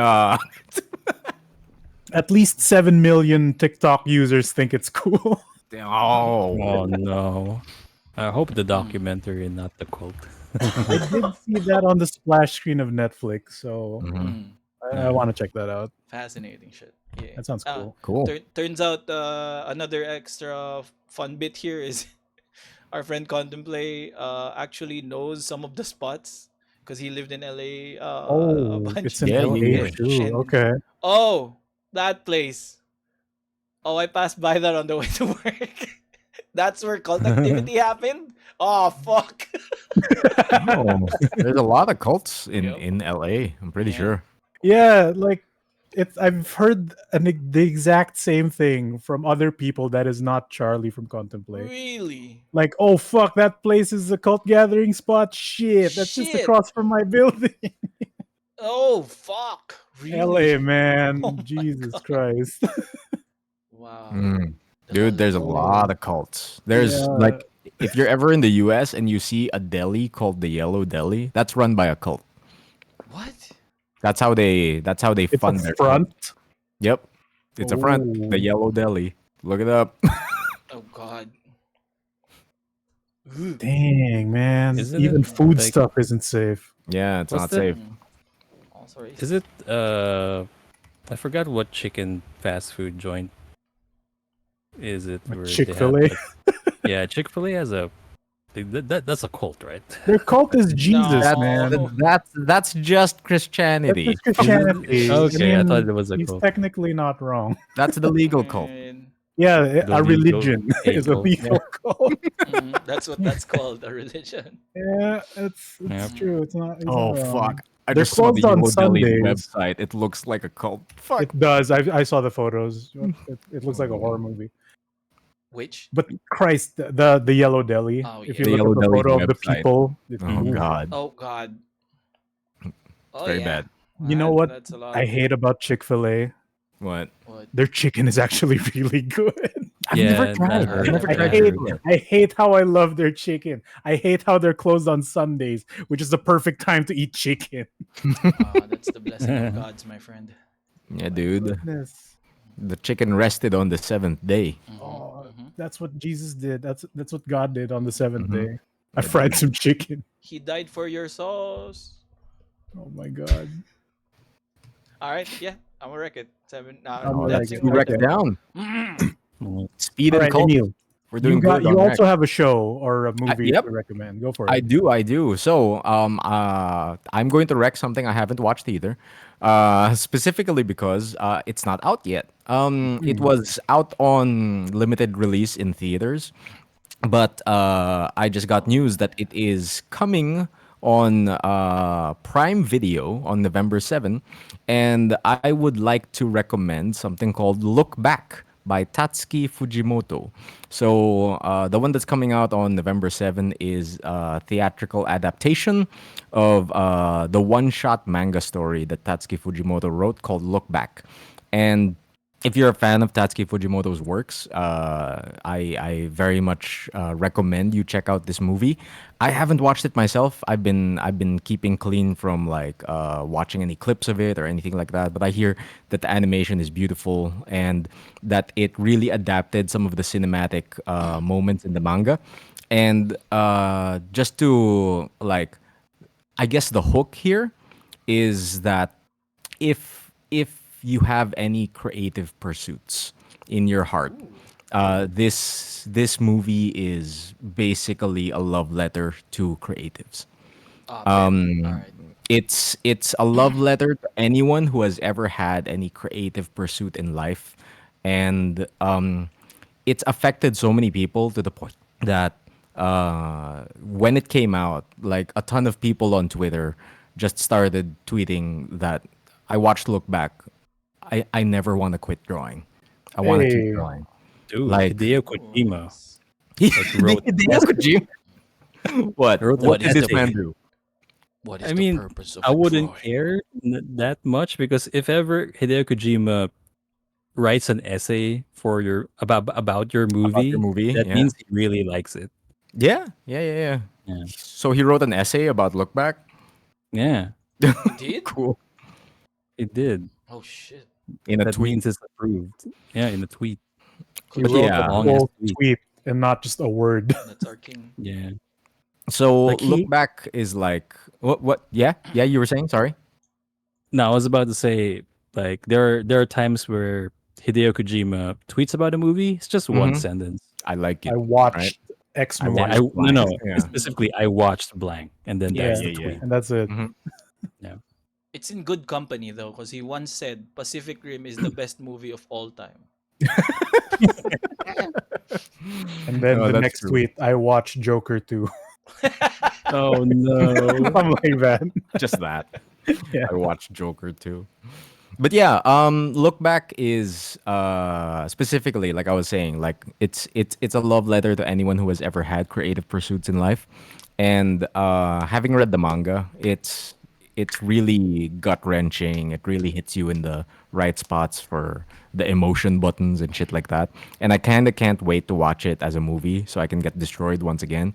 uh, At least 7 million TikTok users think it's cool. oh, Oh no. I hope the Mm. documentary and not the cult. I did see that on the splash screen of Netflix, so mhm. Mm. I want to check that out. Fascinating shit. Yeah. That sounds cool. Cool. Turns out another extra fun bit here is our friend Contemplate actually knows some of the spots because he lived in LA a Oh, bunch. it's in Yeah, LA yeah. too. Okay. Oh, that place. Oh, I passed by that on the way to work. That's where cult activity happened. Oh fuck. Oh, there's a lot of cults in Yep. LA. I'm pretty Yeah. sure. Yeah, like I've heard the exact same thing from other people that is not Charlie from Contemplate. Really? Like, oh fuck, that place is a cult gathering spot. Shit, that's just Shit. across from my building. Oh fuck. Really? LA, Oh man, my Jesus god. Christ. Wow. Mm. The Dude, there's a Lala. lot of cults. There's Yeah. like, if you're ever in the US and you see a deli called the Yellow Deli, that's run by a cult. What? That's how they It's a fund their cult. front. Yep. It's a front. Oh. The Yellow Deli. Look it up. Oh god. Ooh. Dang, man. Isn't it Even food like stuff isn't safe. Yeah, it's what's not that? safe. Mm. Also racist. Is it I forgot what chicken fast food joint is it Like where they have Chick-fil-A. yeah, Chick-fil-A has a that's a cult, right? Their cult is Jesus, No. man. That's just That's Christianity. just Christianity. Okay, I thought mean, it was a he's cult. technically not wrong. That's the legal cult. Man. Yeah, The a legal religion a is a cult. legal cult. That's what that's called, a religion. Yeah, it's Yep. true. It's not. He's Oh not wrong. fuck! I They're just saw the closed on Yellow Deli Sundays. website. It looks like a cult. Fuck. It does. I saw the photos. It looks like a horror movie. Which? But Christ, the Yellow Deli. Oh, If yeah. you The look Yellow at the Deli's photo of the website. people, Oh ooh. god. Oh god. Oh Very yeah. bad. You know what That's a lot. I hate about Chick-fil-A? What? What? Their chicken is actually really good. I've Yeah, never tried. I've heard- I've never I've tried. hate- Chick-fil-A. I hate how I love their chicken. I hate how they're closed on Sundays, which is the perfect time to eat chicken. That's the blessing of gods, my friend. Yeah, dude. Goodness. The chicken rested on the seventh day. Oh, that's what Jesus did. That's what God did on the 7th Mhm. day. I fried some chicken. He died for your souls. Oh my God. All right, yeah, I'm gonna wreck it. 7. I'm Oh, gonna that's like two it. wreck Okay. down. Mm. Speed All and right, cult. Emile, We're doing you good on you rec. also have a show or a movie yep. to recommend. Go for it. I do. So, I'm going to rec something I haven't watched either. Specifically because it's not out yet. It was out on limited release in theaters, but I just got news that it is coming on Prime Video on November 7, and I would like to recommend something called Look Back by Tatsuki Fujimoto. So the one that's coming out on November 7 is a theatrical adaptation of the one-shot manga story that Tatsuki Fujimoto wrote called Look Back. And if you're a fan of Tatsuki Fujimoto's works, I very much recommend you check out this movie. I haven't watched it myself. I've been keeping clean from like watching any clips of it or anything like that. But I hear that the animation is beautiful and that it really adapted some of the cinematic moments in the manga. And just to like, I guess the hook here is that if you have any creative pursuits in your heart, this movie is basically a love letter to creatives. All right. It's a love letter to anyone who has ever had any creative pursuit in life, and it's affected so many people to the point that when it came out, like a ton of people on Twitter just started tweeting that I watched Look Back. I never want to quit drawing. I want to keep Hey. drawing. Dude, Like- Hideo Oh, Kojima nice. wrote Hideo Kojima. What? Wrote What an did this essay. man do? What I mean, I wouldn't care that much because if ever Hideo Kojima writes an essay for your about your About your movie, movie, that yeah. means he really likes it. Yeah. Yeah. So he wrote an essay about Look Back. Yeah, He did? Cool. it did. Oh shit. In a That tweet. means it's approved. Yeah, in a tweet. He But wrote a yeah. Long as full tweet. tweet and not just a word. That's our king. Yeah. So Like Look he Back is like what yeah, you were saying, sorry. No, I was about to say, like, there are times where Hideo Kojima tweets about a movie. It's just one Mm-hmm. sentence. I like I it. Right? watched X I Yeah, movie. watched no, blank. no. Yeah. Specifically, I watched blank, and then Yeah, that's Yeah, the yeah. tweet. and that's it. Mhm. Yeah. It's in good company though, because he once said Pacific Rim is the best movie of all time. And then No, the that's next true. tweet, I watched Joker 2. Oh no. I'm like that. Just that. Yeah. I watched Joker too. But yeah, Look Back is specifically like I was saying, like it's a love letter to anyone who has ever had creative pursuits in life. And having read the manga, it's really gut wrenching. It really hits you in the right spots for the emotion buttons and shit like that. And I kinda can't wait to watch it as a movie so I can get destroyed once again.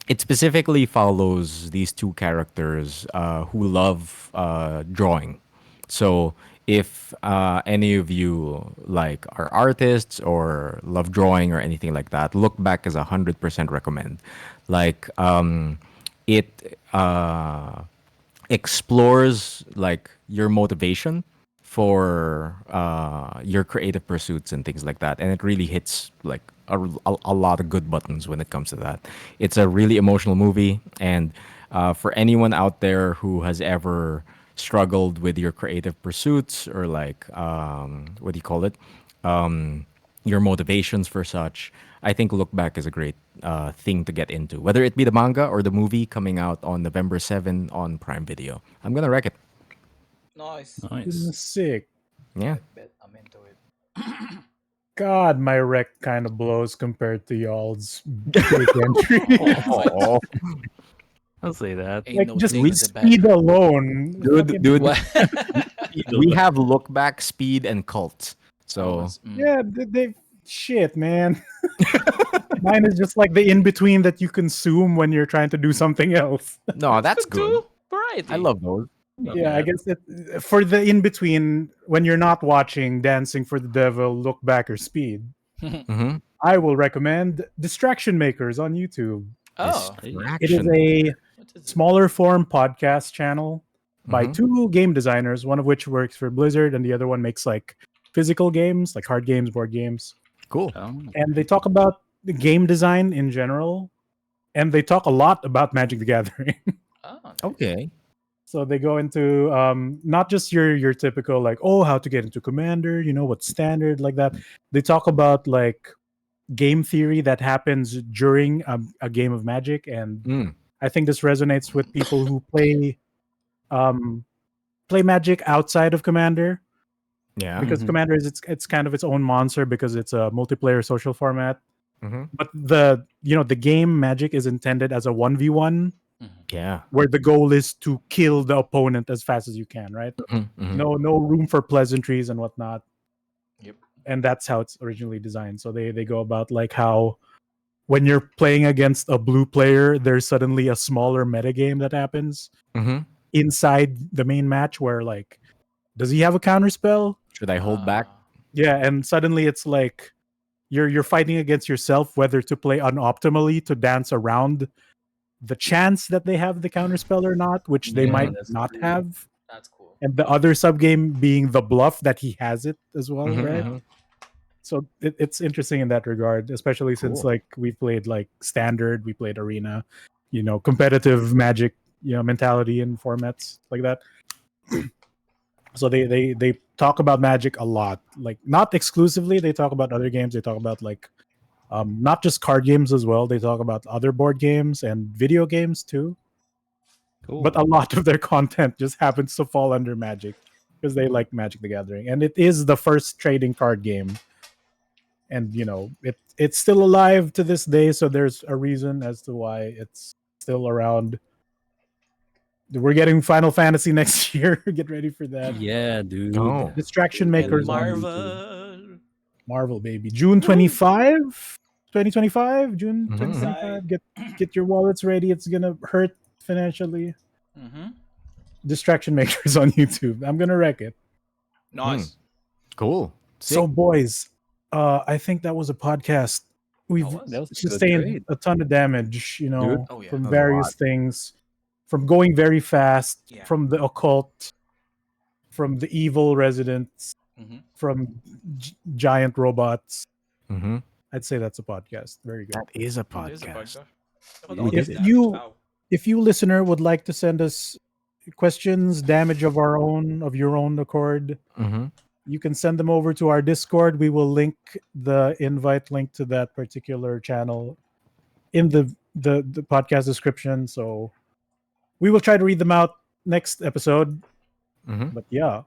It specifically follows these two characters who love drawing. So if any of you like are artists or love drawing or anything like that, Look Back is 100% recommend. Like it explores like your motivation for your creative pursuits and things like that, and it really hits like a lot of good buttons when it comes to that. It's a really emotional movie, and for anyone out there who has ever struggled with your creative pursuits or like what do you call it, your motivations for such, I think Look Back is a great thing to get into, whether it be the manga or the movie coming out on November 7 on Prime Video. I'm gonna wreck it. Nice. Nice. Sick. Yeah. Bet I'm into it. God, my rec kind of blows compared to y'all's big entry. Oh, I'll say that. Ain't Like no just thing as a speed bad. alone. dude, What? we have Look Back, Speed, and Cult. So Yeah, they shit, man. Mine is just like the in between that you consume when you're trying to do something else. no, that's Good good. too. Variety. I love those. Yeah, I guess for the in between when you're not watching Dancing for the Devil, Look Back or Speed, Mm-hmm. I will recommend Distraction Makers on YouTube. Oh, It is Distraction. a what is it? smaller form podcast channel by Mhm. two game designers, one of which works for Blizzard and the other one makes like physical games, like card games, board games. Cool. Oh. And they talk about the game design in general, and they talk a lot about Magic the Gathering. Oh, nice. Okay. So they go into not just your typical like, oh, how to get into Commander, you know, what's standard, like that. They talk about like game theory that happens during a game of Magic, and Mm. I think this resonates with people who um, play Magic outside of Commander, Yeah. because Mhm. Commander is it's kind of its own monster because it's a multiplayer social format. Mhm. But the game Magic is intended as a 1v1 Yeah. where the goal is to kill the opponent as fast as you can, right? Mhm. Mhm. No room for pleasantries and whatnot. Yep. And that's how it's originally designed. So they go about like how when you're playing against a blue player, there's suddenly a smaller metagame that happens Mhm. inside the main match where like, does he have a counter spell? Should I hold back? Yeah, and suddenly it's like you're fighting against yourself whether to play unoptimally to dance around the chance that they have the counter spell or not, which they Yeah, might that's not true. have. That's cool. And the other sub game being the bluff that he has it as well, Mhm, right? mhm. So it's interesting in that regard, especially since Cool. like we've played like standard, we played arena, competitive Magic, mentality and formats like that. So they talk about Magic a lot, like not exclusively. They talk about other games. They talk about like not just card games as well. They talk about other board games and video games too. Cool. But a lot of their content just happens to fall under Magic because they like Magic the Gathering, and it is the first trading card game. And it's still alive to this day, so there's a reason as to why it's still around. We're getting Final Fantasy next year. Get ready for that. Yeah, dude. Oh. Distraction And Makers on YouTube. Marvel. Marvel, baby. June 25, 2025. June Mhm. 2025. Get your wallets ready. It's gonna hurt financially. Mm-hmm. Distraction Makers on YouTube. I'm gonna wreck it. Nice. Cool. So, boys, I think that was a podcast. We've That was a good sustained trade. a ton of damage, Dude. Oh, yeah. from That was a various lot. things, from going very fast, Yeah. from the occult, from the evil residents, Mm-hmm. from giant robots. Mm-hmm. I'd say that's a podcast. Very good. That is a It is a podcast. podcast. Look at We all did this it. damage. Wow. If you listener would like to send us questions, damage of your own accord, Mm-hmm. you can send them over to our Discord. We will link the invite link to that particular channel in the podcast description. So we will try to read them out next episode. Mm-hmm. But yeah,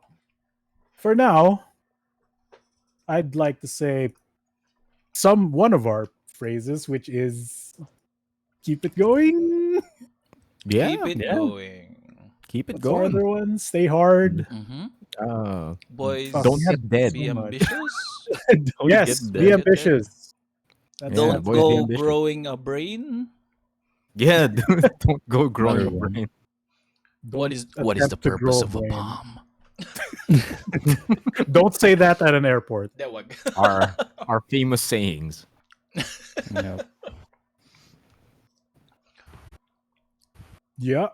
for now, I'd like to say one of our phrases, which is keep it going. Yeah. Keep it Yeah. going. Keep it What's our going. other one? Stay hard. Mm-hmm. Boys, Don't have dead. be so much. ambitious. Don't Yes, get be dead. ambitious. That's Yeah, Don't boys, be go ambitious. growing a brain. Yeah, dude, don't go growing Another a one. brain. What is the attempt to purpose grow of a brain. bomb? Don't say that at an airport. That one. Our famous sayings. Yeah. Yeah.